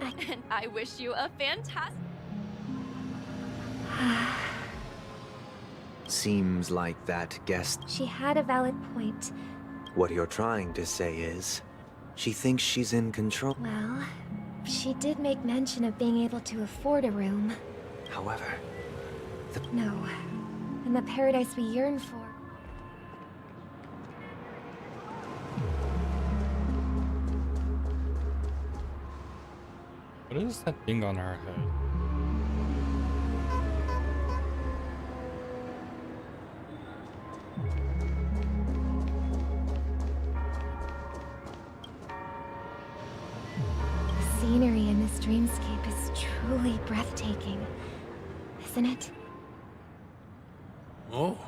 Q: And I wish you a fantastic...
M: Seems like that guest...
L: She had a valid point.
M: What you're trying to say is, she thinks she's in control.
L: Well, she did make mention of being able to afford a room.
M: However...
L: No. In the paradise we yearn for.
A: What is that thing on her head?
L: The scenery in this dreamscape is truly breathtaking, isn't it?
N: Oh,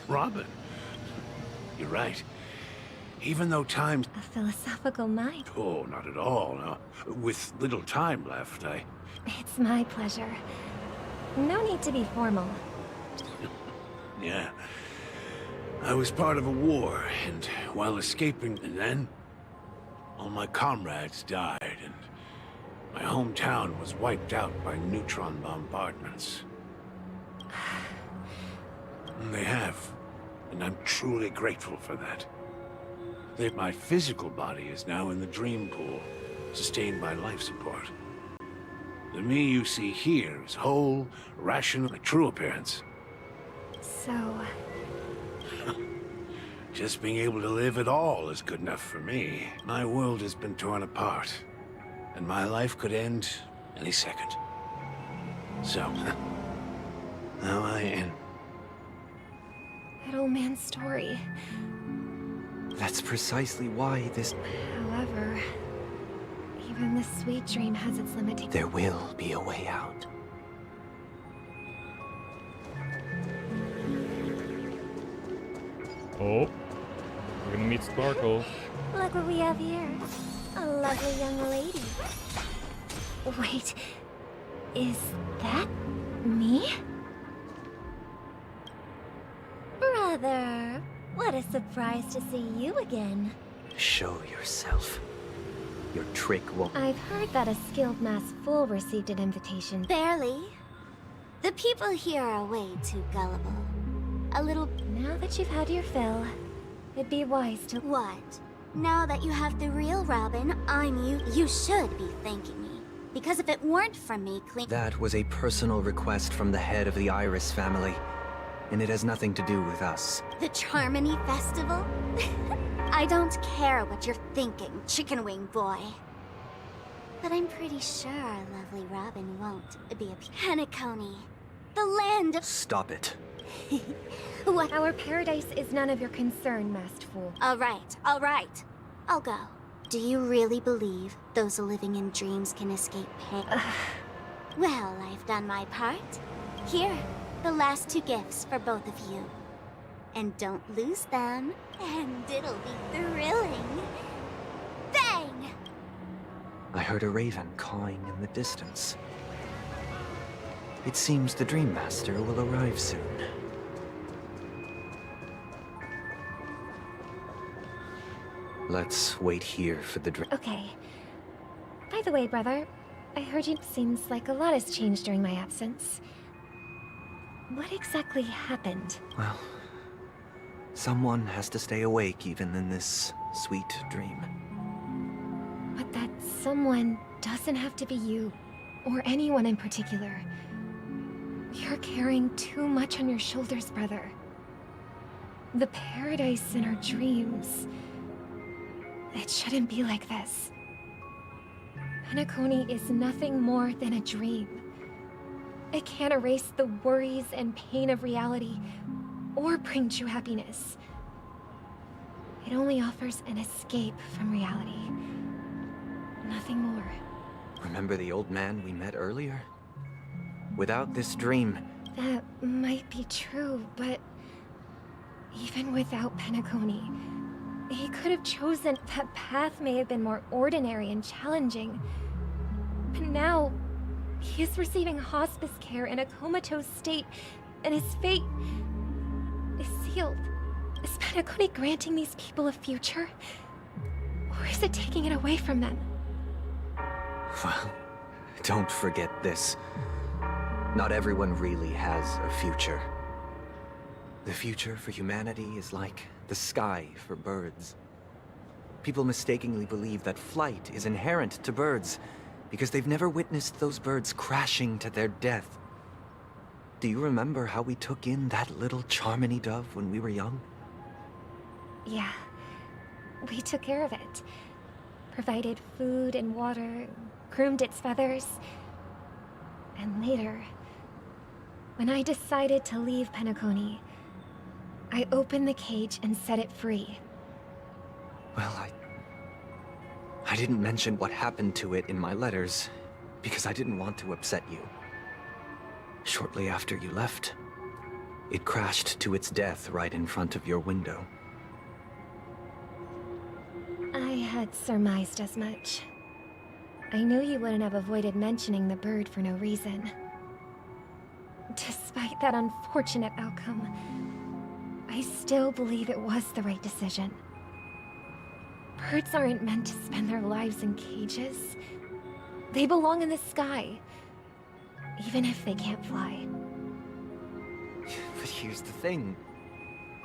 N: Robin. You're right. Even though time's...
L: A philosophical mind.
N: Oh, not at all, no. With little time left,
L: It's my pleasure. No need to be formal.
N: Yeah. I was part of a war, and while escaping, and then... all my comrades died, and my hometown was wiped out by neutron bombardments. And they have, and I'm truly grateful for that. My physical body is now in the dream pool, sustained by life support. The me you see here is whole, rational, my true appearance.
L: So...
N: Just being able to live at all is good enough for me. My world has been torn apart, and my life could end any second. So, now I am.
L: That old man's story.
M: That's precisely why this...
L: However, even the sweet dream has its limitations.
M: There will be a way out.
A: Oh, we're gonna meet Sparkle.
L: Look what we have here. A lovely young lady. Wait, is that me? Brother, what a surprise to see you again.
M: Show yourself. Your trick won't...
L: I've heard that a skilled mass fool received an invitation.
F: Barely. The people here are way too gullible. A little...
L: Now that you've had your fill, it'd be wise to...
F: What? Now that you have the real Robin, I'm you. You should be thanking me. Because if it weren't for me
M: That was a personal request from the head of the Iris family, and it has nothing to do with us.
F: The Charmony Festival? I don't care what you're thinking, chicken wing boy. But I'm pretty sure our lovely Robin won't be a Penacony. The land of—
M: Stop it.
F: What?
L: Our paradise is none of your concern, masked fool.
F: All right. I'll go. Do you really believe those living in dreams can escape pain? Well, I've done my part. Here, the last 2 gifts for both of you. And don't lose them, and it'll be thrilling. Bang!
M: I heard a raven cawing in the distance. It seems the Dream Master will arrive soon. Let's wait here for the
L: Okay. By the way, brother, I heard you. Seems like a lot has changed during my absence. What exactly happened?
M: Well, someone has to stay awake even in this sweet dream.
L: But that someone doesn't have to be you, or anyone in particular. You're carrying too much on your shoulders, brother. The paradise in our dreams. It shouldn't be like this. Penacony is nothing more than a dream. It can't erase the worries and pain of reality, or bring true happiness. It only offers an escape from reality. Nothing more.
M: Remember the old man we met earlier? Without this dream...
L: That might be true, but... even without Penacony, he could have chosen. That path may have been more ordinary and challenging. But now, he is receiving hospice care in a comatose state, and his fate is sealed. Is Penacony granting these people a future? Or is it taking it away from them?
M: Well, don't forget this. Not everyone really has a future. The future for humanity is like the sky for birds. People mistakenly believe that flight is inherent to birds because they've never witnessed those birds crashing to their death. Do you remember how we took in that little Charmony dove when we were young?
L: Yeah. We took care of it. Provided food and water, groomed its feathers. And later, when I decided to leave Penacony, I opened the cage and set it free.
M: Well, I didn't mention what happened to it in my letters, because I didn't want to upset you. Shortly after you left, it crashed to its death right in front of your window.
L: I had surmised as much. I knew you wouldn't have avoided mentioning the bird for no reason. Despite that unfortunate outcome, I still believe it was the right decision. Birds aren't meant to spend their lives in cages. They belong in the sky, even if they can't fly.
M: But here's the thing.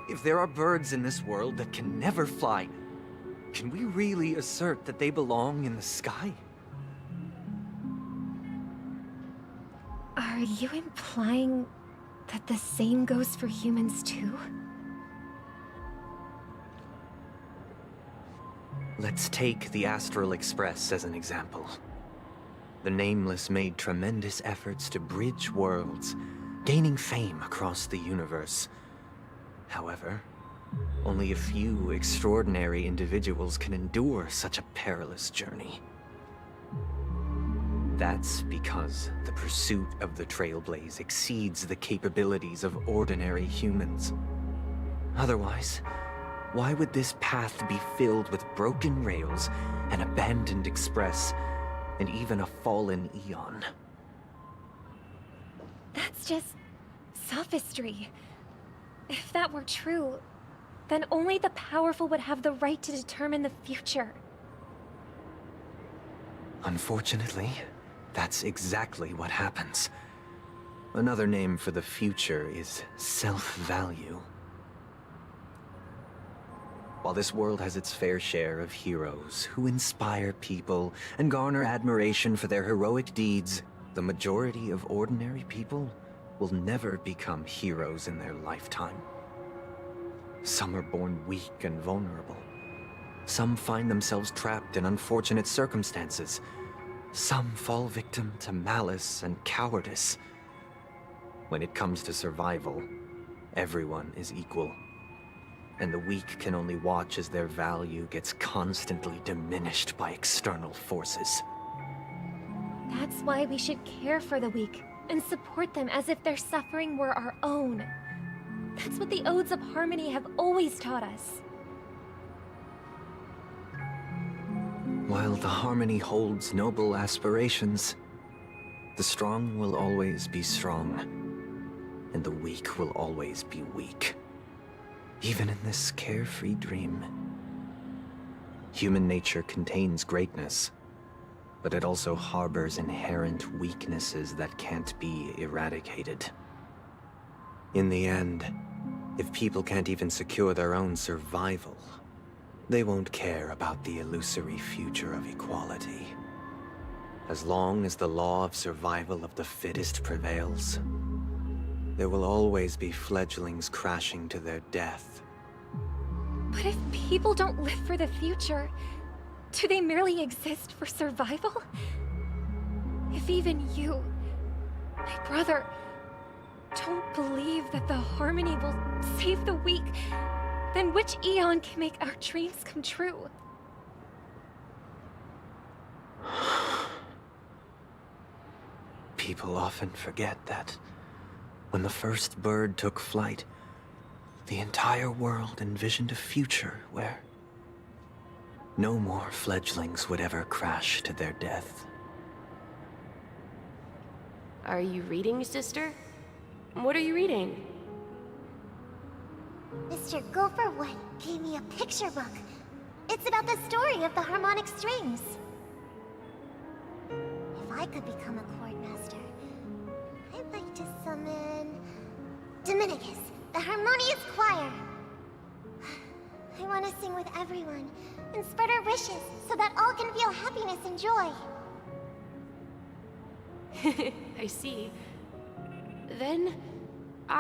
M: If there are birds in this world that can never fly, can we really assert that they belong in the sky?
L: Are you implying that the same goes for humans too?
M: Let's take the Astral Express as an example. The Nameless made tremendous efforts to bridge worlds, gaining fame across the universe. However, only a few extraordinary individuals can endure such a perilous journey. That's because the pursuit of the Trailblaze exceeds the capabilities of ordinary humans. Otherwise, why would this path be filled with broken rails, an abandoned express, and even a fallen Eon?
L: That's just sophistry. If that were true, then only the powerful would have the right to determine the future.
M: Unfortunately, that's exactly what happens. Another name for the future is self-value. While this world has its fair share of heroes who inspire people and garner admiration for their heroic deeds, the majority of ordinary people will never become heroes in their lifetime. Some are born weak and vulnerable. Some find themselves trapped in unfortunate circumstances. Some fall victim to malice and cowardice. When it comes to survival, everyone is equal. And the weak can only watch as their value gets constantly diminished by external forces.
L: That's why we should care for the weak and support them as if their suffering were our own. That's what the Odes of Harmony have always taught us.
M: While the Harmony holds noble aspirations, the strong will always be strong, and the weak will always be weak. Even in this carefree dream. Human nature contains greatness, but it also harbors inherent weaknesses that can't be eradicated. In the end, if people can't even secure their own survival, they won't care about the illusory future of equality. As long as the law of survival of the fittest prevails, there will always be fledglings crashing to their death.
L: But if people don't live for the future, do they merely exist for survival? If even you, my brother, don't believe that the Harmony will save the weak, then which Eon can make our dreams come true?
M: People often forget that when the first bird took flight, the entire world envisioned a future where no more fledglings would ever crash to their death.
B: Are you reading, sister? What are you reading?
F: Mr. Gopherwood gave me a picture book. It's about the story of the harmonic strings. If I could become a chord master, I'd like to summon Dominicus, the harmonious choir. I want to sing with everyone and spread our wishes so that all can feel happiness and joy.
B: I see. Then,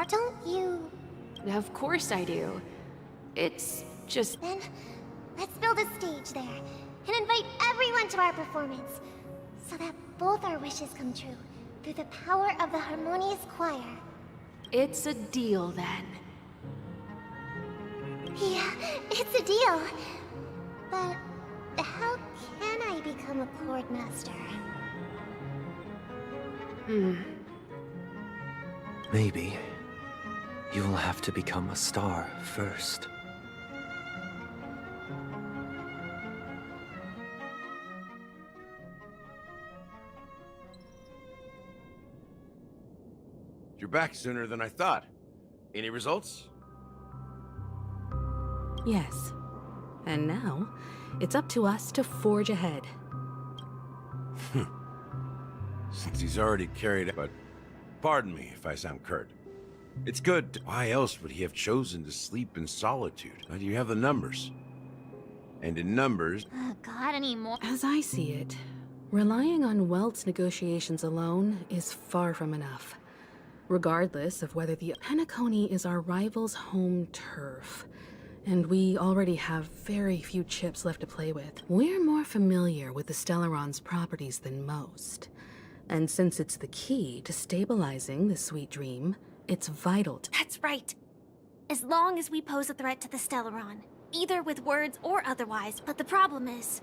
F: Don't you...
B: Of course I do. It's just...
F: Then, let's build a stage there and invite everyone to our performance so that both our wishes come true through the power of the harmonious choir.
B: It's a deal, then.
F: Yeah, it's a deal. But how can I become a chord master?
M: Maybe you will have to become a star first.
N: You're back sooner than I thought. Any results?
P: Yes. And now, it's up to us to forge ahead.
N: Since he's already carried out, but pardon me if I sound curt. It's good. Why else would he have chosen to sleep in solitude? But you have the numbers. And in numbers...
I: Got any more?
P: As I see it, relying on Welt's negotiations alone is far from enough. Regardless of whether the Penacony is our rival's home turf, and we already have very few chips left to play with. We're more familiar with the Stellaron's properties than most. And since it's the key to stabilizing the Sweet Dream, it's vital to—
F: That's right. As long as we pose a threat to the Stellaron, either with words or otherwise. But the problem is,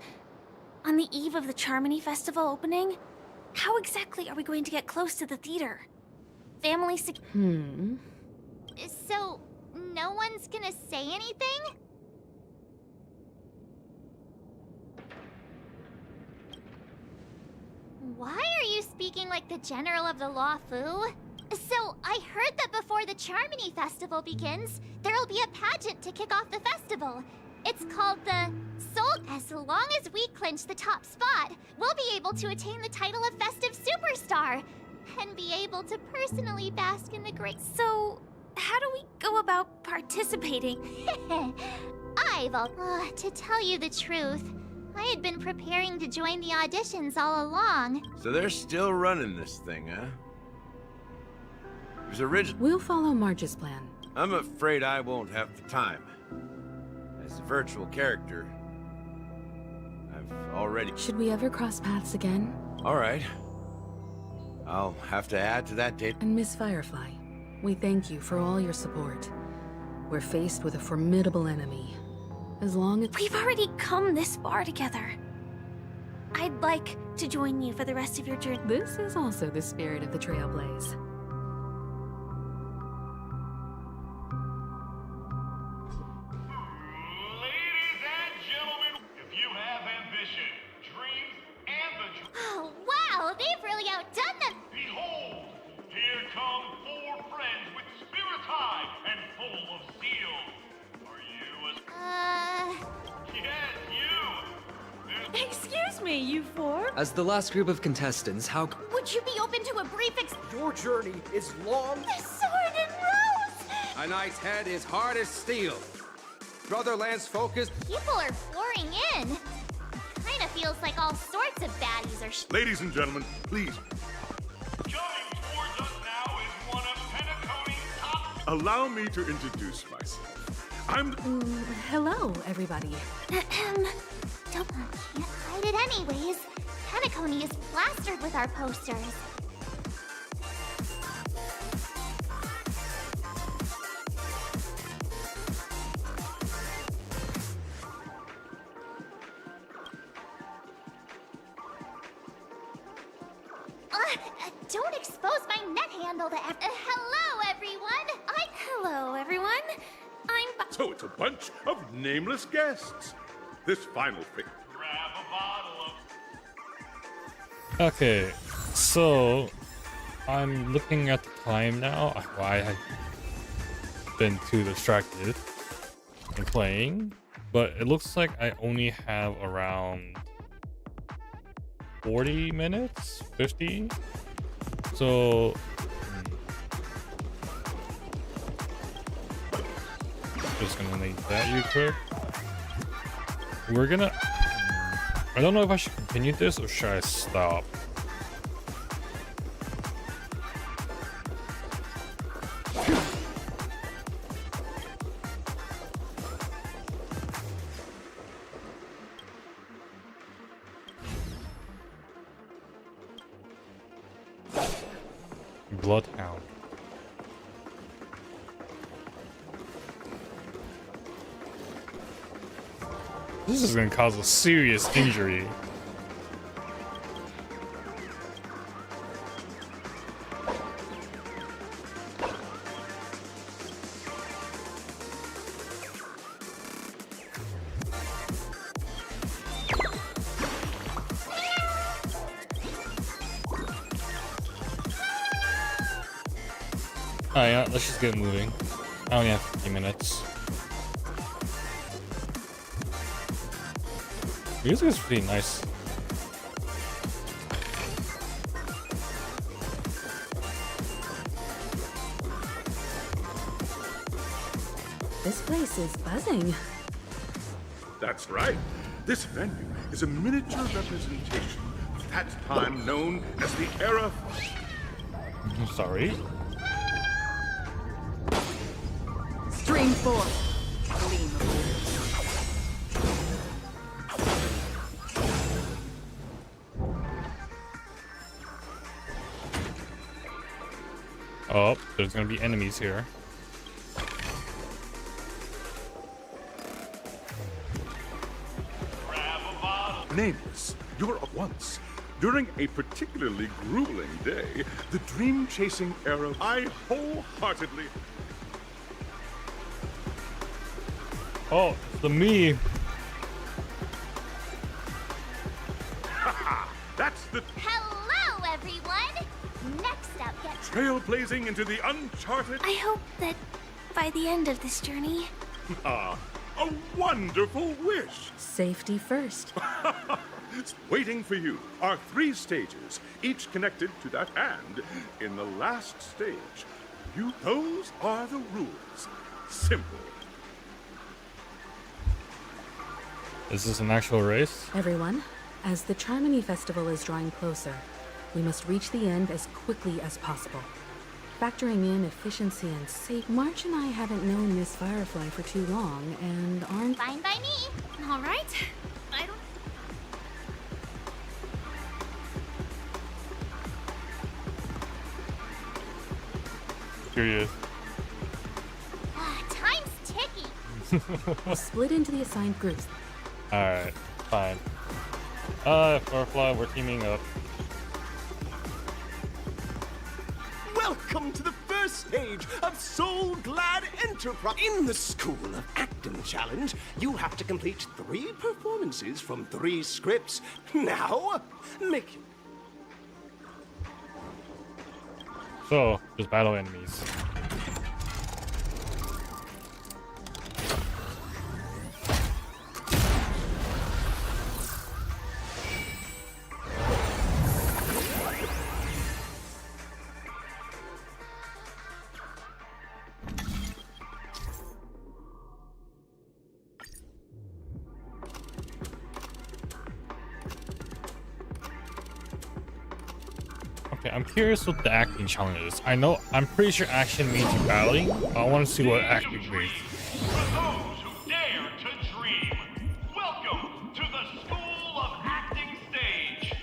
F: on the eve of the Charmony Festival opening, how exactly are we going to get close to the theater? Family
I: So, no one's gonna say anything? Why are you speaking like the General of the Law Fu? So, I heard that before the Charmony Festival begins, there'll be a pageant to kick off the festival. It's called the Soul. As long as we clinch the top spot, we'll be able to attain the title of Festive Superstar and be able to personally bask in the great.
F: So, how do we go about participating?
I: To tell you the truth, I had been preparing to join the auditions all along.
N: So they're still running this thing, huh? It was original.
P: We'll follow Marge's plan.
N: I'm afraid I won't have the time. As a virtual character, I've already...
P: Should we ever cross paths again?
N: All right. I'll have to add to that date.
P: And Miss Firefly, we thank you for all your support. We're faced with a formidable enemy. As long as...
C: We've already come this far together. I'd like to join you for the rest of your journey.
P: This is also the spirit of the Trailblaze.
I: Oh, wow! They've really outdone them!
S: Behold! Here come 4 friends with spirit high and full of zeal. Are you as... Yes, you!
O: Excuse me, you 4?
V: As the last group of contestants, how...
C: Would you be open to a brief
W: Your journey is long.
I: The sword and rose!
Y: A knight's head is hard as steel. Brother Lance focused.
I: People are pouring in. Kinda feels like all sorts of baddies are
S: Ladies and gentlemen, please. Coming towards us now is one of Penacony's top... Allow me to introduce myself. I'm...
P: Hello, everybody.
I: Don't can't hide it anyways. Penacony is plastered with our posters. Don't expose my net handle to hello, everyone!
C: Hello, everyone.
S: So it's a bunch of nameless guests. This final thing. Grab a bottle of...
A: Okay, so I'm looking at the time now. I have been too distracted in playing, but it looks like I only have around 40 minutes, 50. So just gonna make that real quick. We're gonna... I don't know if I should continue this or should I stop? Bloodhound. This is gonna cause a serious injury. Alright, yeah, let's just get moving. I only have 50 minutes. The music is pretty nice.
P: This place is buzzing.
S: That's right. This venue is a miniature representation of that time known as the Era...
A: I'm sorry.
C: Stream 4. Gleam of
A: Oh, there's gonna be enemies here.
S: Nameless, you're at once. During a particularly grueling day, the dream-chasing era, I wholeheartedly...
A: Oh, it's the me.
S: That's the
I: Hello, everyone! Next up, get
S: trailblazing into the uncharted...
C: I hope that by the end of this journey...
S: Ah, a wonderful wish!
P: Safety first.
S: Waiting for you are 3 stages, each connected to that hand. In the last stage, those are the rules. Simple.
A: Is this an actual race?
P: Everyone, as the Charmony Festival is drawing closer, we must reach the end as quickly as possible. Factoring in efficiency and safety, March and I haven't known Miss Firefly for too long and aren't...
I: Fine by me.
C: All right. I don't...
A: Curious.
I: Time's ticking.
P: Split into the assigned groups.
A: Alright, fine. Firefly, we're teaming up.
G: Welcome to the first stage of Soul Glad Enterprise. In the School of Acting Challenge, you have to complete 3 performances from 3 scripts. Now, make...
A: So, just battle enemies. Okay, I'm curious what the acting challenge is. I'm pretty sure action means you battling, but I want to see what acting means.
S: For those who dare to dream, welcome to the School of Acting Stage.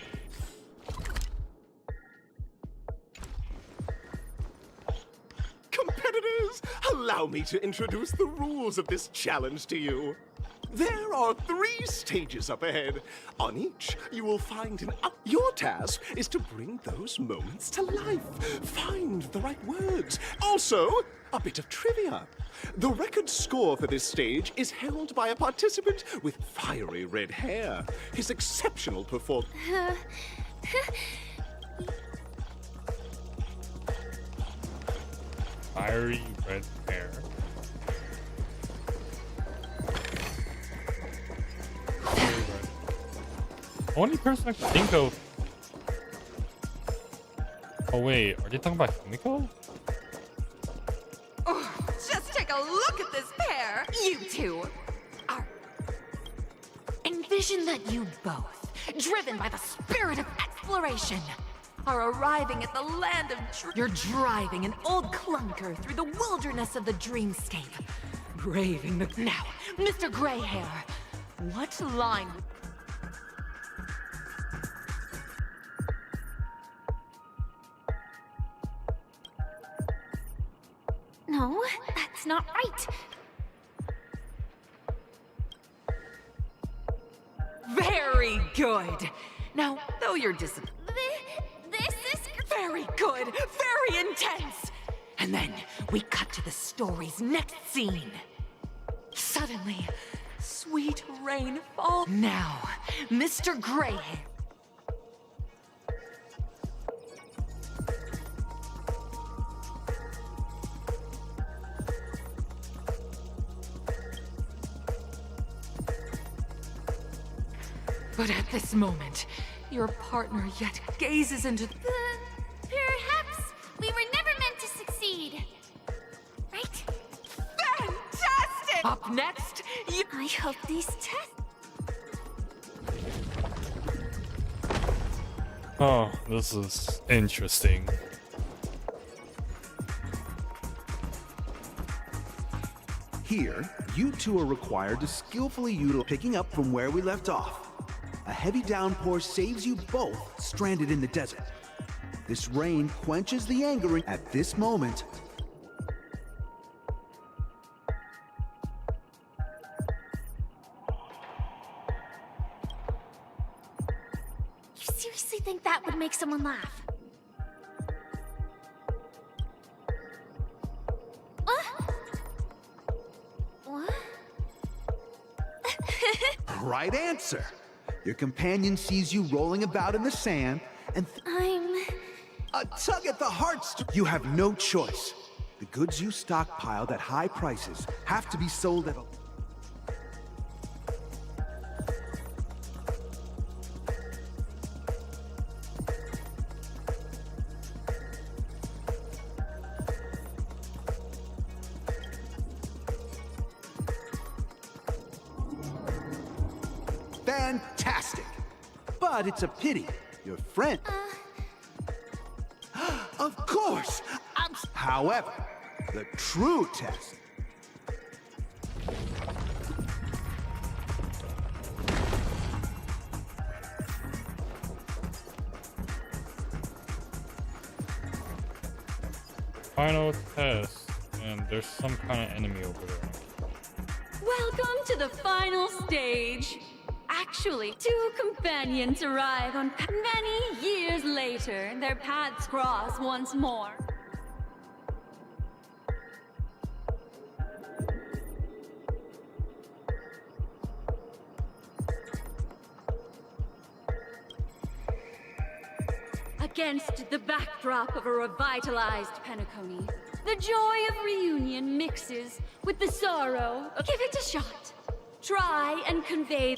G: Competitors, allow me to introduce the rules of this challenge to you. There are 3 stages up ahead. On each, you will find an up. Your task is to bring those moments to life. Find the right words. Also, a bit of trivia. The record score for this stage is held by a participant with fiery red hair. His exceptional performance.
A: Fiery red hair. Only person I can think of. Oh wait, are they talking about Fumiko?
Q: Oh, just take a look at this pair. You two are... Envision that you both, driven by the spirit of exploration, are arriving at the land of You're driving an old clunker through the wilderness of the dreamscape. Braving the... Now, Mr. Greyhair, what line...
C: No, that's not right.
Q: Very good. Now, though you're disappointed...
I: This is...
Q: Very good. Very intense. And then we cut to the story's next scene. Suddenly, sweet rain falls. Now, Mr. Greyhair. But at this moment, your partner yet gazes into...
I: Perhaps we were never meant to succeed. Right?
Q: Fantastic! Up next, you...
C: I hope these tests...
A: Oh, this is interesting.
K: Here, you two are required to skillfully utilize picking up from where we left off. A heavy downpour saves you both stranded in the desert. This rain quenches the anger at this moment.
C: You seriously think that would make someone laugh?
I: What?
K: Right answer. Your companion sees you rolling about in the sand and a tug at the heartstrings. You have no choice. The goods you stockpiled at high prices have to be sold at a... fantastic. But it's a pity. Your friend... Of course! However, the true test...
A: Final test, and there's some kind of enemy over there.
H: Welcome to the final stage. Actually, two companions arrive on many years later. Their paths cross once more. Against the backdrop of a revitalized Penacony, the joy of reunion mixes with the sorrow. Give it a shot. Try and convey.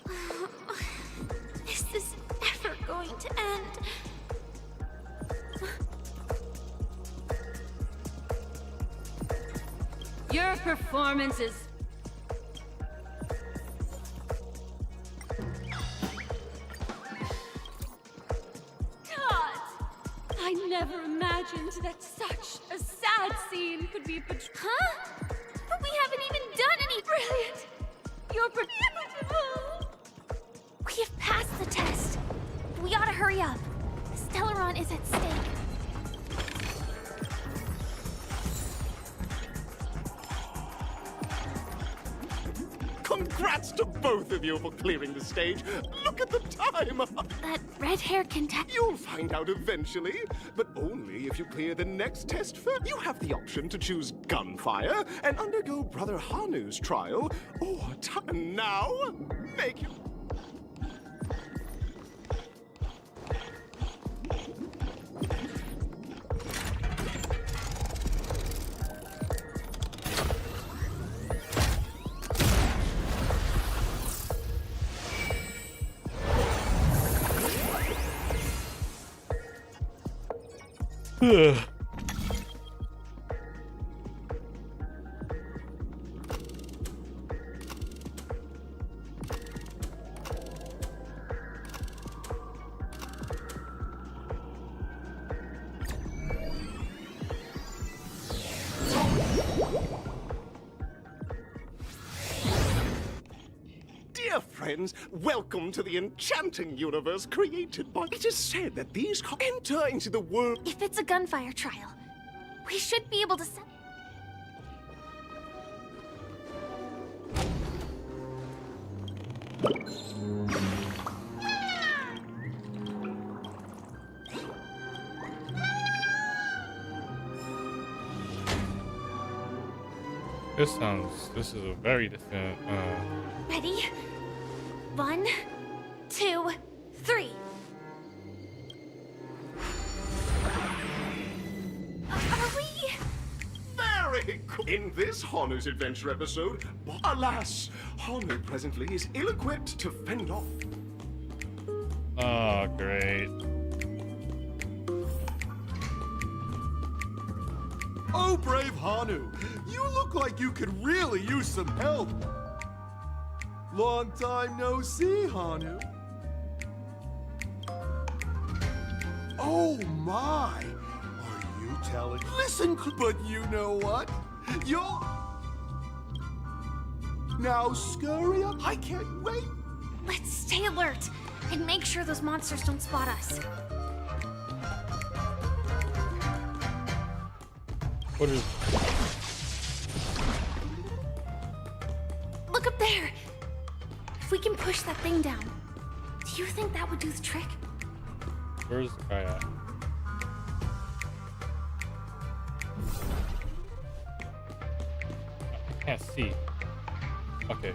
C: This is never going to end.
H: Your performance is... I never imagined that such a sad scene could be portrayed.
C: Huh? But we haven't even done any...
H: Brilliant! You're beautiful!
C: We have passed the test. We ought to hurry up. Stellaron is at stake.
G: Congrats to both of you for clearing the stage. Look at the time.
C: That red-haired contestant...
G: You'll find out eventually, but only if you clear the next test first. You have the option to choose gunfire and undergo Brother Hanu's trial, or time now. Make you... Dear friends, welcome to the enchanting universe created by... It is said that these enter into the world...
C: If it's a gunfire trial, we should be able to...
A: This is a very different,
C: Ready? 1, 2, 3. Are we?
G: Very cool. In this Hanu's Adventure episode, alas, Hanu presently is ill-equipped to fend off.
A: oh, great.
J: Oh, brave Hanu, you look like you could really use some help. Long time no see, Hanu. Oh my! Are you telling? Listen, but you know what? You'll... Now scurry up. I can't wait.
C: Let's stay alert and make sure those monsters don't spot us.
A: What is...
C: Look up there! If we can push that thing down, do you think that would do the trick?
A: Where's the guy at? I can't see. Okay.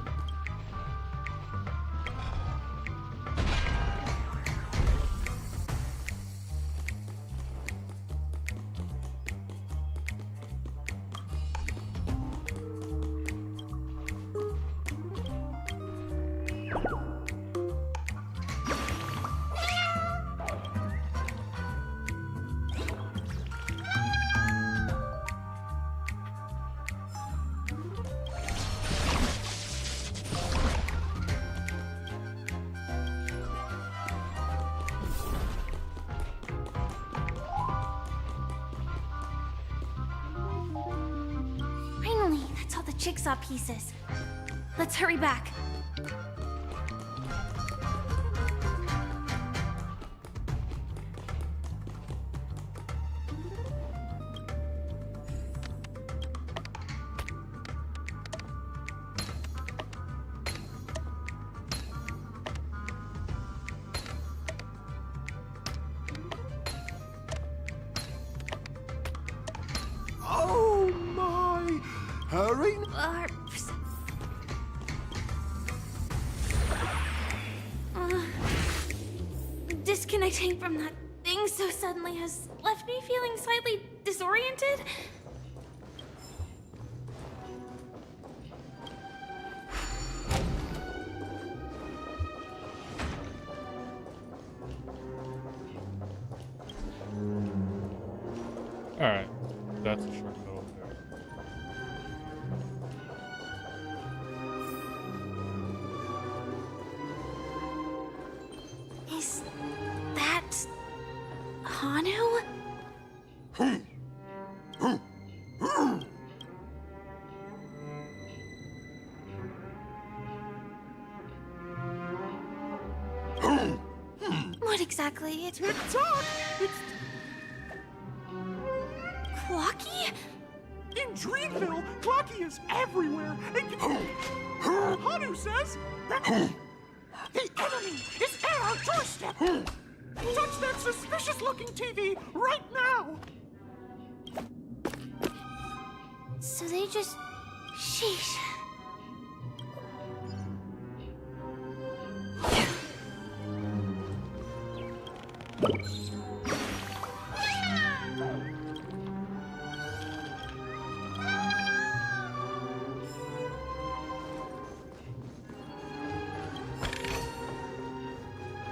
C: jigsaw pieces. Let's hurry back.
J: Oh my! Hurry!
C: Disconnecting from that thing so suddenly has left me feeling slightly disoriented.
A: Alright, that's a shortcut over there.
C: Is that Hanu? What exactly? It's
J: TikTok! It's
C: Clocky?
J: in Dreamville, Clocky is everywhere. Hanu says the enemy is at our doorstep. Touch that suspicious-looking TV right now.
C: So they just... Sheesh.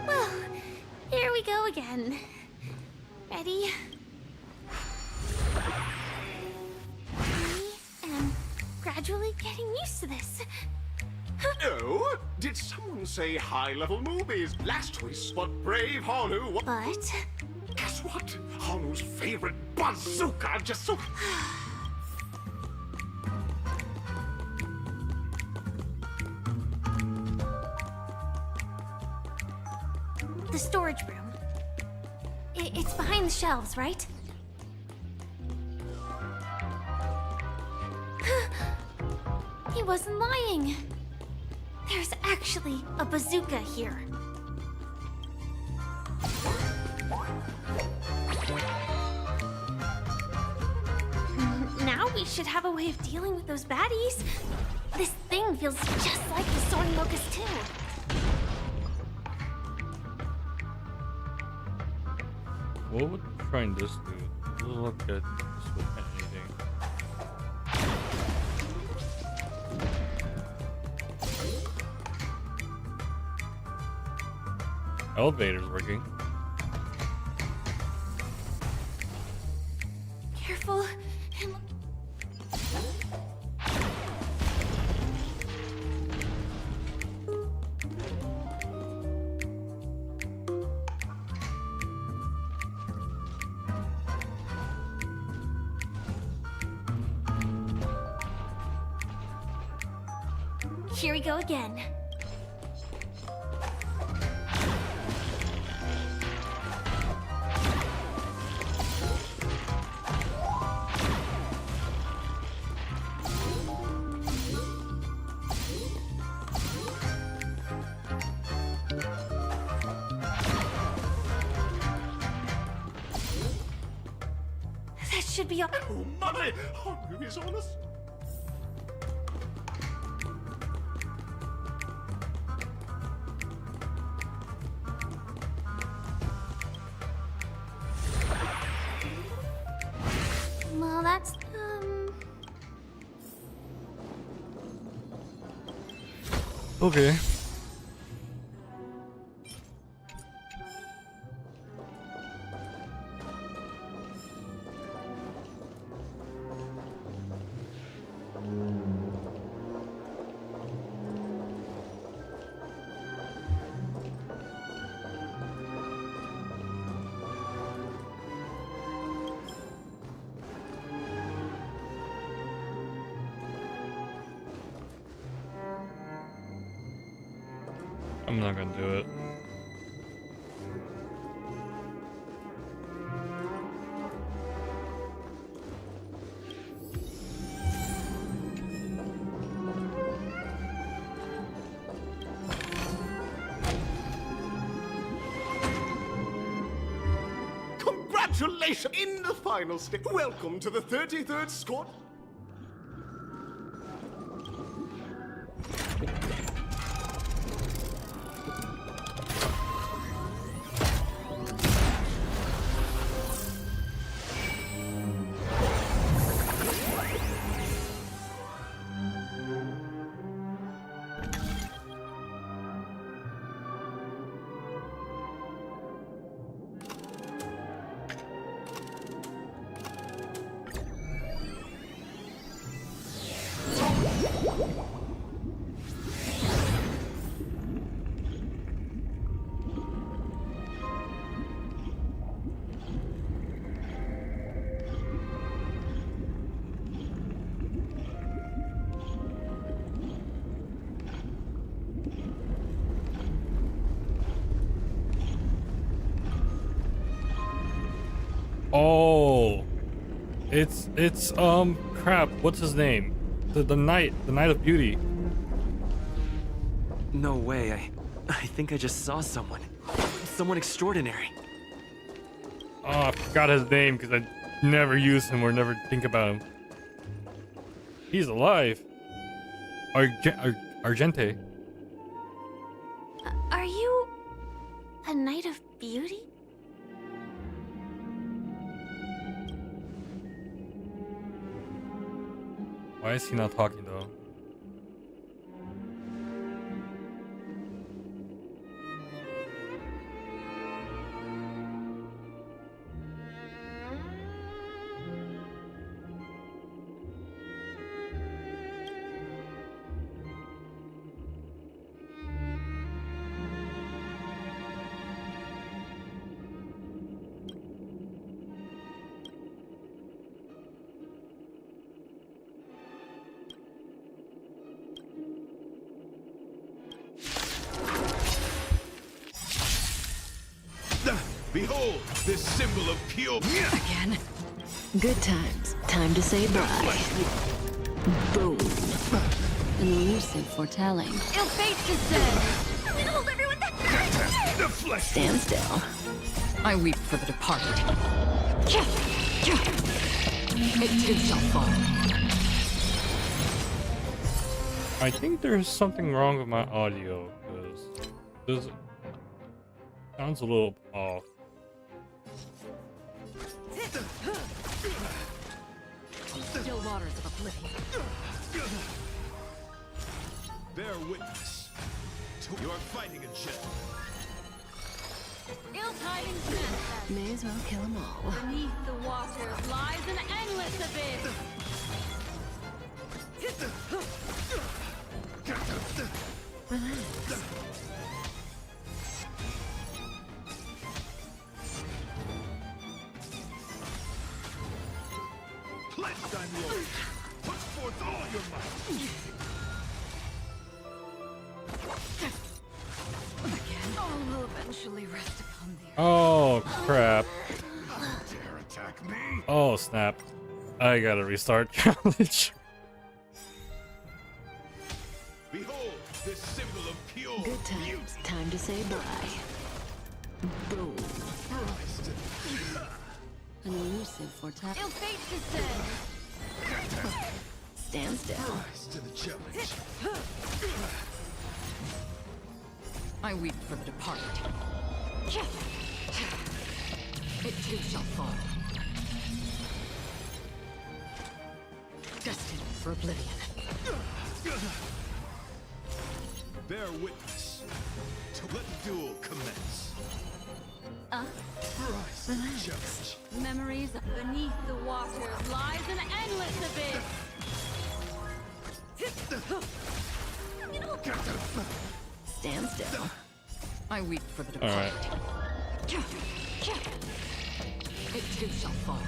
C: Well, here we go again. Ready? I am gradually getting used to this.
G: Oh, did someone say high-level movies? Last choice, but brave Hanu.
C: But
G: guess what? Hanu's favorite bazooka just so.
C: The storage room. It's behind the shelves, right? He wasn't lying. There's actually a bazooka here. Now we should have a way of dealing with those baddies. This thing feels just like the Soaring Locust too.
A: What would trying this do? Look at this with anything. Elevator's working.
C: Careful. Here we go again. That should be all.
G: Oh my! Hanu is on us.
C: Well, that's,
A: Okay. I'm not gonna do it.
G: Congratulations! In the final stage. Welcome to the 33rd squad.
A: Oh, it's crap. What's his name? The knight of beauty.
V: No way. I think I just saw someone. Someone extraordinary.
A: Oh, I forgot his name because I never use him or never think about him. He's alive. Argente.
B: Are you a knight of beauty?
A: Why is he not talking though?
N: Behold, this symbol of pure...
E: Again? Good times. Time to say bye. Boom. An elusive foretelling.
H: Ill fate descends!
C: I'm gonna hold everyone back!
N: The flesh!
E: Stand still. I weep for the departed. It too shall fall.
A: I think there's something wrong with my audio because this sounds a little off.
E: Still waters of oblivion.
N: Bear witness. You are fighting a gentleman.
H: Ill tidings manifest.
E: May as well kill them all.
H: Beneath the waters lies an endless abyss.
E: Relax.
N: Cleanse thy glory. Put forth all your might.
E: Again. All will eventually rest upon the earth.
A: Oh crap.
N: Dare attack me?
A: Oh snap. I gotta restart challenge.
N: Behold, this symbol of pure
E: Good times. Time to say bye. Boom. An elusive foretelling.
H: Ill fate descends!
E: Stand still.
N: Rise to the challenge.
E: I weep for the departed. It too shall fall. Destined for oblivion.
N: Bear witness. Let the duel commence. Rise to the challenge.
H: Memories beneath the waters lies an endless abyss.
E: Stand still. I weep for the
A: All
E: departed.
A: right.
E: It too shall fall.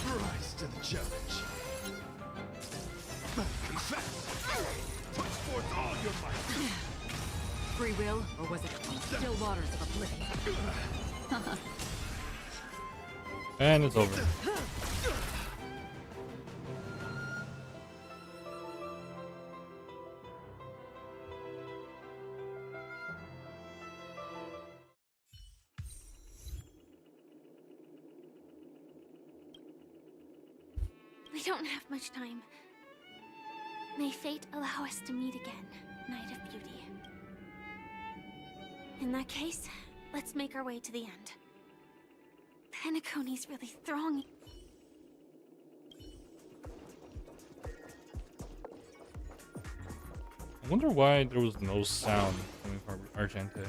N: Rise to the challenge. Confess.
E: free will, or was it still waters of oblivion?
A: And it's over.
C: We don't have much time. May fate allow us to meet again, Night of Beauty. In that case, let's make our way to the end. Penacony's really thronging.
A: I wonder why there was no sound coming from Argente.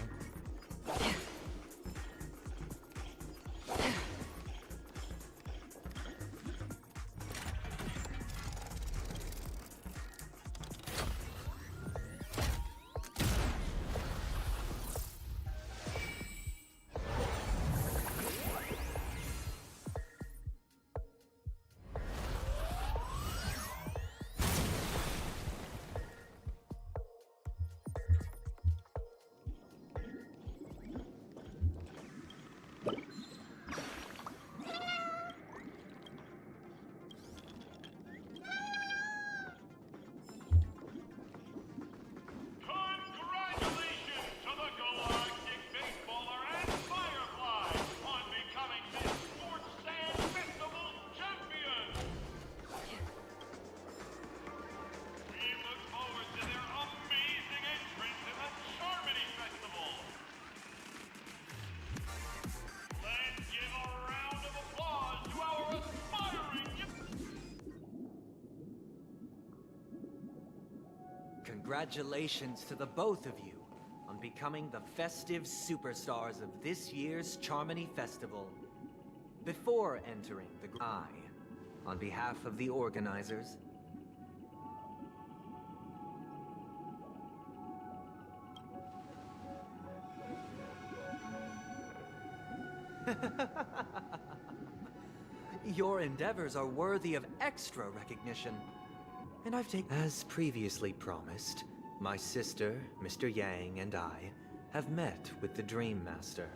M: Congratulations to the both of you on becoming the festive superstars of this year's Charmony Festival. Before entering the on behalf of the organizers, your endeavors are worthy of extra recognition. And I've taken... As previously promised, my sister, Mr. Yang, and I have met with the Dream Master.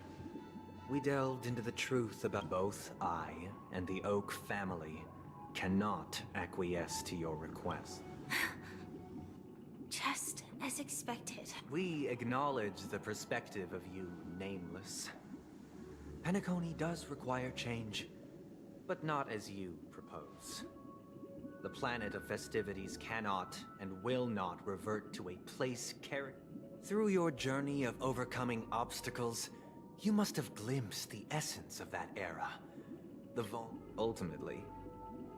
M: We delved into the truth about both I and the Oak family cannot acquiesce to your request.
C: Just as expected.
M: We acknowledge the perspective of you, Nameless. Penacony does require change, but not as you propose. The planet of festivities cannot and will not revert to a place character. Through your journey of overcoming obstacles, you must have glimpsed the essence of that era. Ultimately,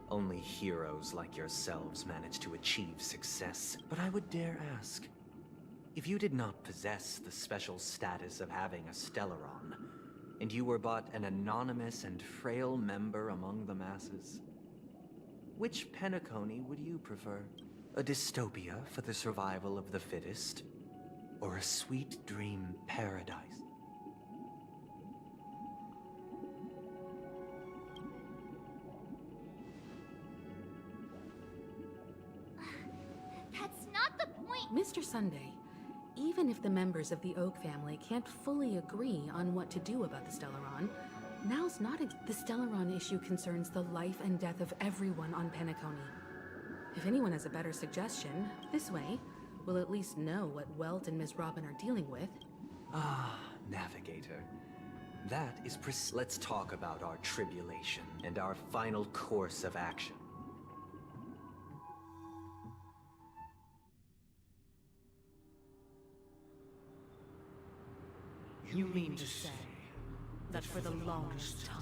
M: only heroes like yourselves manage to achieve success. But I would dare ask, if you did not possess the special status of having a Stellaron, and you were but an anonymous and frail member among the masses, which Penacony would you prefer? A dystopia for the survival of the fittest? Or a sweet dream paradise?
I: That's not the point!
P: Mr. Sunday, even if the members of the Oak family can't fully agree on what to do about the Stellaron, now's not the Stellaron issue concerns the life and death of everyone on Penacony. If anyone has a better suggestion, this way, we'll at least know what Welt and Ms. Robin are dealing with.
M: Ah, Navigator. That is let's talk about our tribulation and our final course of action.
D: You mean to say that for the longest time,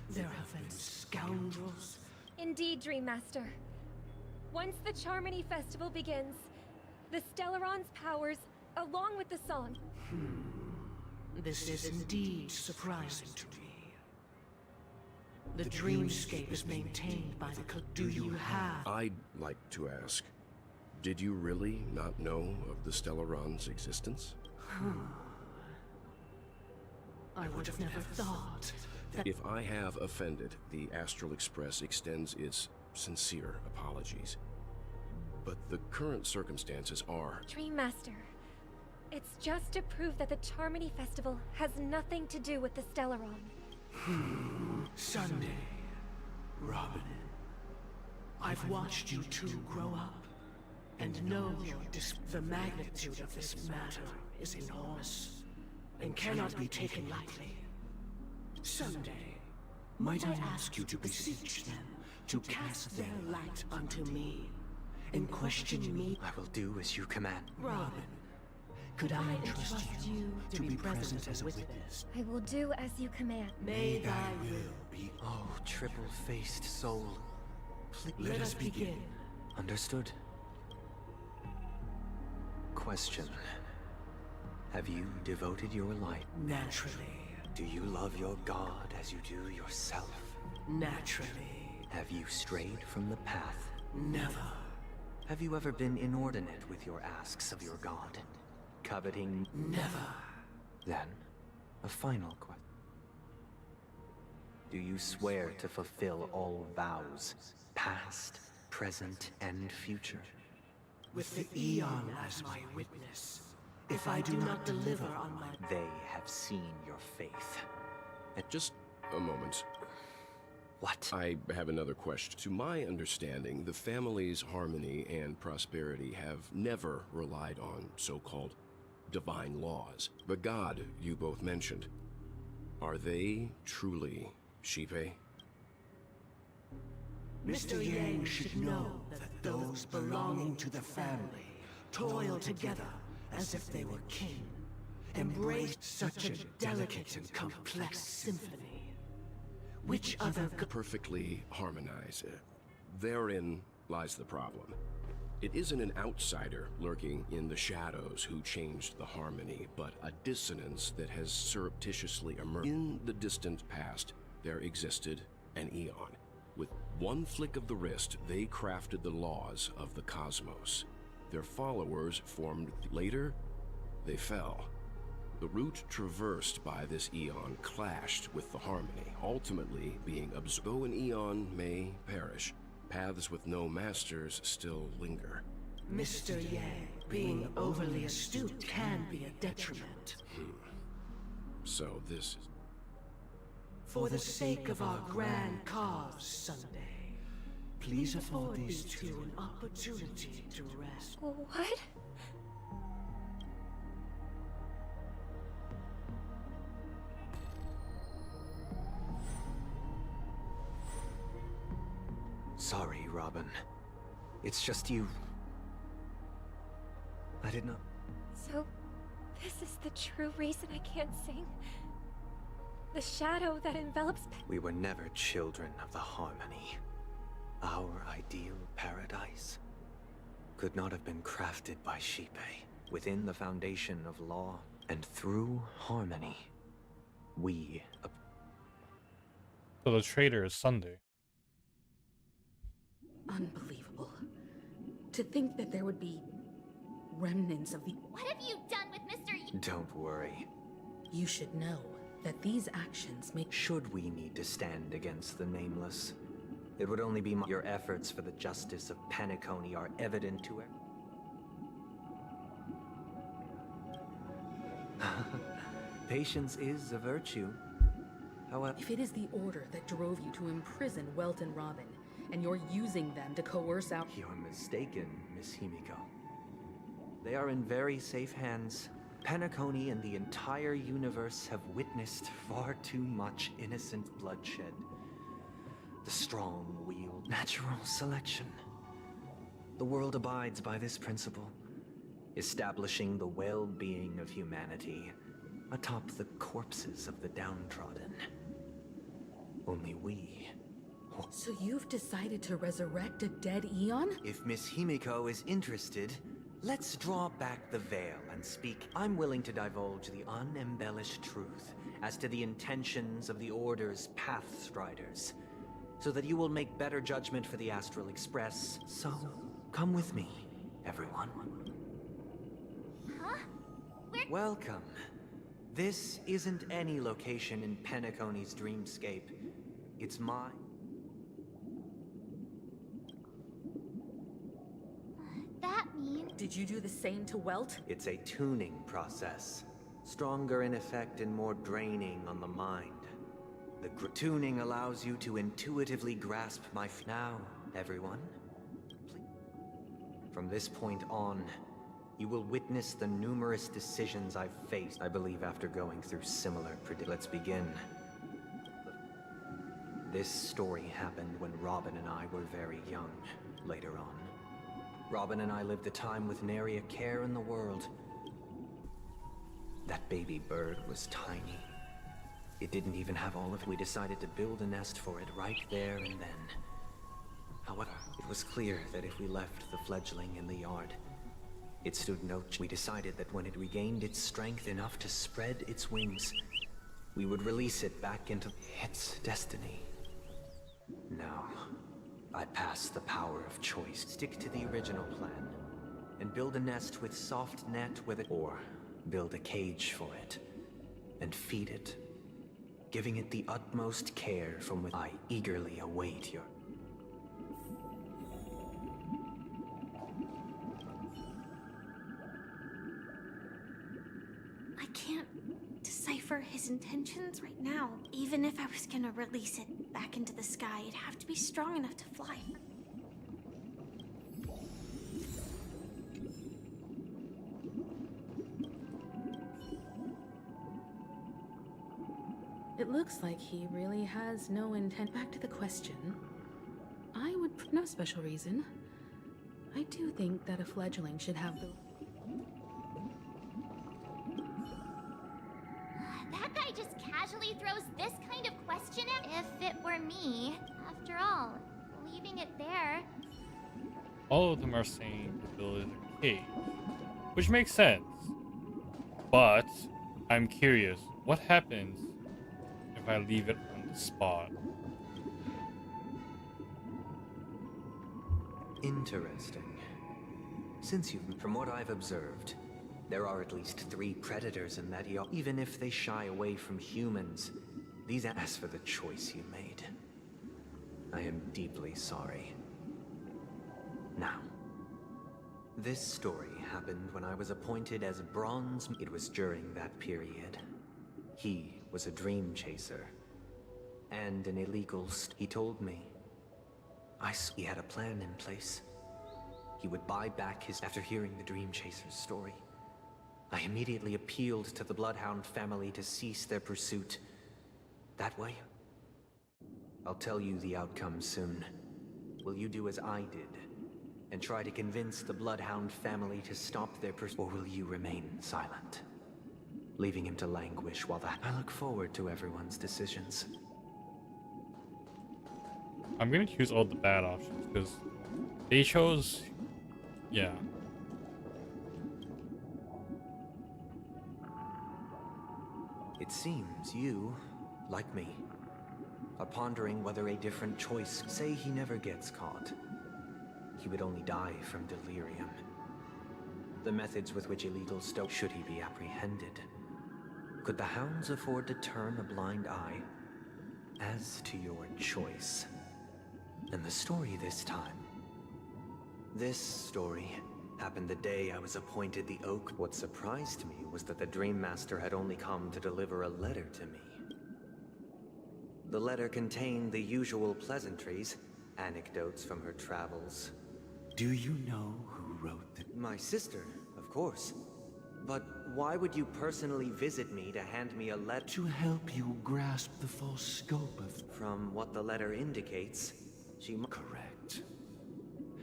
D: there have been scoundrels?
L: Indeed, Dream Master. Once the Charmony Festival begins, the Stellaron's powers, along with the song...
D: This is indeed surprising to me. The dreamscape is maintained by the... Do you have...
R: I'd like to ask, did you really not know of the Stellaron's existence?
D: I would have never thought that...
R: If I have offended, the Astral Express extends its sincere apologies. But the current circumstances are...
L: Dream Master, It's just to prove that the Charmony Festival has nothing to do with the Stellaron.
D: Sunday, Robin. I've watched you two grow up, and know the magnitude of this matter is enormous, and cannot be taken lightly. Sunday, might I ask you to beseech them to cast their light unto me, and question me?
M: I will do as you command.
D: Robin, could I entrust you to be present as a witness?
L: I will do as you command.
D: May thy will be.
M: Oh, triple-faced soul. Please.
D: Let us begin.
M: Understood. Question. Have you devoted your life?
D: Naturally.
M: Do you love your god as you do yourself?
D: Naturally.
M: Have you strayed from the path?
D: Never.
M: Have you ever been inordinate with your asks of your god? Coveting?
D: Never.
M: Then, a final question. Do you swear to fulfill all vows, past, present, and future?
D: With the Eon as my witness, if I do not deliver on my...
M: They have seen your faith.
R: Just a moment.
M: What?
R: I have another question. To my understanding, the family's harmony and prosperity have never relied on so-called divine laws. The god you both mentioned, are they truly Shipe?
D: Mr. Yang should know that those belonging to the family toil together as if they were kin, embrace such a delicate and complex symphony. Which other
R: perfectly harmonize. Therein lies the problem. It isn't an outsider lurking in the shadows who changed the harmony, but a dissonance that has surreptitiously emerged. In the distant past, there existed an Eon. With one flick of the wrist, they crafted the laws of the cosmos. Their followers formed. Later, they fell. The route traversed by this Eon clashed with the harmony, ultimately being absorbed. Though an Eon may perish, paths with no masters still linger.
D: Mr. Yang, being overly astute can be a detriment.
R: So this is...
D: For the sake of our grand cause, Sunday, please afford these two an opportunity to rest.
L: What?
M: Sorry, Robin. It's just you. I did not...
L: So, this is the true reason I can't sing? The shadow that envelops...
M: We were never children of the harmony. Our ideal paradise could not have been crafted by Shipe within the foundation of law, and through harmony, we...
A: So the traitor is Sunday.
P: Unbelievable. To think that there would be remnants of the...
I: What have you done with Mr.
M: Don't worry.
P: You should know that these actions make...
M: Should we need to stand against the Nameless, it would only be your efforts for the justice of Penacony are evident to it. Patience is a virtue. However...
P: If it is the order that drove you to imprison Welt and Robin, and you're using them to coerce out...
M: You're mistaken, Miss Himiko. They are in very safe hands. Penacony and the entire universe have witnessed far too much innocent bloodshed. The strong wield natural selection. The world abides by this principle, establishing the well-being of humanity atop the corpses of the downtrodden. Only we...
P: So you've decided to resurrect a dead Eon?
M: If Miss Himiko is interested, let's draw back the veil and speak. I'm willing to divulge the unembellished truth as to the intentions of the Order's Pathstriders, so that you will make better judgment for the Astral Express. So, come with me, everyone.
I: Huh?
M: Welcome. This isn't any location in Penacony's dreamscape. It's mine.
I: That mean?
Q: Did you do the same to Welt?
M: It's a tuning process. Stronger in effect and more draining on the mind. The tuning allows you to intuitively grasp my now, everyone. From this point on, you will witness the numerous decisions I've faced, I believe, after going through similar Let's begin. This story happened when Robin and I were very young. Later on, Robin and I lived a time with nary a care in the world. That baby bird was tiny. It didn't even have all of it. We decided to build a nest for it right there and then. However, it was clear that if we left the fledgling in the yard, it stood no chance. We decided that when it regained its strength enough to spread its wings, we would release it back into its destiny. Now, I pass the power of choice. Stick to the original plan, and build a nest with soft net with it, or build a cage for it, and feed it, giving it the utmost care from which I eagerly await your...
C: I can't decipher his intentions right now. Even if I was gonna release it back into the sky, it'd have to be strong enough to fly.
P: It looks like he really has no intent. Back to the question. I would... no special reason. I do think that a fledgling should have the...
I: That guy just casually throws this kind of question at if it were me. After all, leaving it there.
A: All of them are saying to build a cage, which makes sense. But I'm curious, what happens if I leave it on the spot?
M: Interesting. Since you've... From what I've observed, there are at least 3 predators in that yacht. Even if they shy away from humans, these... As for the choice you made, I am deeply sorry. Now, this story happened when I was appointed as Bronze... It was during that period. He was a dream chaser, and an illegal he told me. He had a plan in place. He would buy back his... After hearing the dream chaser's story, I immediately appealed to the Bloodhound family to cease their pursuit. That way, I'll tell you the outcome soon. Will you do as I did, and try to convince the Bloodhound family to stop their pursuit, or will you remain silent, leaving him to languish while I look forward to everyone's decisions.
A: I'm gonna choose all the bad options, because they chose... yeah.
M: It seems you, like me, are pondering whether a different choice... Say he never gets caught. He would only die from delirium. The methods with which illegals stow... Should he be apprehended? Could the hounds afford to turn a blind eye? As to your choice, and the story this time. This story happened the day I was appointed the Oak. What surprised me was that the Dream Master had only come to deliver a letter to me. The letter contained the usual pleasantries, anecdotes from her travels.
K: Do you know who wrote the...
M: My sister, of course. But why would you personally visit me to hand me a letter?
K: To help you grasp the full scope of...
M: From what the letter indicates, she...
K: Correct.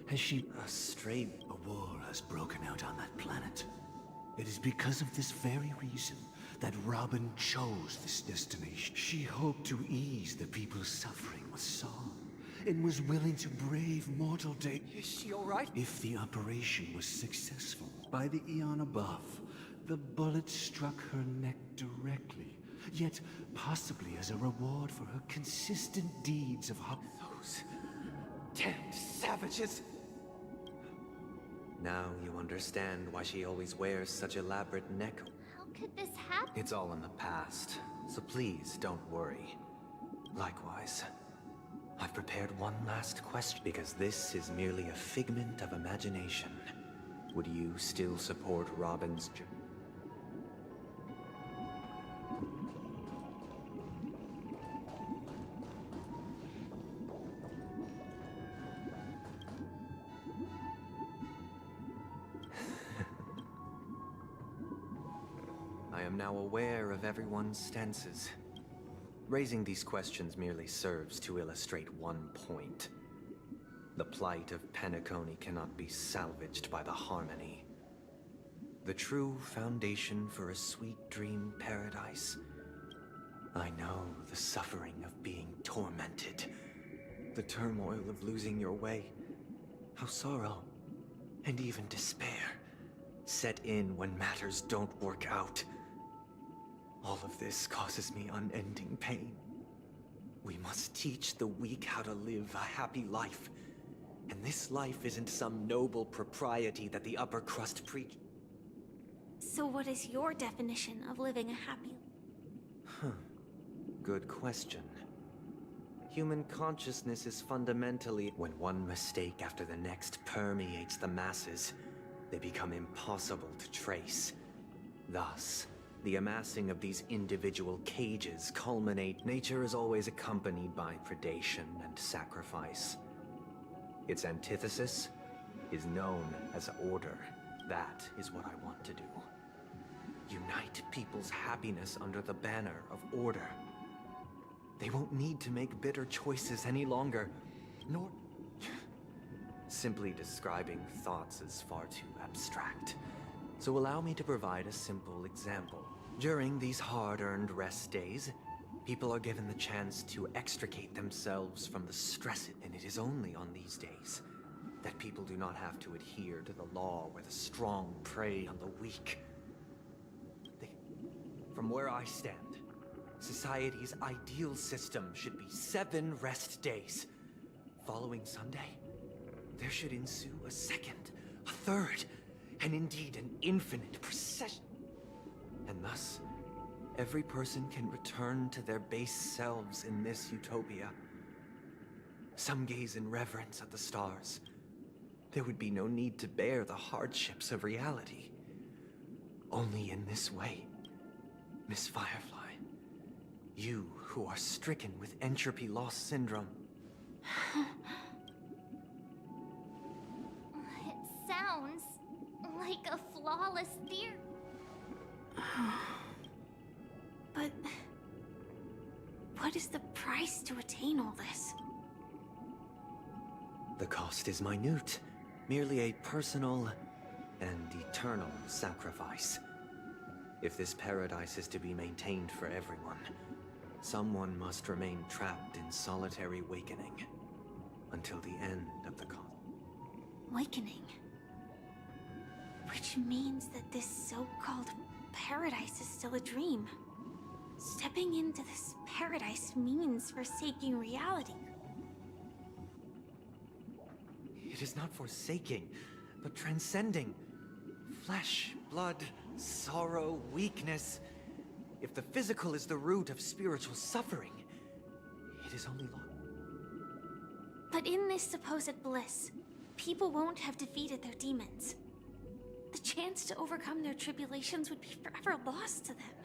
K: Has she...
M: A stray...
K: A war has broken out on that planet. It is because of this very reason that Robin chose this destination. She hoped to ease the people's suffering with song, and was willing to brave mortal danger.
Q: Is she alright?
K: If the operation was successful, by the eon above, the bullet struck her neck directly, yet possibly as a reward for her consistent deeds of
Q: Those damned savages!
M: Now you understand why she always wears such elaborate neck.
I: How could this happen?
M: It's all in the past, so please don't worry. Likewise, I've prepared one last question, because this is merely a figment of imagination. would you still support Robin's I am now aware of everyone's stances. Raising these questions merely serves to illustrate one point. The plight of Penacony cannot be salvaged by the Harmony. The true foundation for a sweet dream paradise. I know the suffering of being tormented. The turmoil of losing your way. How sorrow, and even despair, set in when matters don't work out. All of this causes me unending pain. We must teach the weak how to live a happy life. And this life isn't some noble propriety that the upper crust preach.
C: So what is your definition of living a happy...
M: Good question. Human consciousness is fundamentally... When one mistake after the next permeates the masses, they become impossible to trace. Thus, the amassing of these individual cages culminate. Nature is always accompanied by predation and sacrifice. Its antithesis is known as order. That is what I want to do. Unite people's happiness under the banner of order. They won't need to make bitter choices any longer, nor... Simply describing thoughts is far too abstract. So allow me to provide a simple example. During these hard-earned rest days, people are given the chance to extricate themselves from the stress, and it is only on these days that people do not have to adhere to the law where the strong prey on the weak. From where I stand, society's ideal system should be 7 rest days. Following Sunday, there should ensue a second, a third, and indeed an infinite procession. And thus, every person can return to their base selves in this utopia. Some gaze in reverence at the stars. There would be no need to bear the hardships of reality. Only in this way, Miss Firefly, you who are stricken with entropy loss syndrome.
I: It sounds like a flawless theory.
C: But... what is the price to attain all this?
M: The cost is minute, merely a personal and eternal sacrifice. If this paradise is to be maintained for everyone, someone must remain trapped in solitary awakening until the end of the
C: Awakening? Which means that this so-called paradise is still a dream. Stepping into this paradise means forsaking reality.
M: It is not forsaking, but transcending. Flesh, blood, sorrow, weakness. If the physical is the root of spiritual suffering, it is only
C: But in this supposed bliss, people won't have defeated their demons. The chance to overcome their tribulations would be forever lost to them.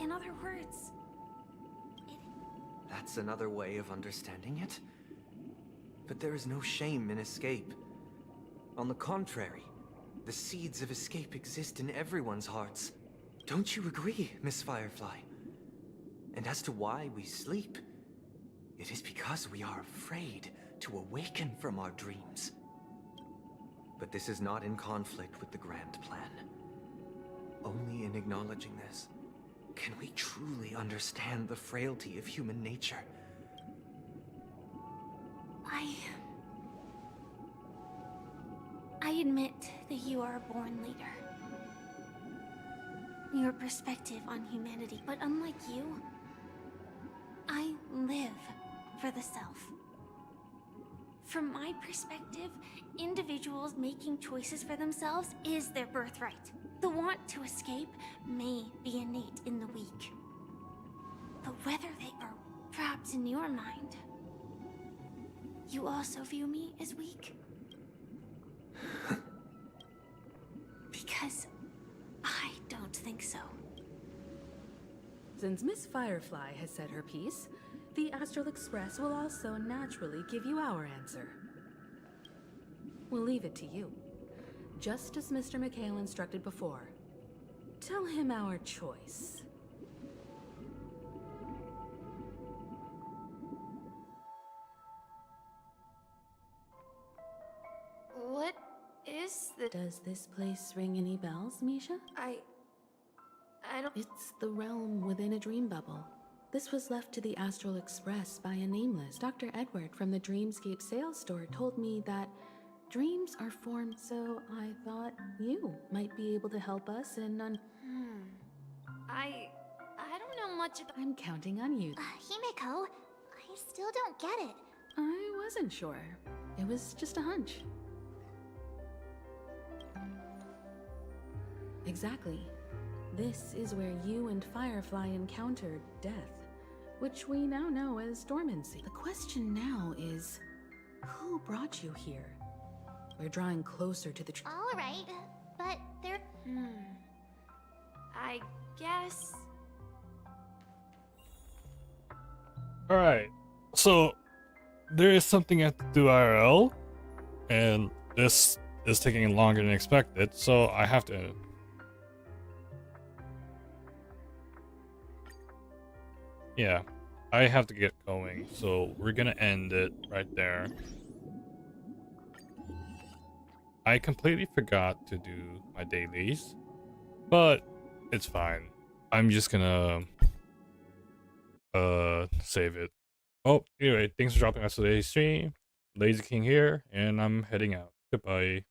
C: In other words...
M: That's another way of understanding it. But there is no shame in escape. On the contrary, the seeds of escape exist in everyone's hearts. Don't you agree, Miss Firefly? And as to why we sleep, it is because we are afraid to awaken from our dreams. But this is not in conflict with the grand plan. Only in acknowledging this can we truly understand the frailty of human nature.
C: I admit that you are a born leader. Your perspective on humanity, but unlike you, I live for the self. From my perspective, individuals making choices for themselves is their birthright. The want to escape may be innate in the weak. But whether they are perhaps in your mind, you also view me as weak? Because I don't think so.
P: Since Miss Firefly has said her piece, the Astral Express will also naturally give you our answer. We'll leave it to you. Just as Mr. McHale instructed before. Tell him our choice.
B: What is the...
P: Does this place ring any bells, Misha?
B: I don't...
P: It's the realm within a dream bubble. This was left to the Astral Express by a nameless. Dr. Edward from the Dreamscape sales store told me that dreams are formed, so I thought you might be able to help us in
B: I don't know much about...
P: I'm counting on you.
I: Himeko, I still don't get it.
P: I wasn't sure. It was just a hunch. Exactly. This is where you and Firefly encountered death, which we now know as dormancy. The question now is, who brought you here? We're drawing closer to the
I: All right, but there...
B: I guess...
A: Alright, so there is something I have to do IRL, and this is taking longer than expected, so I have to... Yeah, I have to get going, so we're gonna end it right there. I completely forgot to do my dailies, but it's fine. I'm just gonna save it. Oh, anyway, thanks for dropping us today's stream. Lazy King here, and I'm heading out. Goodbye.